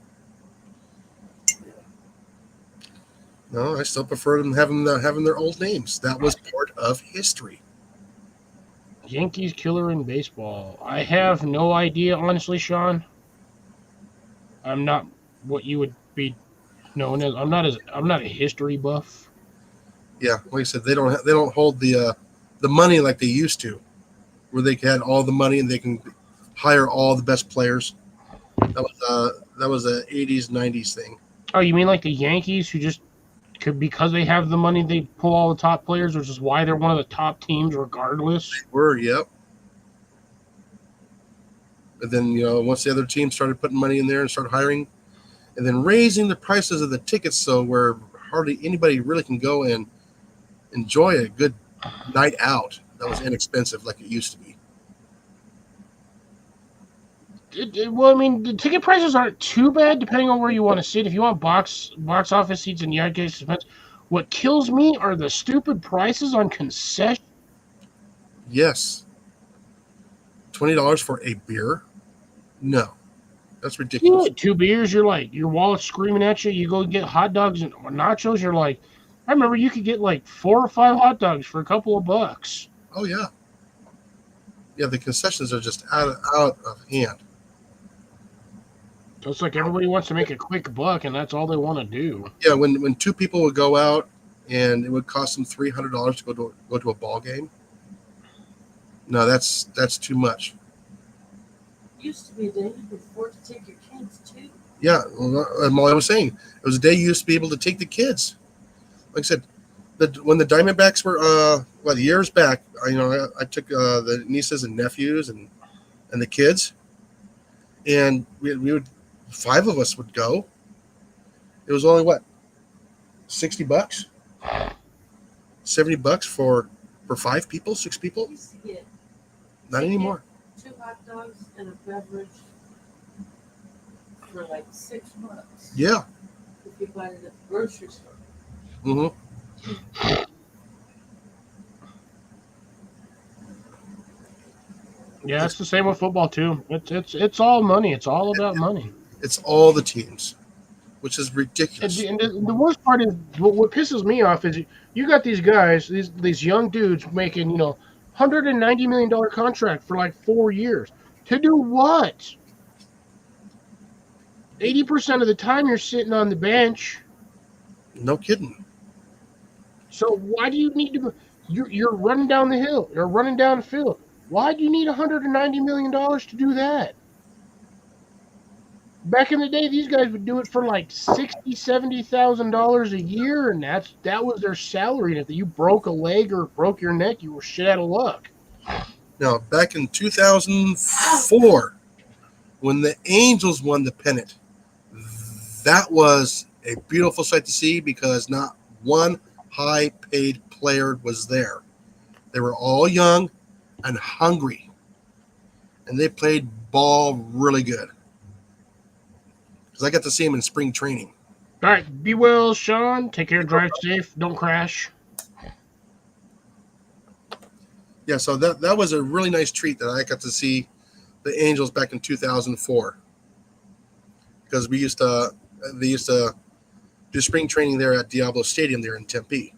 No, I still prefer them having their old names. That was part of history. Yankees killer in baseball. I have no idea, honestly, Sean. I'm not what you would be known as. I'm not a history buff. Yeah, like I said, they don't hold the money like they used to, where they had all the money and they can hire all the best players. That was a '80s '90s thing. Oh, you mean like the Yankees who just could because they have the money they pull all the top players, which is why they're one of the top teams regardless. Yep. And then once the other team started putting money in there and started hiring, and then raising the prices of the tickets so where hardly anybody really can go and enjoy a good night out that was inexpensive like it used to be. Well, I mean, the ticket prices aren't too bad depending on where you want to sit. If you want box office seats in the United States Defense, what kills me are the stupid prices on concession. Yes. $20 for a beer? No. That's You ridiculous. get 2 beers, you're like your wallet's screaming at you. You go get hot dogs and or nachos, you're like, I remember you could get like 4 or 5 hot dogs for a couple of bucks. Oh yeah. Yeah, the concessions are just out of hand. So it's like everybody wants to make a quick buck, and that's all they want to do. Yeah, when two people would go out and it would cost them $300 to go to a ball game. No, that's too much. Used to be a day you could afford to take your kids too. Yeah, well, I was saying it was a day you used to be able to take the kids. Like I said, when the Diamondbacks were years back, I took the nieces and nephews and the kids, and we would 5 of us would go. It was only what $60, $70 for 5 people, 6 people. Used to get Not anymore. 2 hot dogs and a beverage for like $6 Yeah. if you buy it at the grocery store. Mm-hmm. Yeah, it's the same with football too. It's all money. It's all about money. It's all the teams, which is And, ridiculous. the worst part is what pisses me off is you got these guys, these young dudes making $190 million contract for like 4 years to do what? 80% of the time you're sitting on the bench. No kidding. So why do you need to? You're running down the hill. You're running down the field. Why do you need $190 million to do that? Back in the day, these guys would do it for like $60,000-$70,000 a year, and that was their salary. And if you broke a leg or broke your neck, you were shit out of luck. Now, back in 2004, when the Angels won the pennant, that was a beautiful sight to see because not one high-paid player was there. They were all young and hungry, and they played ball really good. Because I got to see him in spring training. All right, be well, Sean. Take care. Drive safe. Don't crash. Yeah, so that was a really nice treat that I got to see the Angels back in 2004. Because they used to do spring training there at Diablo Stadium there in Tempe.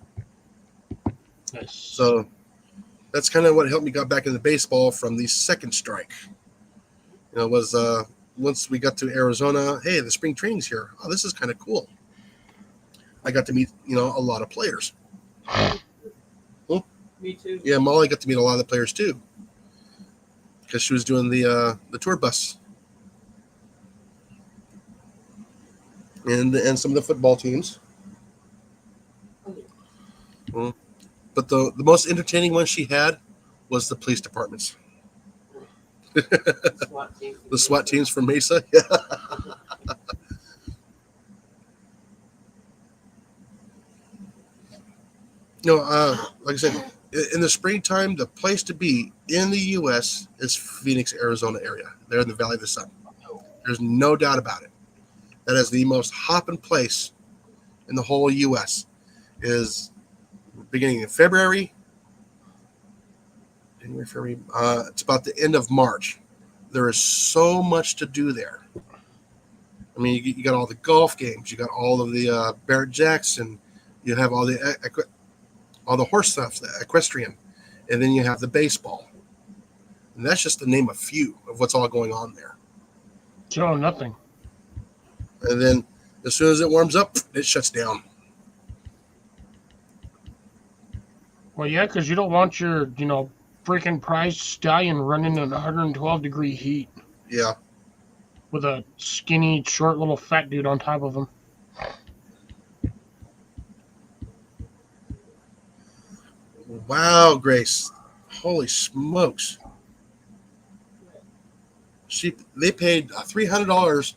Nice. So that's kind of what helped me got back into baseball from the second strike. It was once we got to Arizona, hey, the spring training's here. Oh, this is kind of cool. I got to meet, a lot of players. Me too. Yeah, Molly got to meet a lot of the players too. Because she was doing the tour bus. And some of the football teams. But the most entertaining one she had was the police departments. The SWAT teams from Mesa. Yeah. Like I said, in the springtime, the place to be in the U.S. is Phoenix, Arizona area. They're in the Valley of the Sun. There's no doubt about it. That is the most hopping place in the whole U.S. Is beginning in February. It's about the end of March. There is so much to do there. I mean, you got all the golf games. You got all of the Barrett Jackson. You have all the horse stuff, the equestrian, and then you have the baseball. And that's just to name a few of what's all going on there. So nothing. And then as soon as it warms up, it shuts down. Well, yeah, because you don't want your, freaking prized stallion running in 112-degree heat Yeah. with a skinny, short, little fat dude on top of him. Wow, Grace. Holy smokes. They paid $300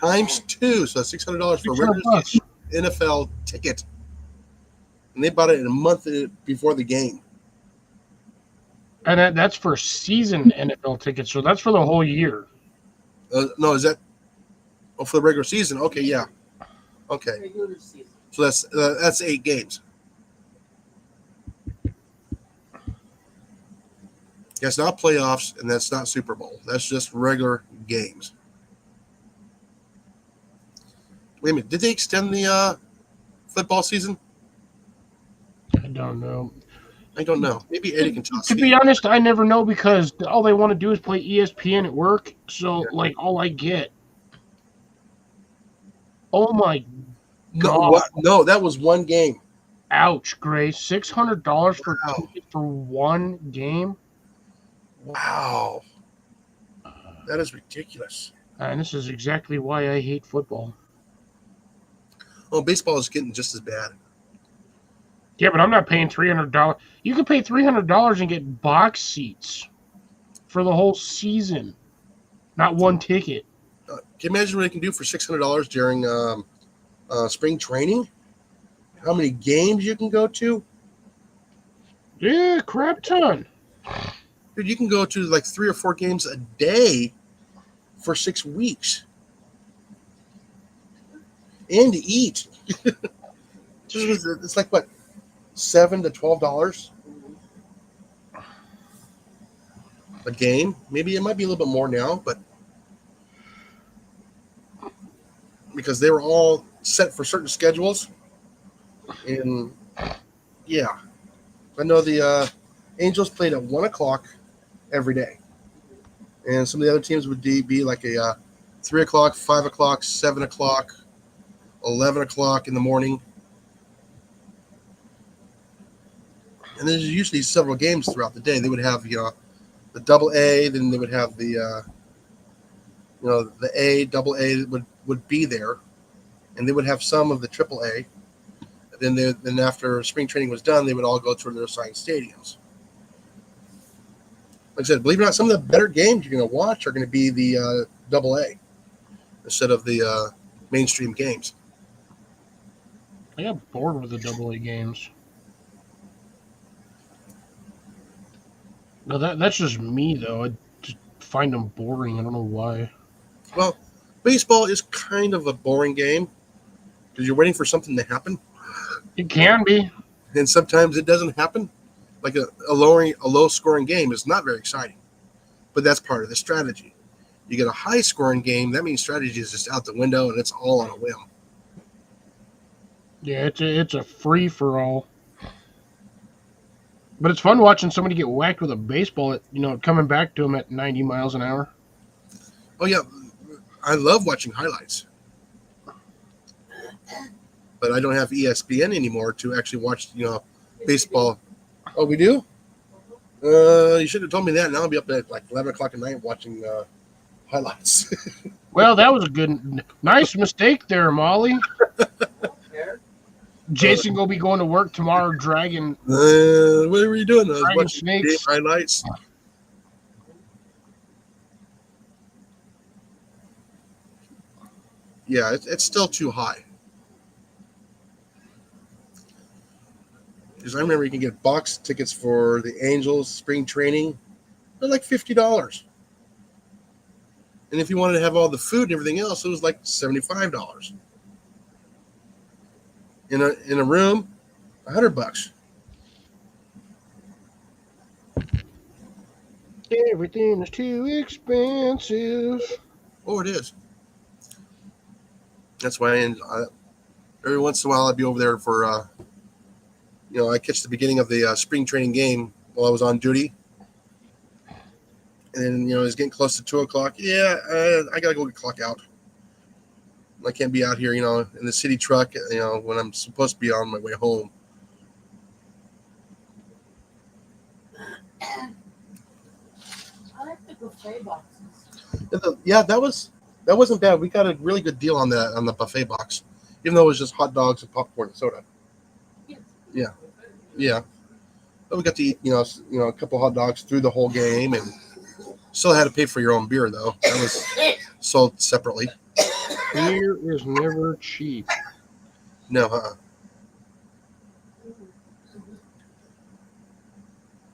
times 2, so that's $600 for a regular season NFL ticket. And they bought it in a month before the game. And that's for season NFL tickets, so that's for the whole year. No, is that for the regular season? Okay, yeah. Okay. Regular season. So that's 8 games. That's not playoffs, and that's not Super Bowl. That's just regular games. Wait a minute. Did they extend the football season? I don't know. I don't know. Maybe Eddie can tell us. To be honest, I never know because all they want to do is play ESPN at work. So, all I get. Oh my God! No, that was one game. Ouch, Grace! $600 for one game. Wow, that is ridiculous. And this is exactly why I hate football. Oh, baseball is getting just as bad. Yeah, but I'm not paying $300. You can pay $300 and get box seats for the whole season, not one ticket. Can you imagine what they can do for $600 during spring training? How many games you can go to? Yeah, crap ton. Dude, you can go to like 3 or 4 games a day for 6 weeks. And to eat. It's like what? $7 to $12. a game. Maybe it might be a little bit more now, but because they were all set for certain schedules, and yeah, I know the Angels played at 1 o'clock every day, and some of the other teams would be like a 3 o'clock, 5 o'clock, 7 o'clock, 11 o'clock in the morning. And there's usually several games throughout the day. They would have, the double A, then they would have the, the A, double A would be there, and they would have some of the triple A. Then after spring training was done, they would all go to their assigned stadiums. Like I said, believe it or not, some of the better games you're going to watch are going to be the double A instead of the mainstream games. I got bored with the AA games. No, that's just me though. I just find them boring. I don't know why. Well, baseball is kind of a boring game because you're waiting for something to happen, It can be. and sometimes it doesn't happen. Like a low-scoring game is not very exciting, but that's part of the strategy. You get a high-scoring game, that means strategy is just out the window, and it's all on a whim. Yeah, it's a free for all. But it's fun watching somebody get whacked with a baseball. Coming back to them at 90 miles an hour. Oh yeah, I love watching highlights, but I don't have ESPN anymore to actually watch baseball. Oh, we do? You should have told me that. Now I'll be up at like 11 o'clock at night watching highlights. Well, that was a nice mistake there, Molly. Jason will be going to work tomorrow dragging What were you doing? I was dragging watching game snakes. highlights. Yeah, it's still too high. Because I remember you can get box tickets for the Angels spring training. They're like $50. And if you wanted to have all the food and everything else, it was like $75. In a room, $100. Everything is too expensive. Oh, it is. That's why every once in a while I'd be over there for, I catch the beginning of the spring training game while I was on duty. And then, it's getting close to 2 o'clock. Yeah, I got to go clock out. I can't be out here, in the city truck, when I'm supposed to be on my way home. I like the buffet boxes. Yeah, that wasn't bad. We got a really good deal on the buffet box, even though it was just hot dogs and popcorn and soda. Yeah, but we got to eat, a couple hot dogs through the whole game, and still had to pay for your own beer though. That was sold separately. Beer is never cheap. No,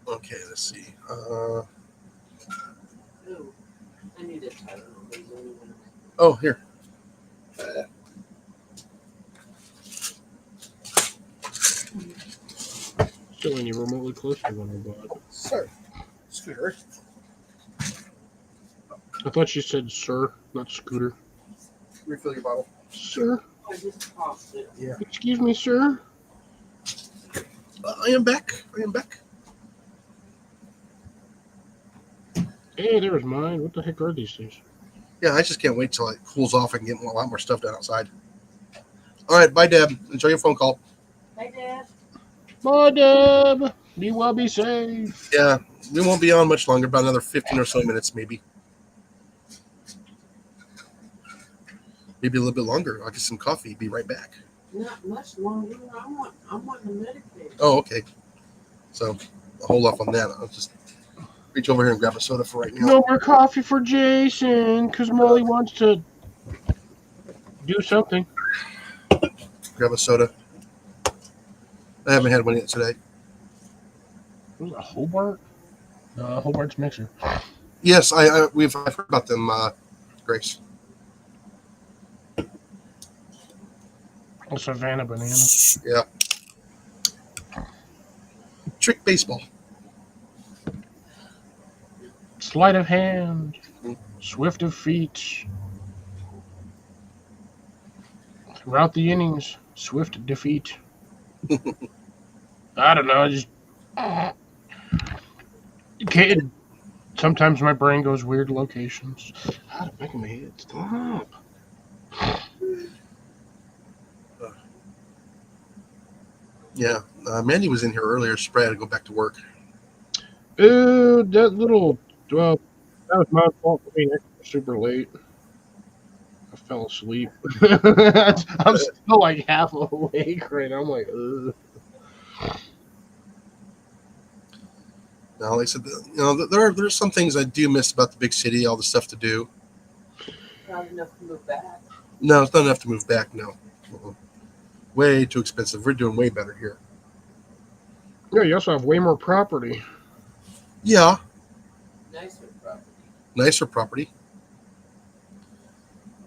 Okay, let's see. Ooh, I need a title. Oh, here. Still any remotely close to one I bought. Sir, Scooter. I thought she said sir, not scooter. Refill your bottle. Sir? I just tossed it. Yeah. Excuse me, sir? I am back. Hey, there's mine. What the heck are these things? Yeah, I just can't wait till it cools off and get a lot more stuff done outside. All right, bye, Deb. Enjoy your phone call. Hi, Dad. Bye, Deb. Be well, be safe. Yeah, we won't be on much longer, about another 15 or so minutes, maybe. Maybe a little bit longer. I'll get some coffee. Be right back. Not much longer. I'm wanting to medicate. Oh, okay. So I'll hold off on that. I'll just reach over here and grab a soda for right now. No more coffee for Jason, because Molly wants to do something. Grab a soda. I haven't had one yet today. Was it a Hobart? Hobart's mixer. Yes, I've heard about them, Grace. A Savannah banana. Yeah. Trick baseball. Sleight of hand, swift of feet. Throughout the innings, swift defeat. I don't know. I just can't. Sometimes my brain goes weird locations. Out of back of my head. Stop. Yeah, Mandy was in here earlier. She probably had to go back to work. That little. Well, that was my fault for being super late. I fell asleep. I'm still like half awake right now. I'm like, ugh. Now, like I said, there's some things I do miss about the big city. All the stuff to do. Not enough to move back. No, it's not enough to move back. No, way too expensive. We're doing way better here. Yeah, you also have way more property. Yeah, Nicer property. nicer property.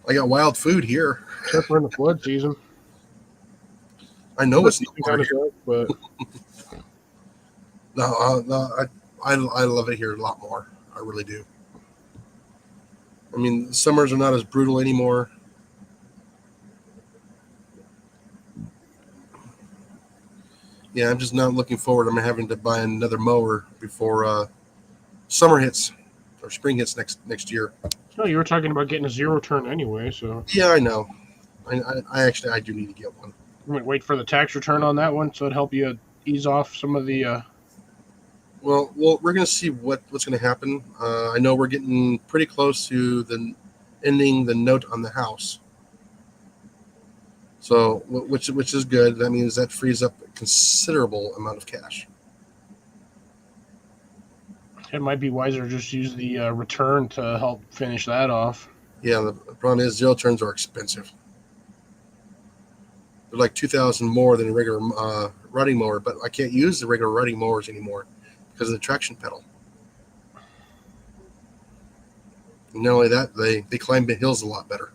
I got wild food here. Except for in the flood season. I know it's not kind water of here. sucks, but No, I love it here a lot more. I really do. I mean, summers are not as brutal anymore. Yeah, I'm just not looking forward. I'm having to buy another mower before summer hits or spring hits next year. no, you were talking about getting a zero turn anyway, so Yeah, I know. I actually I do need to get one. you might wait for the tax return on that one, so it'd help you ease off some of the. Well, we're gonna see what's gonna happen. I know we're getting pretty close to the ending the note on the house. So, which is good. That means that frees up a considerable amount of cash. It might be wiser to just use the return to help finish that off. Yeah, the problem is zero turns are expensive. They're like $2,000 more than a regular riding mower, but I can't use the regular riding mowers anymore because of the traction pedal. And not only that, they climb the hills a lot better.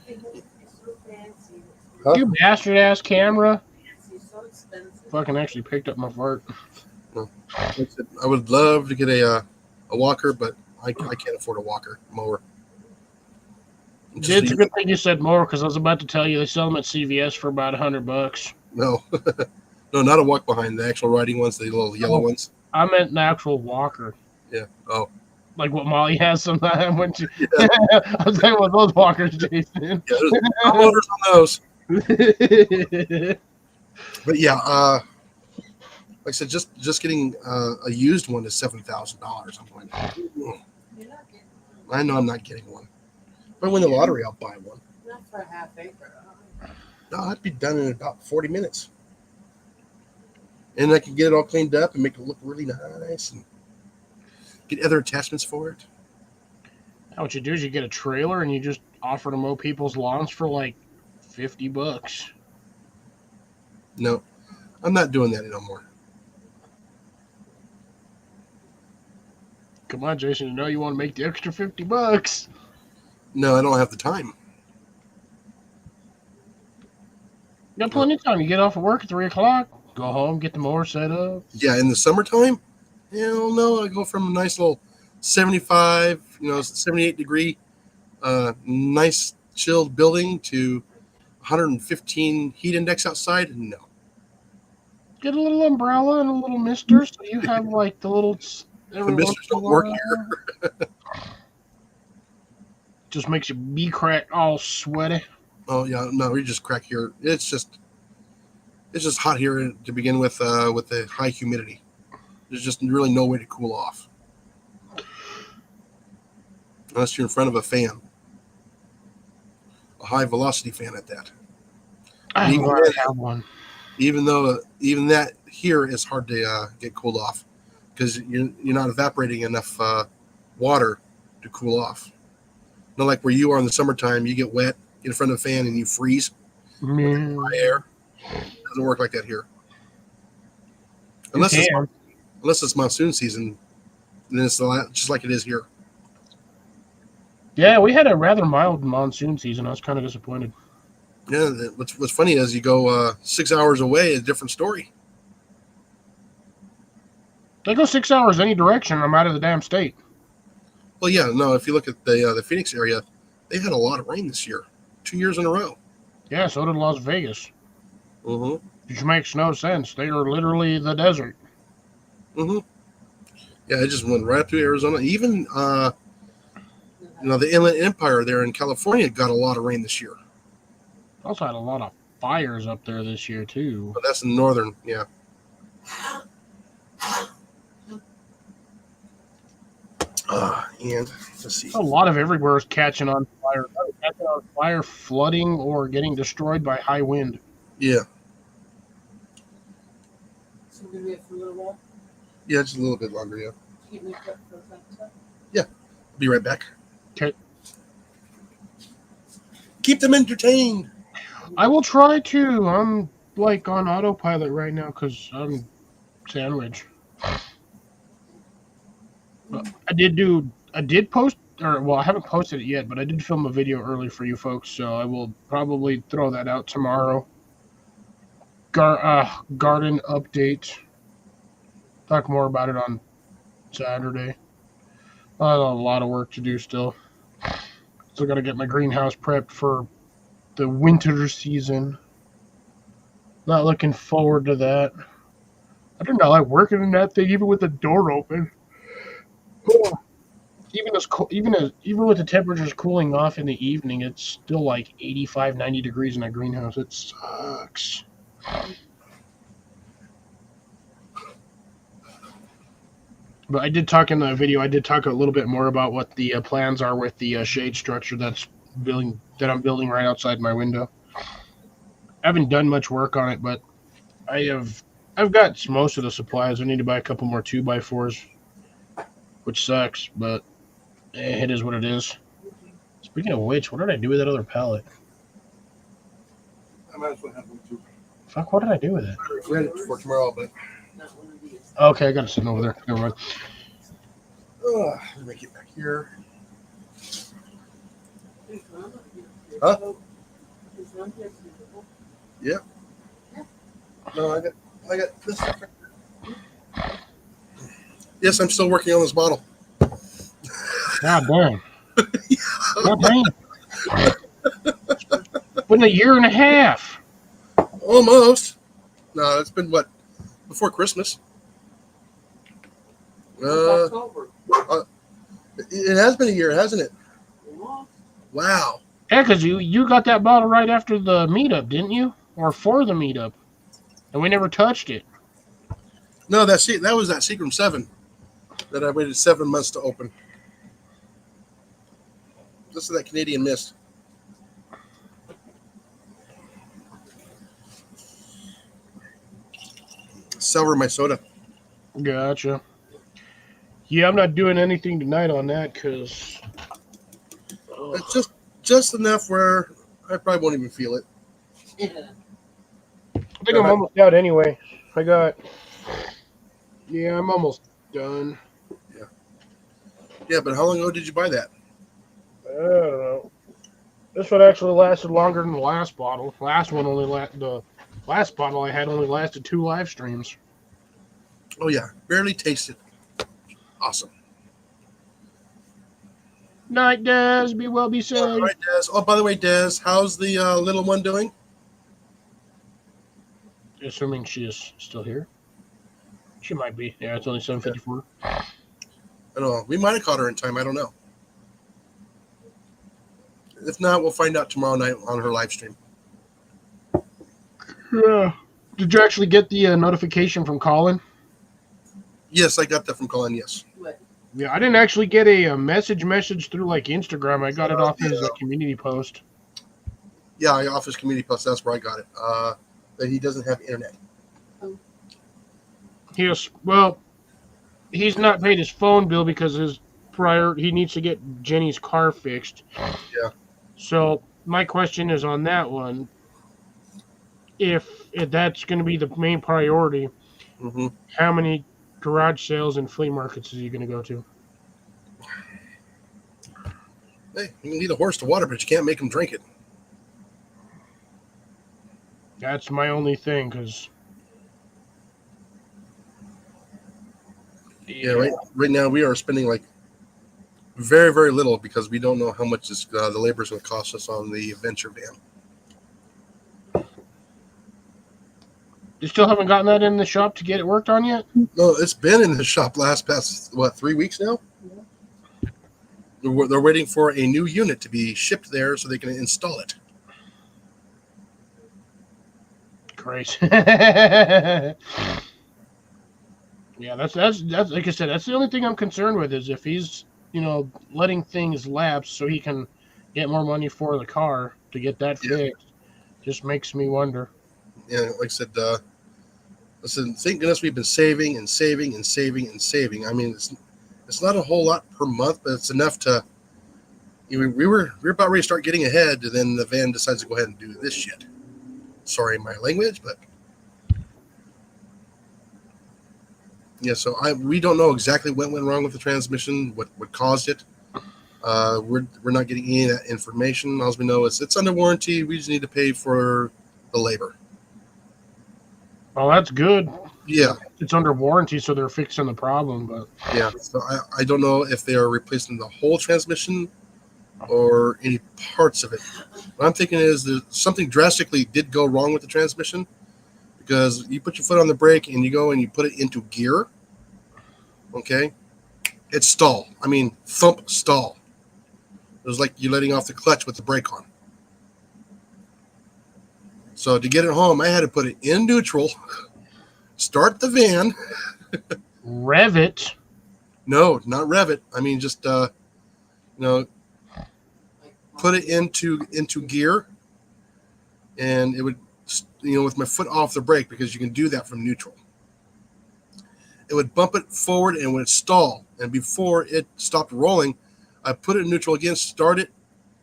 So fancy. Huh? You bastard ass camera! Fancy, so expensive. Fucking actually picked up my fart. I would love to get a walker, but I can't afford a walker mower. It's a good thing you said more because I was about to tell you they sell them at CVS for about $100. No, no, not a walk behind. The actual riding ones, the little yellow ones. I meant an actual walker, Yeah. Oh, like what Molly has sometimes when she. yeah. I was talking about those walkers, Jason. Yeah, there's no motors on those. But yeah, like I said, just getting a used one is $7,000. I'm going. You're not getting I know I'm not getting one. If I win the lottery, I'll buy one. not for a half acre. No, I'd be done in about 40 minutes, and I can get it all cleaned up and make it look really nice and get other attachments for it. Now what you do is you get a trailer and you just offer to mow people's lawns for like $50. No, I'm not doing that anymore. Come on, Jason, you know you want to make the extra $50. No, I don't have the time. You got plenty of time. You get off of work at 3 o'clock, go home, get the mower set up. Yeah, in the summertime, hell no. I go from a nice little 75, 78 degree, nice chilled building to 115 heat index outside. No. Get a little umbrella and a little mister so you have like the little. The misters don't work here. Just makes your bee crack all sweaty. Oh yeah, no, we just crack here. It's just hot here to begin with the high humidity. There's just really no way to cool off unless you're in front of a fan, a high velocity fan at that. I Even want to then- have one. Even that here is hard to get cooled off because you're not evaporating enough water to cool off. Not like where you are in the summertime, you get wet, get in front of a fan, and you freeze. Mm, Dry air doesn't work like that here. Unless can. it's monsoon season, then it's just like it is here. Yeah, we had a rather mild monsoon season. I was kind of disappointed. Yeah, what's funny is you go 6 hours away, a different story. They go 6 hours any direction. I'm out of the damn state. Well, yeah, no. If you look at the Phoenix area, they had a lot of rain this year, 2 years in a row. Yeah, so did Las Vegas. Mm-hmm. Which makes no sense. They are literally the desert. Mm-hmm. Yeah, it just went right up to Arizona. Even the Inland Empire there in California got a lot of rain this year. Also had a lot of fires up there this year too. But that's in northern, yeah. And let's see. A lot of everywhere is catching on fire. Catching on fire, flooding, or getting destroyed by high wind. Yeah, So we're gonna be here for a little while. yeah, just a little bit longer. Yeah, Get me up for that stuff. be right back. Okay. Keep them entertained. I will try to. I'm like on autopilot right now because I'm sandwich. But I did post, or well, I haven't posted it yet, but I did film a video early for you folks, so I will probably throw that out tomorrow. Garden update. Talk more about it on Saturday. I have a lot of work to do still. Still got to get my greenhouse prepped for the winter season. Not looking forward to that. I do not like working in that thing, even with the door open. Even with the temperatures cooling off in the evening, it's still like 85, 90 degrees in that greenhouse. It sucks. But I did talk in the video. I did talk a little bit more about what the plans are with the shade structure that I'm building right outside my window. I haven't done much work on it, but I've got most of the supplies. I need to buy a couple more 2x4s, which sucks, but it is what it is. Speaking of which, what did I do with that other pallet? I might as well have them too. Fuck, what did I do with it? Ready for tomorrow, but Not one of these. Okay, I got it sitting over there. Never mind. let me get back here. There's none up here. Huh? There's none here. No, I got this. Yes, I'm still working on this bottle. God damn. God damn. It's been a year and a half. Almost. No, it's been what? Before Christmas. It's October. It has been a year, hasn't it? Almost. Wow. Yeah, because you got that bottle right after the meetup, didn't you? Or for the meetup. And we never touched it. No, that was that Seagram 7 that I waited 7 months to open. This is that Canadian Mist. Sour my soda. Gotcha. Yeah, I'm not doing anything tonight on that because It's just enough where I probably won't even feel it. Yeah. I think I'm almost out anyway. I'm almost done. Yeah, but how long ago did you buy that? I don't know. This one actually lasted longer than the last bottle. The last bottle I had only lasted 2 live streams. Oh yeah, barely tasted. Awesome. Night, Des. Be well, be safe. All right, Des. Oh, by the way, Des, how's the little one doing? Assuming she is still here. She might be. Yeah, it's only 7:54. I don't know. We might have caught her in time. I don't know. If not, we'll find out tomorrow night on her live stream. Yeah. Did you actually get the notification from Colin? Yes, I got that from Colin. Yes. What? Yeah, I didn't actually get a message through like Instagram. I got it off his community post. Yeah, Office Community Plus. That's where I got it. That he doesn't have internet. He's not paid his phone bill because he needs to get Jenny's car fixed. Yeah. So my question is on that one. If that's going to be the main priority, Mm-hmm. how many garage sales and flea markets is he going to go to? Hey, you need a horse to water, but you can't make him drink it. That's my only thing, because Yeah, right now we are spending like very, very little because we don't know how much the labor is going to cost us on the Venture van. You still haven't gotten that in the shop to get it worked on yet? No, it's been in the shop past 3 weeks now. They're waiting for a new unit to be shipped there so they can install it. Great. Yeah, that's like I said, that's the only thing I'm concerned with is if he's letting things lapse so he can get more money for the car to get that fixed. Just makes me wonder. Yeah, like I said, listen, thank goodness we've been saving and saving and saving and saving. I mean, it's not a whole lot per month, but it's enough to. We were about ready to start getting ahead, and then the van decides to go ahead and do this shit. Sorry, my language, but yeah. So we don't know exactly what went wrong with the transmission, what caused it. We're not getting any of that information. All we know is it's under warranty. We just need to pay for the labor. Well, that's good. Yeah, it's under warranty, so they're fixing the problem. But yeah, so I don't know if they are replacing the whole transmission or any parts of it. What I'm thinking is that something drastically did go wrong with the transmission because you put your foot on the brake and you go and you put it into gear. Okay, it's stall. I mean, thump stall. It was like you're letting off the clutch with the brake on. So to get it home, I had to put it in neutral, start the van. Rev it. No, not rev it. I mean, just, put it into gear, and it would, with my foot off the brake, because you can do that from neutral. It would bump it forward and would stall. And before it stopped rolling, I put it in neutral again, start it,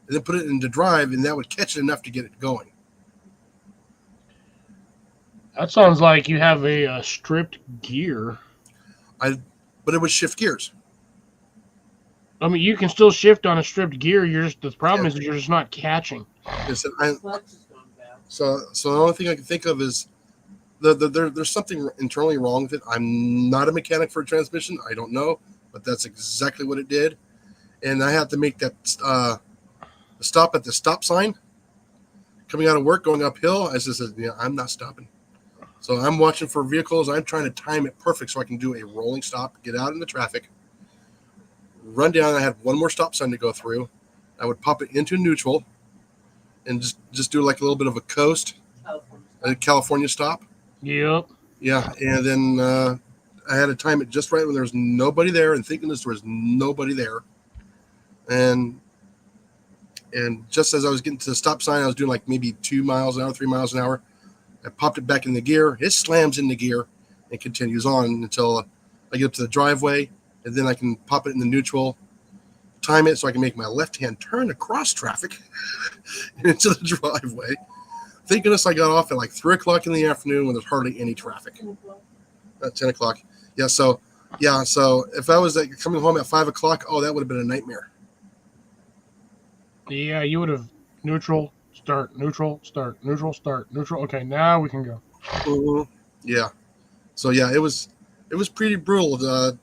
and then put it into drive, and that would catch it enough to get it going. That sounds like you have a stripped gear. But it would shift gears. I mean, you can still shift on a stripped gear. The problem is you're just not catching. So the only thing I can think of is there's something internally wrong with it. I'm not a mechanic for a transmission. I don't know, but that's exactly what it did. And I had to make that stop at the stop sign. Coming out of work, going uphill, I just said, I'm not stopping. So I'm watching for vehicles. I'm trying to time it perfect so I can do a rolling stop, get out in the traffic, run down. I had one more stop sign to go through. I would pop it into neutral and just do like a little bit of a coast, a California stop. Yep. Yeah, and then I had to time it just right when there was nobody there, and thinking there was nobody there. And just as I was getting to the stop sign, I was doing like maybe 2 miles an hour, 3 miles an hour. I popped it back in the gear. It slams in the gear and continues on until I get up to the driveway, and then I can pop it in the neutral, time it so I can make my left-hand turn across traffic into the driveway. Thank goodness I got off at like 3 o'clock in the afternoon when there's hardly any traffic. 10 o'clock. Yeah, so if I was coming home at 5 o'clock, that would have been a nightmare. Yeah, you would have neutral, start, neutral, start, neutral, start, neutral. Okay, now we can go. Mm-hmm. Yeah. So yeah, it was pretty brutal to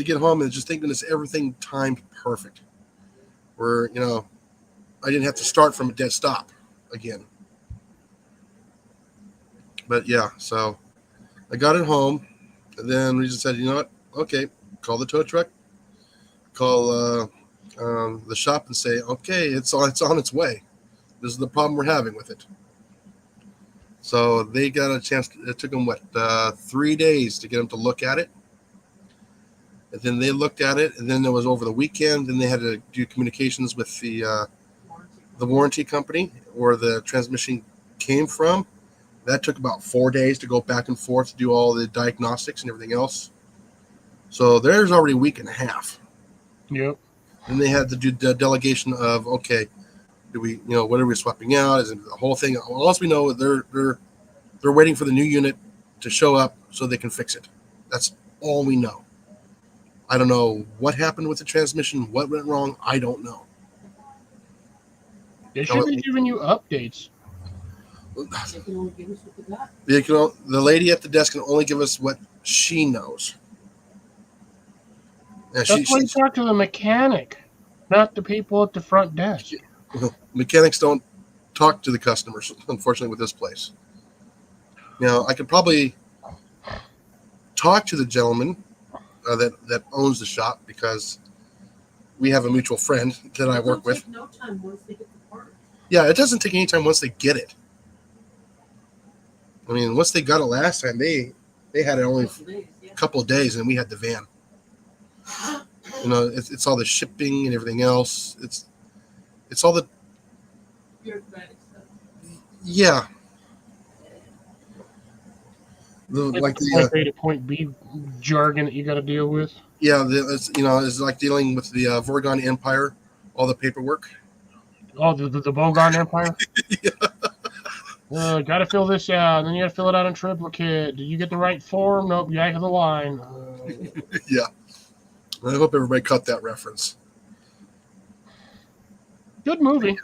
get home and just thinking this everything timed perfect. Where I didn't have to start from a dead stop again. But yeah, so I got it home, and then we just said, you know what? Okay, call the tow truck, call the shop, and say, okay, it's on its way. This is the problem we're having with it. So they got a chance. It took them 3 days to get them to look at it, and then they looked at it, and then it was over the weekend. Then they had to do communications with the warranty company where the transmission came from. That took about 4 days to go back and forth to do all the diagnostics and everything else. So there's already a week and a half. Yep. And they had to do the delegation of, okay, do we, what are we swapping out? Is it the whole thing? All else we know, they're waiting for the new unit to show up so they can fix it. That's all we know. I don't know what happened with the transmission, what went wrong. I don't know. They should be giving you updates. They can only give us what they got. The lady at the desk can only give us what she knows. Yeah, That's why you talk to the mechanic, not the people at the front desk. mechanics don't talk to the customers, unfortunately, with this place. Now, I could probably talk to the gentleman that owns the shop because we have a mutual friend that I work with. No time once they get the part. Yeah, it doesn't take any time once they get it. I mean, once they got it last time, they had it only a couple of days, and we had the van. You know, it's all the shipping and everything else. It's all the Bureaucratic stuff. yeah. Like the point A to point B jargon that you got to deal with. Yeah, it's like dealing with the Vorgon Empire, all the paperwork. Oh, the Vogon Empire? Yeah. Got to fill this out, and then you got to fill it out in triplicate. Did you get the right form? Nope, you out of the line. Yeah. I hope everybody caught that reference. Good movie.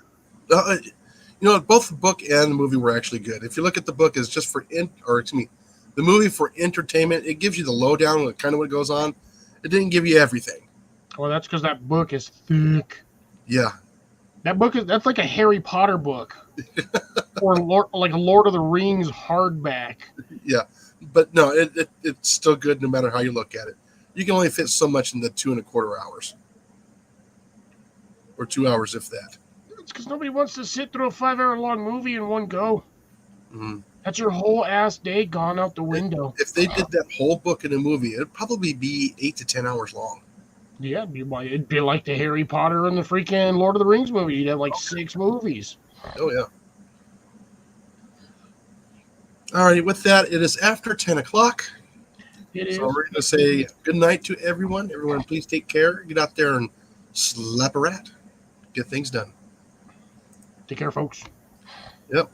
You know, both the book and the movie were actually good. If you look at the book as just for the movie for entertainment, it gives you the lowdown with kind of what goes on. It didn't give you everything. Well, that's because that book is thick. Yeah. That's like a Harry Potter book. Or like a Lord of the Rings hardback. Yeah. But no, it's still good no matter how you look at it. You can only fit so much in the 2.25 hours. Or 2 hours, if that. It's because nobody wants to sit through a 5-hour-long movie in one go. Mm. That's your whole ass day gone out the window. If they did that whole book in a movie, it'd probably be 8 to 10 hours long. Yeah, it'd be like the Harry Potter and the freaking Lord of the Rings movie. You'd have like 6 movies. Oh, yeah. All right, with that, it is after 10 o'clock. It is. So we're going to say good night to everyone. Everyone, please take care. Get out there and slap a rat. Get things done. Take care, folks. Yep.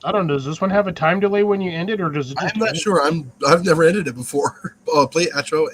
I don't know. Does this one have a time delay when you end it, or does it just? I'm not sure. I've never ended it before. Play outro.